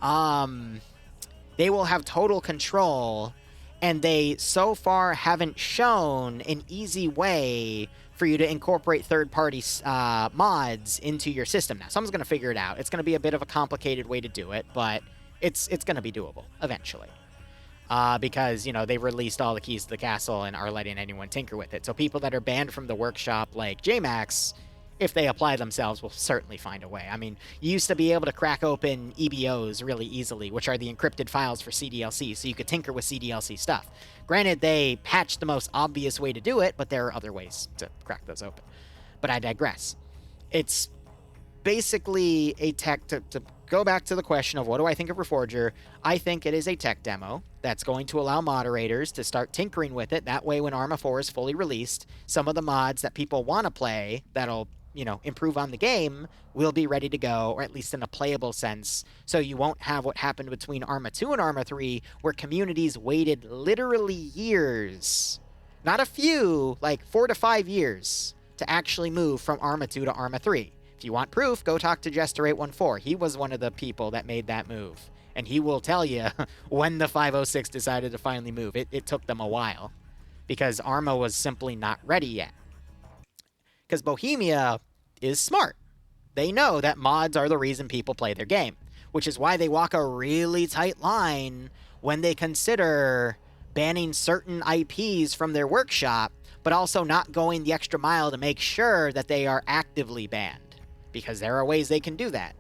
they will have total control, and they so far haven't shown an easy way for you to incorporate third-party mods into your system. Now, someone's going to figure it out. It's going to be a bit of a complicated way to do it, but it's going to be doable eventually. Because, you know, they've released all the keys to the castle and are letting anyone tinker with it. So people that are banned from the workshop, like JMax, if they apply themselves, will certainly find a way. I mean, you used to be able to crack open EBOs really easily, which are the encrypted files for CDLC, so you could tinker with CDLC stuff. Granted, they patched the most obvious way to do it, but there are other ways to crack those open. But I digress. It's basically a tech, to go back to the question of what do I think of Reforger, I think it is a tech demo that's going to allow moderators to start tinkering with it. That way, when Arma 4 is fully released, some of the mods that people want to play that'll, you know, improve on the game will be ready to go, or at least in a playable sense, so you won't have what happened between Arma 2 and Arma 3, where communities waited literally years, not a few, like 4 to 5 years, to actually move from Arma 2 to Arma 3. If you want proof, go talk to Jester814. He was one of the people that made that move. And he will tell you when the 506 decided to finally move. It took them a while. Because Arma was simply not ready yet. Because Bohemia is smart. They know that mods are the reason people play their game. Which is why they walk a really tight line when they consider banning certain IPs from their workshop, but also not going the extra mile to make sure that they are actively banned. Because there are ways they can do that.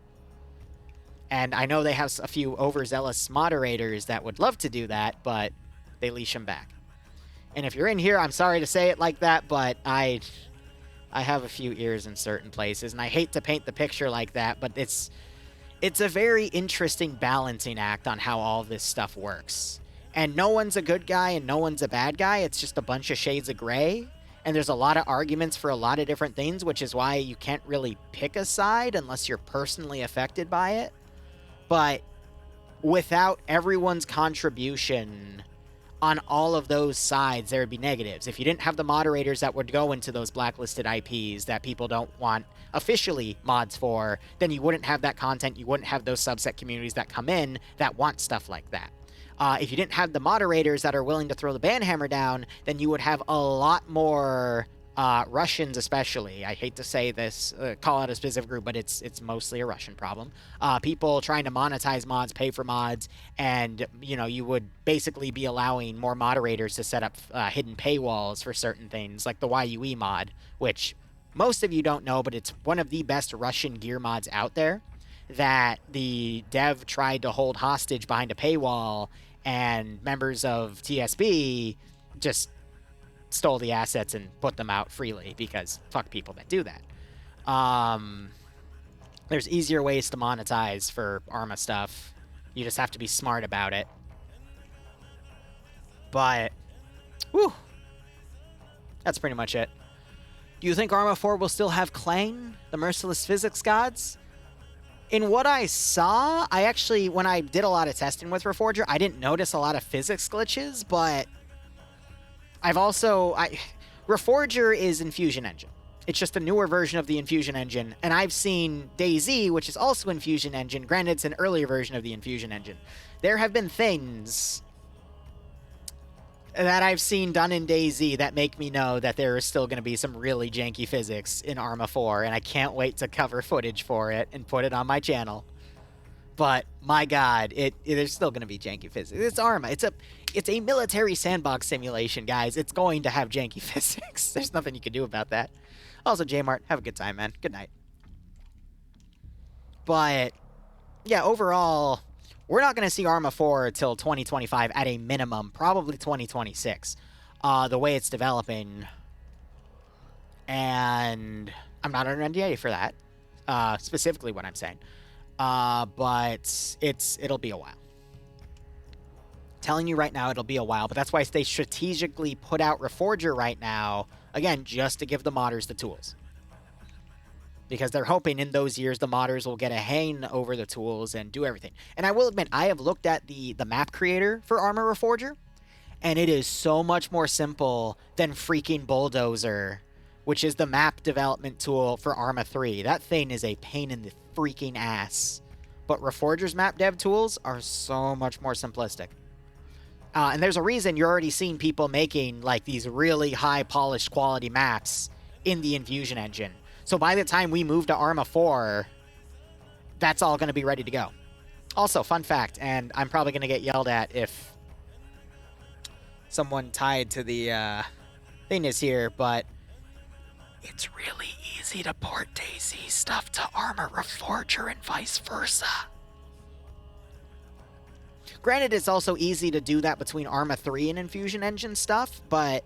And I know they have a few overzealous moderators that would love to do that, but they leash them back. And if you're in here, I'm sorry to say it like that, but I have a few ears in certain places, and I hate to paint the picture like that, but it's a very interesting balancing act on how all this stuff works. And no one's a good guy and no one's a bad guy. It's just a bunch of shades of gray. And there's a lot of arguments for a lot of different things, which is why you can't really pick a side unless you're personally affected by it. But without everyone's contribution on all of those sides, there would be negatives. If you didn't have the moderators that would go into those blacklisted IPs that people don't want officially mods for, then you wouldn't have that content. You wouldn't have those subset communities that come in that want stuff like that. If you didn't have the moderators that are willing to throw the ban hammer down, then you would have a lot more Russians, especially. I hate to say this, call out a specific group, but it's mostly a Russian problem. People trying to monetize mods, pay for mods, and you know, you would basically be allowing more moderators to set up hidden paywalls for certain things, like the YUE mod, which most of you don't know, but it's one of the best Russian gear mods out there that the dev tried to hold hostage behind a paywall, and members of TSB just stole the assets and put them out freely, because fuck people that do that. There's easier ways to monetize for Arma stuff. You just have to be smart about it. But, whew, that's pretty much it. Do you think Arma 4 will still have Clang, the merciless physics gods? In what I saw, I actually, when I did a lot of testing with Reforger, I didn't notice a lot of physics glitches, but I've also... Reforger is Infusion Engine. It's just a newer version of the Infusion Engine, and I've seen DayZ, which is also Infusion Engine. Granted, it's an earlier version of the Infusion Engine. There have been things that I've seen done in DayZ that make me know that there is still going to be some really janky physics in Arma 4, and I can't wait to cover footage for it and put it on my channel. But, my god, there's still going to be janky physics. It's Arma. It's a military sandbox simulation, guys. It's going to have janky physics. There's nothing you can do about that. Also, J-Mart, have a good time, man. Good night. But, yeah, overall, we're not going to see Arma 4 until 2025 at a minimum, probably 2026, the way it's developing. And I'm not under NDA for that, specifically what I'm saying. But it'll be a while. Telling you right now, it'll be a while, but that's why they strategically put out Reforger right now, again, just to give the modders the tools. Because they're hoping in those years the modders will get a hang over the tools and do everything. And I will admit, I have looked at the map creator for Arma Reforger, And it is so much more simple than freaking Bulldozer, which is the map development tool for Arma 3. That thing is a pain in the freaking ass. But Reforger's map dev tools are so much more simplistic. And there's a reason you're already seeing people making like these really high polished quality maps in the Infusion engine. So by the time we move to Arma 4, that's all going to be ready to go. Also, fun fact, and I'm probably going to get yelled at if someone tied to the thing is here, but it's really easy to port DayZ stuff to Arma Reforger and vice versa. Granted, it's also easy to do that between Arma 3 and Infusion Engine stuff, but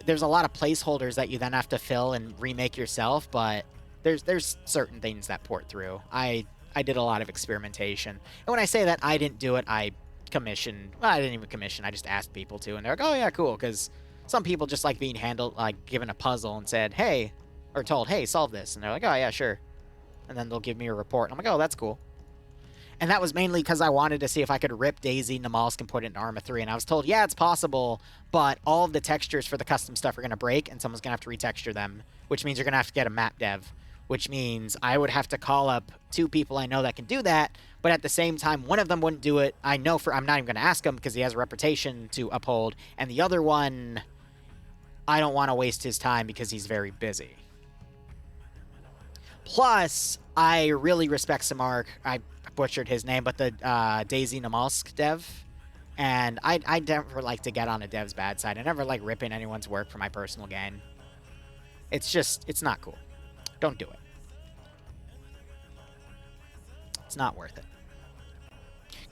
there's a lot of placeholders that you then have to fill and remake yourself, but there's certain things that port through. I did a lot of experimentation. And when I say that I didn't do it, I commissioned... Well, I didn't even commission. I just asked people to, and they're like, oh, yeah, cool, because some people just like being handled, like, given a puzzle and said, hey, or told, hey, solve this. And they're like, oh, yeah, sure. And then they'll give me a report. And I'm like, oh, that's cool. And that was mainly because I wanted to see if I could rip DayZ Namalsk and put it in Arma 3. And I was told, yeah, it's possible, but all of the textures for the custom stuff are going to break, and someone's going to have to retexture them, which means you're going to have to get a map dev, which means I would have to call up 2 people I know that can do that, but at the same time, one of them wouldn't do it. I'm not even going to ask him because he has a reputation to uphold, and the other one, I don't want to waste his time because he's very busy. Plus, I really respect Samark. I butchered his name, but the DayZ Namalsk dev. And I never like to get on a dev's bad side. I never like ripping anyone's work for my personal gain. It's just, it's not cool. Don't do it. It's not worth it.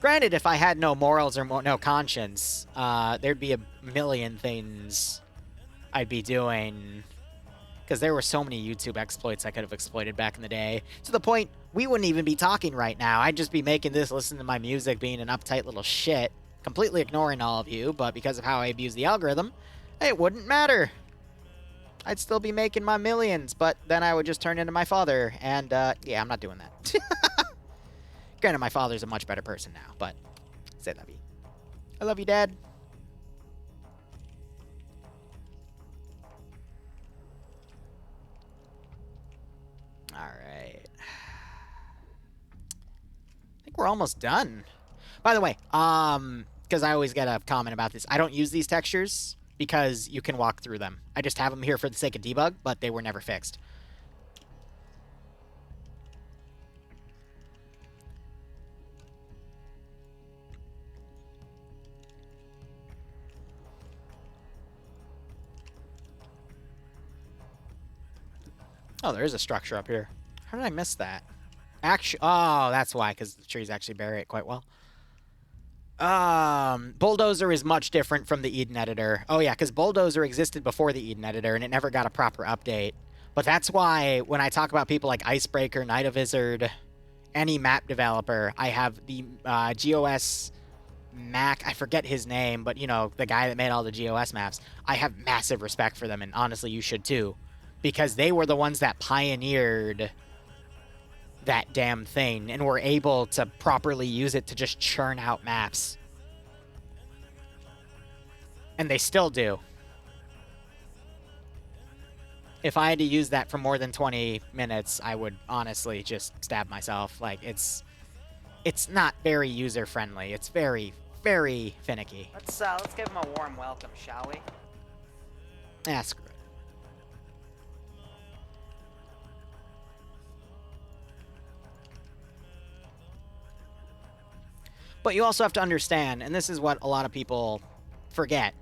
Granted, if I had no morals or no conscience, there'd be a million things I'd be doing, because there were so many YouTube exploits I could have exploited back in the day, to the point we wouldn't even be talking right now. I'd just be making this, listening to my music, being an uptight little shit, completely ignoring all of you, but because of how I abuse the algorithm, it wouldn't matter. I'd still be making my millions, but then I would just turn into my father, and yeah, I'm not doing that. Granted, my father's a much better person now, but say love you. I love you, Dad. Alright. I think we're almost done. By the way, because I always get a comment about this, I don't use these textures because you can walk through them. I just have them here for the sake of debug, but they were never fixed. Oh, there is a structure up here. How did I miss that? Actually, oh, that's why, because the trees actually bury it quite well. Bulldozer is much different from the Eden editor. Oh, yeah, because Bulldozer existed before the Eden editor, and it never got a proper update. But that's why when I talk about people like Icebreaker, Night of Wizard, any map developer, I have the GOS Mac, I forget his name, but, you know, the guy that made all the GOS maps. I have massive respect for them, and honestly, you should too. Because they were the ones that pioneered that damn thing and were able to properly use it to just churn out maps. And they still do. If I had to use that for more than 20 minutes, I would honestly just stab myself. Like, it's not very user-friendly. It's very, very finicky. Let's give him a warm welcome, shall we? Ah, screw it. But you also have to understand, and this is what a lot of people forget,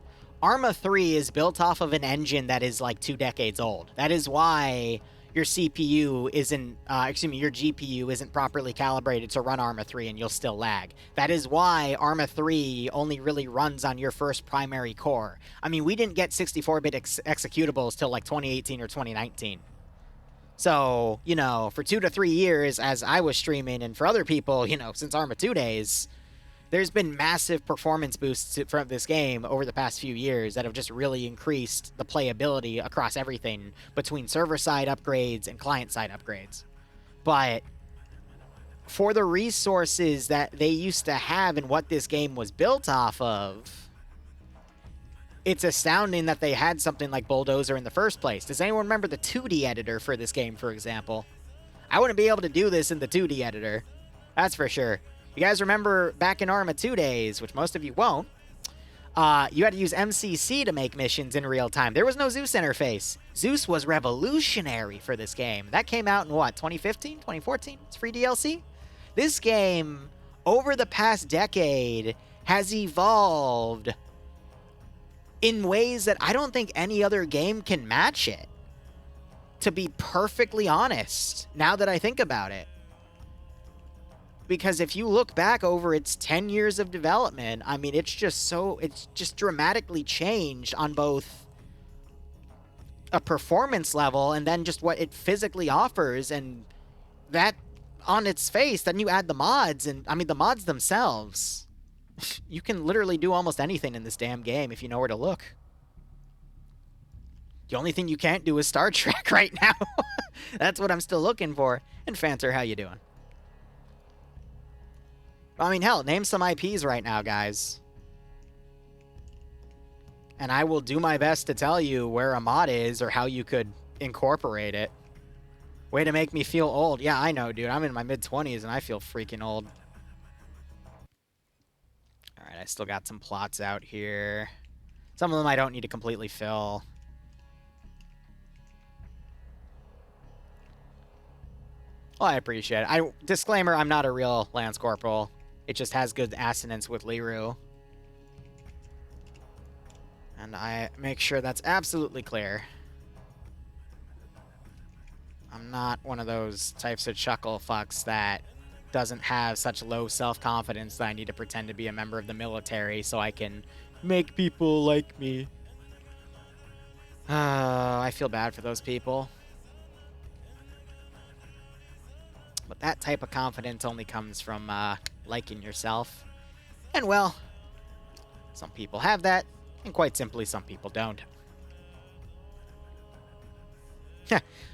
Arma 3 is built off of an engine that is like 2 decades old. That is why your CPU isn't, your GPU isn't properly calibrated to run Arma 3 and you'll still lag. That is why Arma 3 only really runs on your first primary core. I mean, we didn't get 64-bit executables till like 2018 or 2019. So, you know, for 2 to 3 years as I was streaming, and for other people, you know, since Arma 2 days, there's been massive performance boosts from this game over the past few years that have just really increased the playability across everything between server-side upgrades and client-side upgrades. But for the resources that they used to have and what this game was built off of, it's astounding that they had something like Bulldozer in the first place. Does anyone remember the 2D editor for this game, for example? I wouldn't be able to do this in the 2D editor. That's for sure. You guys remember back in Arma 2 days, which most of you won't, you had to use MCC to make missions in real time. There was no Zeus interface. Zeus was revolutionary for this game. That came out in what, 2015, 2014? It's free DLC? This game, over the past decade, has evolved in ways that I don't think any other game can match it. To be perfectly honest, now that I think about it. Because if you look back over its 10 years of development, I mean, it's just dramatically changed on both a performance level and then just what it physically offers. And that, on its face, then you add the mods, and I mean, the mods themselves, you can literally do almost anything in this damn game if you know where to look. The only thing you can't do is Star Trek right now. That's what I'm still looking for. And Fanter, how you doing? I mean, hell, name some IPs right now, guys. And I will do my best to tell you where a mod is or how you could incorporate it. Way to make me feel old. Yeah, I know, dude. I'm in my mid-20s and I feel freaking old. Alright, I still got some plots out here. Some of them I don't need to completely fill. Well, I appreciate it. Disclaimer, I'm not a real Lance Corporal. It just has good assonance with Liru. And I make sure that's absolutely clear. I'm not one of those types of chuckle fucks that doesn't have such low self-confidence that I need to pretend to be a member of the military so I can make people like me. I feel bad for those people. But that type of confidence only comes from liking yourself. And, well, some people have that, and quite simply, some people don't.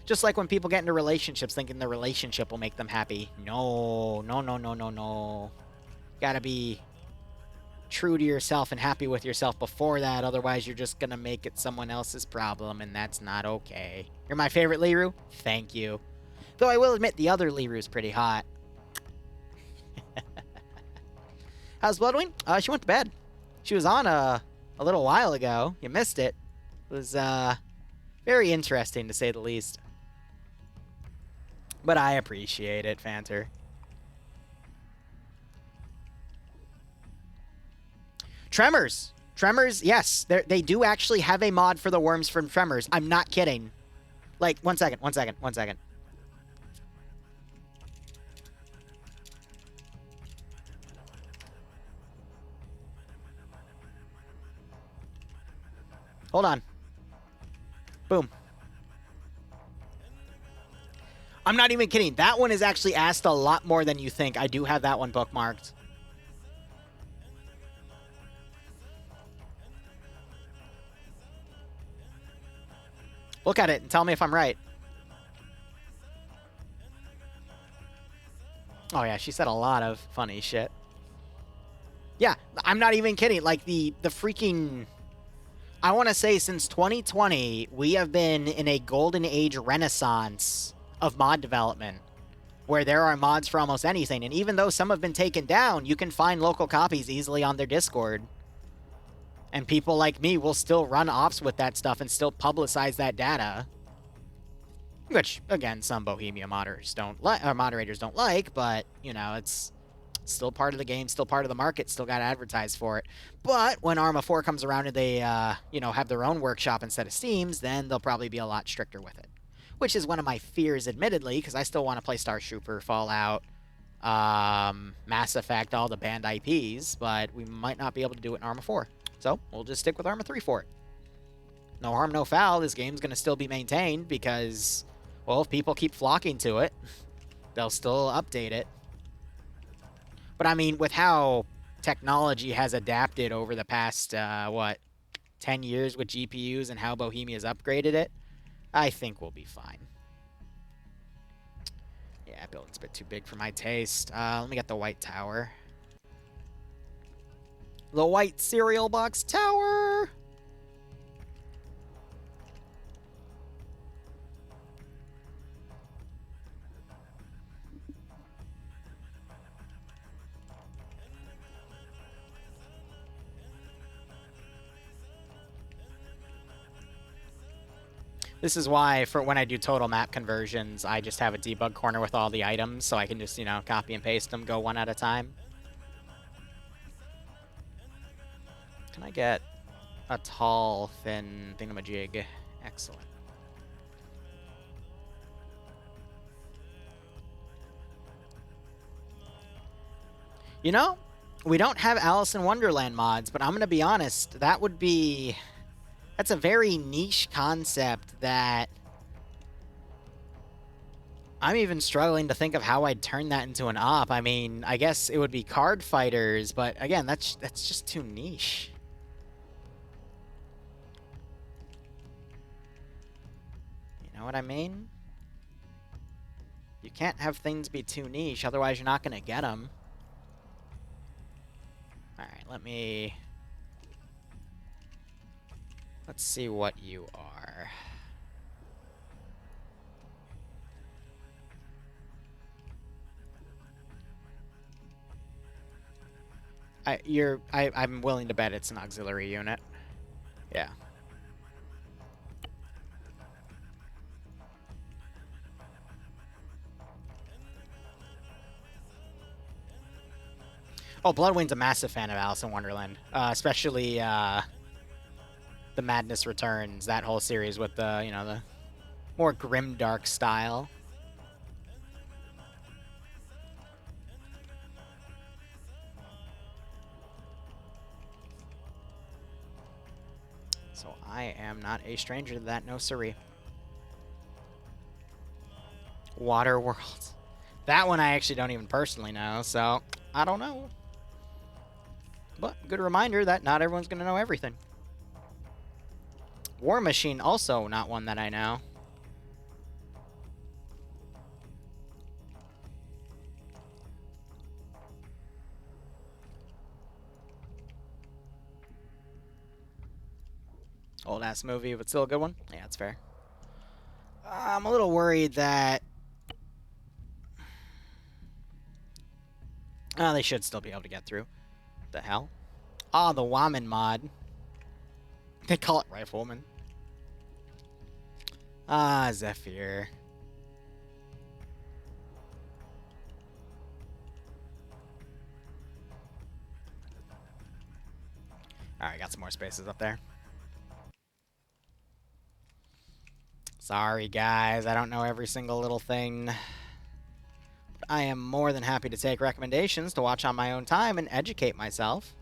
Just like when people get into relationships thinking the relationship will make them happy. No, no, no, no, no, no. You gotta be true to yourself and happy with yourself before that, otherwise you're just gonna make it someone else's problem, and that's not okay. You're my favorite Liru? Thank you. Though I will admit the other Liru's pretty hot. How's Bloodwing? She went to bed. She was on a little while ago. You missed it. It was very interesting, to say the least. But I appreciate it, Fanter. Tremors. Tremors, yes. They do actually have a mod for the worms from Tremors. I'm not kidding. Like, one second. Hold on. Boom. I'm not even kidding. That one is actually asked a lot more than you think. I do have that one bookmarked. Look at it and tell me if I'm right. Oh, yeah, she said a lot of funny shit. Yeah, I'm not even kidding. Like, the freaking... I want to say since 2020, we have been in a golden age renaissance of mod development, where there are mods for almost anything. And even though some have been taken down, you can find local copies easily on their Discord. And people like me will still run ops with that stuff and still publicize that data. Which, again, some Bohemia moderators don't like, but, you know, it's still part of the game, still part of the market, still got to advertise for it. But when Arma 4 comes around and they, you know, have their own workshop instead of Steam's, then they'll probably be a lot stricter with it. Which is one of my fears, admittedly, because I still want to play Startrooper, Fallout, Mass Effect, all the banned IPs, but we might not be able to do it in Arma 4. So, we'll just stick with Arma 3 for it. No harm, no foul. This game's going to still be maintained because, well, if people keep flocking to it, they'll still update it. But, I mean, with how technology has adapted over the past, 10 years with GPUs and how Bohemia's upgraded it, I think we'll be fine. Yeah, building's a bit too big for my taste. Let me get the white tower. The white cereal box tower! This is why, for when I do total map conversions, I just have a debug corner with all the items, so I can just, you know, copy and paste them, go one at a time. Can I get a tall, thin thingamajig? Excellent. You know, we don't have Alice in Wonderland mods, but I'm going to be honest, that would be... That's a very niche concept that... I'm even struggling to think of how I'd turn that into an op. I mean, I guess it would be card fighters, but again, that's just too niche. You know what I mean? You can't have things be too niche, otherwise you're not going to get them. Alright, let's see what you are. I'm willing to bet it's an auxiliary unit. Yeah. Oh, Bloodwing's a massive fan of Alice in Wonderland, especially the Madness Returns, that whole series with the, you know, the more grimdark style. So I am not a stranger to that, no siree. Waterworld. That one I actually don't even personally know, so I don't know. But good reminder that not everyone's going to know everything. War Machine, also not one that I know. Old-ass movie, but still a good one? Yeah, that's fair. I'm a little worried that... they should still be able to get through. The hell? Ah, the Waman mod. They call it Rifleman. Ah, Zephyr. Alright, got some more spaces up there. Sorry, guys. I don't know every single little thing. But I am more than happy to take recommendations to watch on my own time and educate myself,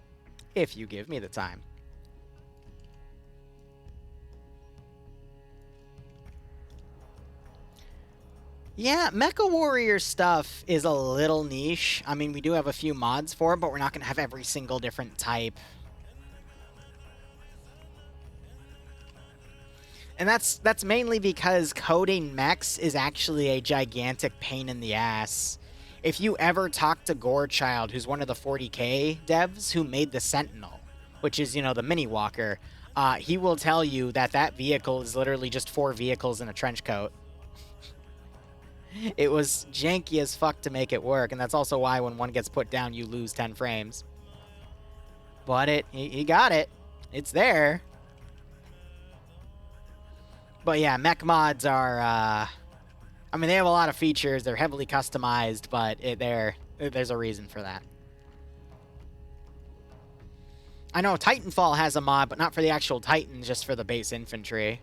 if you give me the time. Yeah, Mecha Warrior stuff is a little niche. I mean, we do have a few mods for it, but we're not going to have every single different type. And that's mainly because coding mechs is actually a gigantic pain in the ass. If you ever talk to Gorechild, who's one of the 40K devs who made the Sentinel, which is, you know, the mini walker, he will tell you that that vehicle is literally just 4 vehicles in a trench coat. It was janky as fuck to make it work, and that's also why when one gets put down, you lose 10 frames. But he got it. It's there. But yeah, mech mods are, I mean, they have a lot of features. They're heavily customized, but there's a reason for that. I know Titanfall has a mod, but not for the actual Titans, just for the base infantry.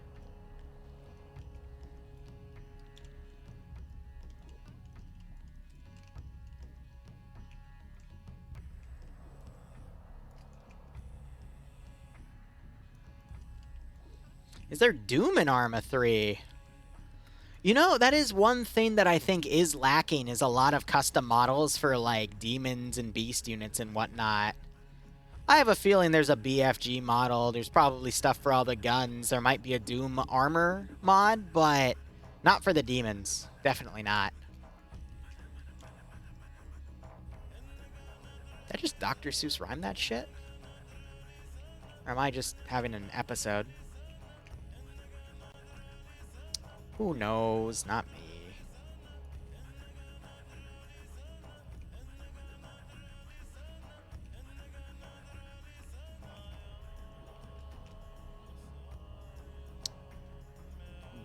Is there Doom in Arma 3? You know, that is one thing that I think is lacking, is a lot of custom models for, like, demons and beast units and whatnot. I have a feeling there's a BFG model. There's probably stuff for all the guns. There might be a Doom armor mod, but not for the demons. Definitely not. Did I just Dr. Seuss rhyme that shit? Or am I just having an episode? Who knows? Not me.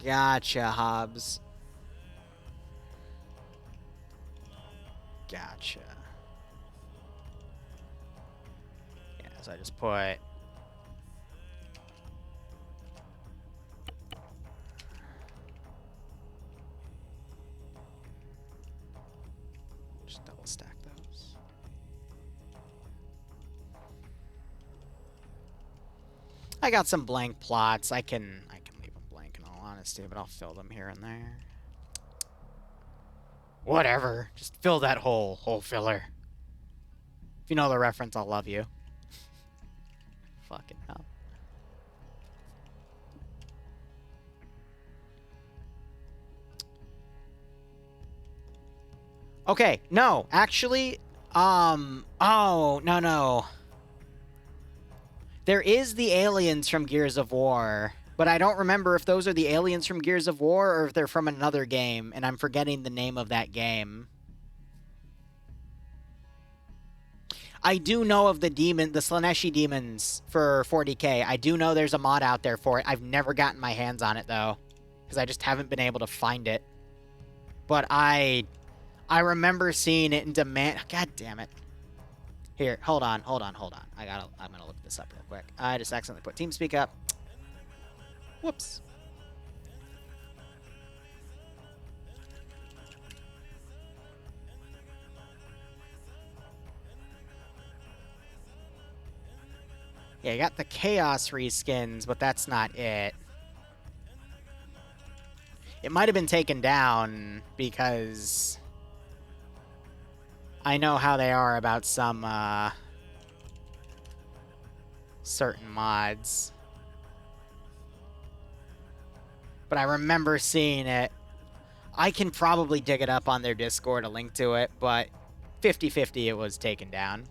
Gotcha, Hobbs. Gotcha. Yeah, so I just put... Just double stack those. I got some blank plots. I can leave them blank in all honesty, but I'll fill them here and there. Whatever. Just fill that hole filler. If you know the reference, I'll love you. Fucking hell. Okay, no, actually, oh, no. There is the aliens from Gears of War, but I don't remember if those are the aliens from Gears of War or if they're from another game, and I'm forgetting the name of that game. I do know of the Slaneshi demons for 40k. I do know there's a mod out there for it. I've never gotten my hands on it, though, because I just haven't been able to find it. But I remember seeing it and demand... God damn it. Here, hold on. I'm gonna look this up real quick. I just accidentally put TeamSpeak up. Whoops. Yeah, you got the Chaos reskins, but that's not it. It might have been taken down because I know how they are about some certain mods. But I remember seeing it. I can probably dig it up on their Discord, a link to it, but 50-50 it was taken down.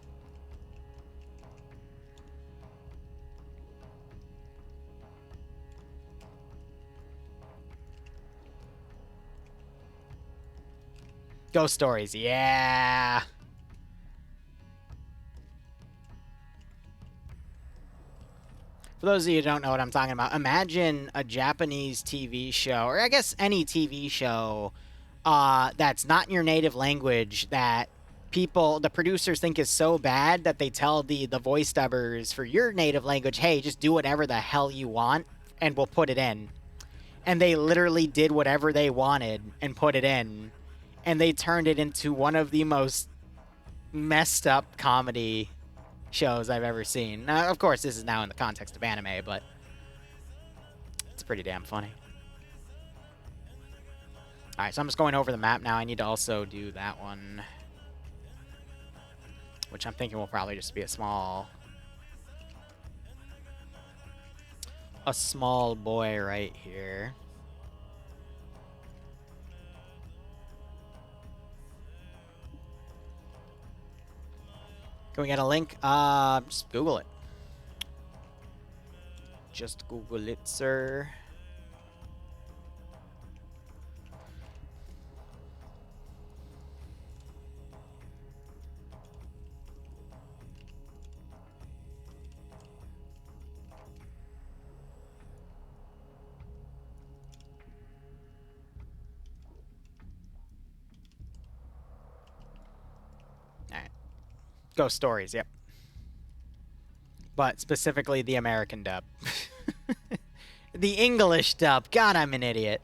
Ghost Stories, yeah. For those of you who don't know what I'm talking about, imagine a Japanese TV show, or I guess any TV show that's not in your native language that the producers think is so bad that they tell the voice dubbers for your native language, hey, just do whatever the hell you want and we'll put it in. And they literally did whatever they wanted and put it in. And they turned it into one of the most messed up comedy shows I've ever seen. Now, of course, this is now in the context of anime, but it's pretty damn funny. Alright, so I'm just going over the map now. I need to also do that one, which I'm thinking will probably just be a small boy right here. Can we get a link? Just Google it. Just Google it, sir. Ghost Stories, yep. But specifically the American dub. The English dub. God, I'm an idiot.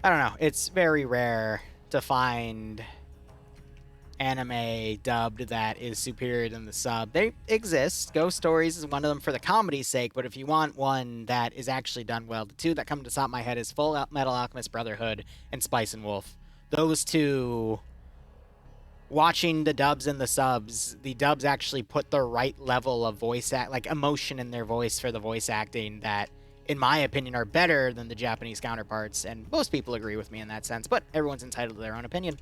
I don't know. It's very rare to find anime dubbed that is superior than the sub. They exist. Ghost Stories is one of them for the comedy's sake, but if you want one that is actually done well, the two that come to the top of my head is Full Metal Alchemist Brotherhood and Spice and Wolf. Those two, watching the dubs and the subs, the dubs actually put the right level of emotion in their voice for the voice acting that, in my opinion, are better than the Japanese counterparts, and most people agree with me in that sense, but everyone's entitled to their own opinion.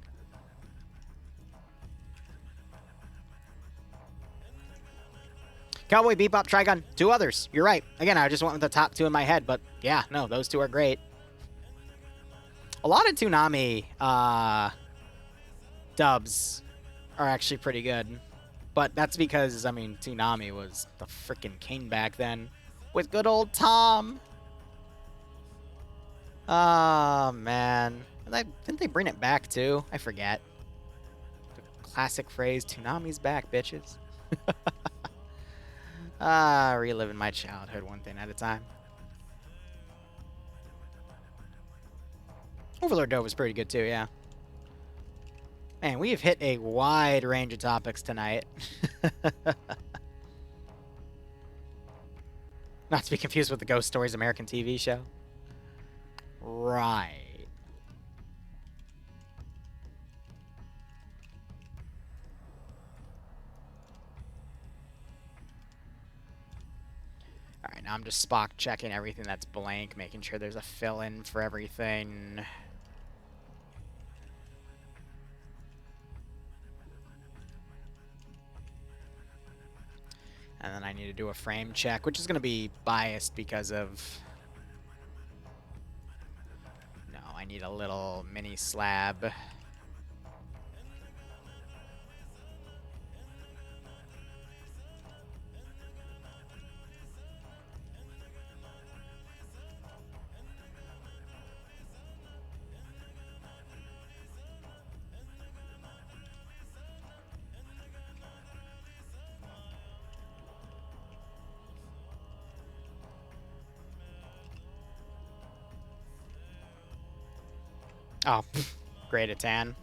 Cowboy Bebop, Trigun, two others. You're right. Again, I just went with the top two in my head, but yeah, no, those two are great. A lot of Toonami dubs are actually pretty good. But that's because, I mean, Toonami was the freaking king back then. With good old Tom. Oh, man. Didn't they bring it back, too? I forget. The classic phrase, Toonami's back, bitches. Reliving my childhood one thing at a time. Overlord Dove was pretty good, too, yeah. Man, we have hit a wide range of topics tonight. Not to be confused with the Ghost Stories American TV show. Right. Alright, now I'm just spot checking everything that's blank, making sure there's a fill-in for everything. And then I need to do a frame check, which is going to be biased because of... No, I need a little mini slab. Oh, great at tan.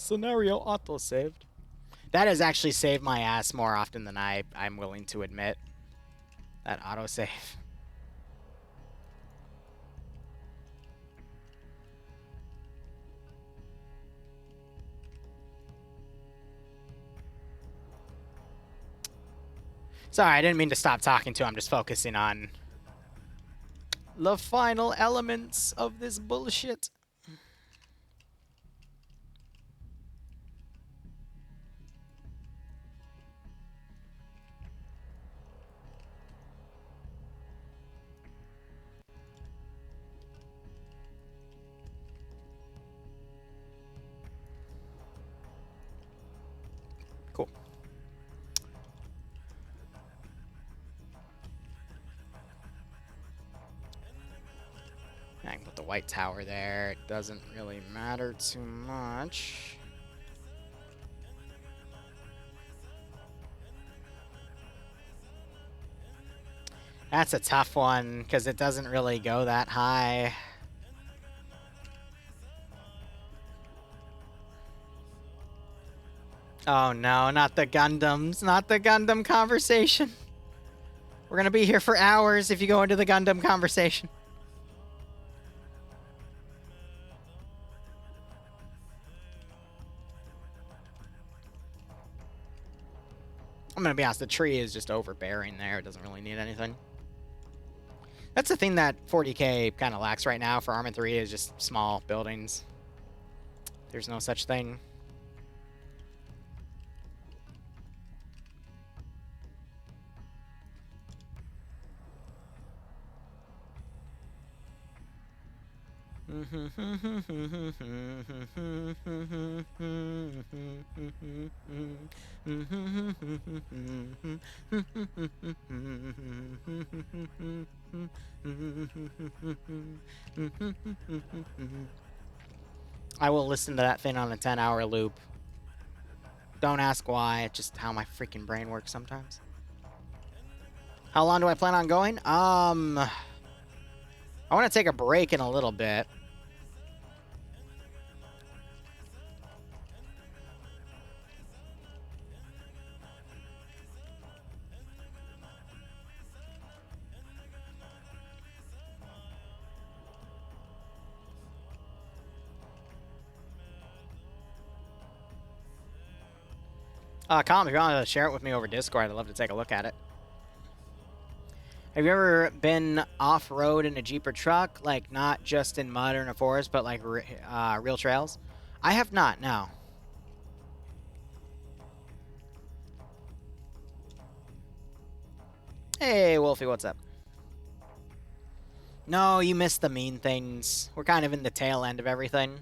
Scenario auto-saved. That has actually saved my ass more often than I'm willing to admit. That autosave. Sorry, I didn't mean to stop talking to him. I'm just focusing on the final elements of this bullshit. Cool. I can put the white tower there. It doesn't really matter too much. That's a tough one, because it doesn't really go that high. Oh no, not the Gundams. Not the Gundam conversation. We're gonna be here for hours if you go into the Gundam conversation. I'm gonna be honest, the tree is just overbearing there. It doesn't really need anything. That's the thing that 40K kind of lacks right now for Arma 3 is just small buildings. There's no such thing. I will listen to that thing on a 10-hour loop. Don't ask why, it's just how my freaking brain works sometimes. How long do I plan on going? I want to take a break in a little bit. Colin, if you want to share it with me over Discord, I'd love to take a look at it. Have you ever been off-road in a Jeep or truck? Like, not just in mud or in a forest, but like real trails? I have not, no. Hey, Wolfie, what's up? No, you missed the mean things. We're kind of in the tail end of everything.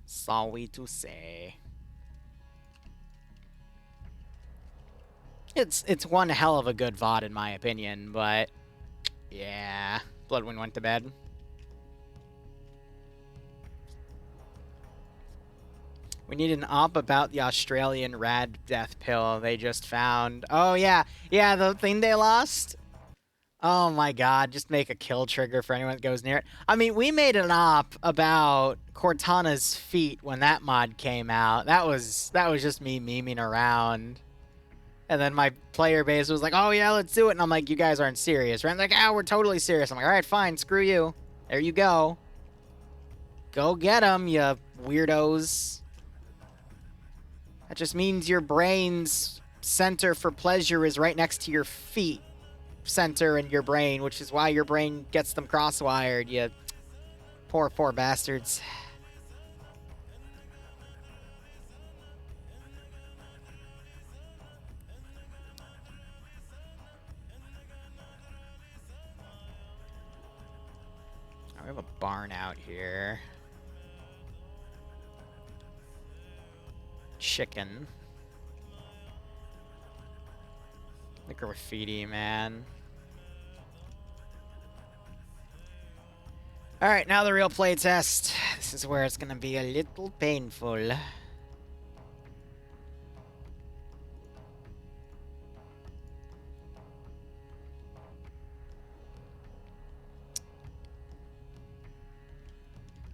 Sorry to say. It's one hell of a good VOD in my opinion, but yeah, Bloodwing went to bed. We need an op about the Australian rad death pill they just found. Oh yeah, yeah, the thing they lost. Oh my god, just make a kill trigger for anyone that goes near it. I mean, we made an op about Cortana's feet when that mod came out. That was just me memeing around. And then my player base was like, oh yeah, let's do it. And I'm like, you guys aren't serious, right? I'm like, ah, we're totally serious. I'm like, all right, fine, screw you. There you go. Go get them, you weirdos. That just means your brain's center for pleasure is right next to your feet center in your brain, which is why your brain gets them cross-wired, you poor, poor bastards. We have a barn out here. Chicken. The graffiti, man. Alright, now the real play test. This is where it's gonna be a little painful. Am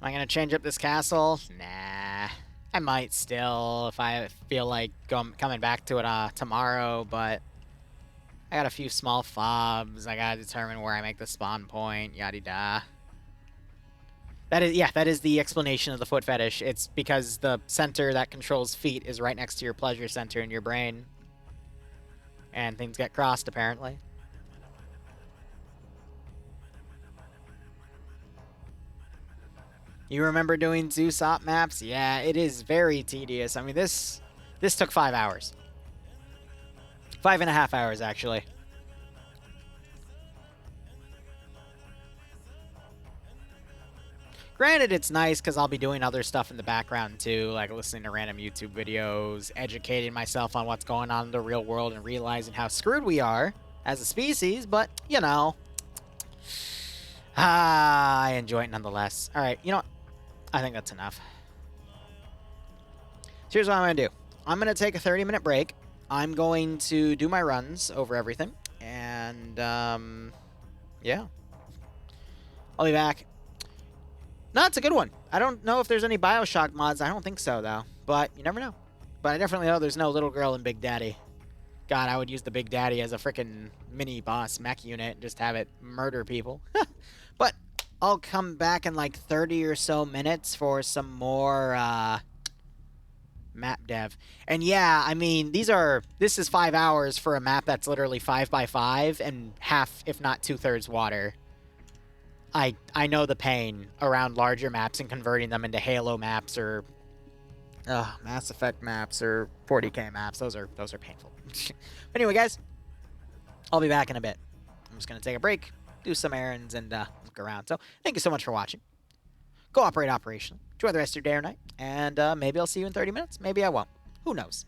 I gonna change up this castle? Nah. I might still if I feel like coming back to it tomorrow, but I got a few small fobs. I gotta determine where I make the spawn point, yada da. That is the explanation of the foot fetish. It's because the center that controls feet is right next to your pleasure center in your brain. And things get crossed, apparently. You remember doing Zeus op maps? Yeah, it is very tedious. I mean, this took 5 hours. 5.5 hours, actually. Granted, it's nice because I'll be doing other stuff in the background, too, like listening to random YouTube videos, educating myself on what's going on in the real world, and realizing how screwed we are as a species, but, you know. I enjoy it nonetheless. All right, you know what? I think that's enough. So here's what I'm going to do. I'm going to take a 30-minute break. I'm going to do my runs over everything. And, yeah. I'll be back. No, it's a good one. I don't know if there's any Bioshock mods. I don't think so, though. But you never know. But I definitely know there's no little girl in Big Daddy. God, I would use the Big Daddy as a freaking mini-boss mech unit and just have it murder people. But I'll come back in like 30 or so minutes for some more map dev. And yeah, I mean, this is 5 hours for a map that's literally 5x5 and half, if not 2/3 water. I know the pain around larger maps and converting them into Halo maps or Mass Effect maps or 40k maps. Those are painful. Anyway, guys, I'll be back in a bit. I'm just gonna take a break, do some errands, and look around. So thank you so much for watching. Go operate operationally. Enjoy the rest of your day or night, and maybe I'll see you in 30 minutes. Maybe I won't. Who knows?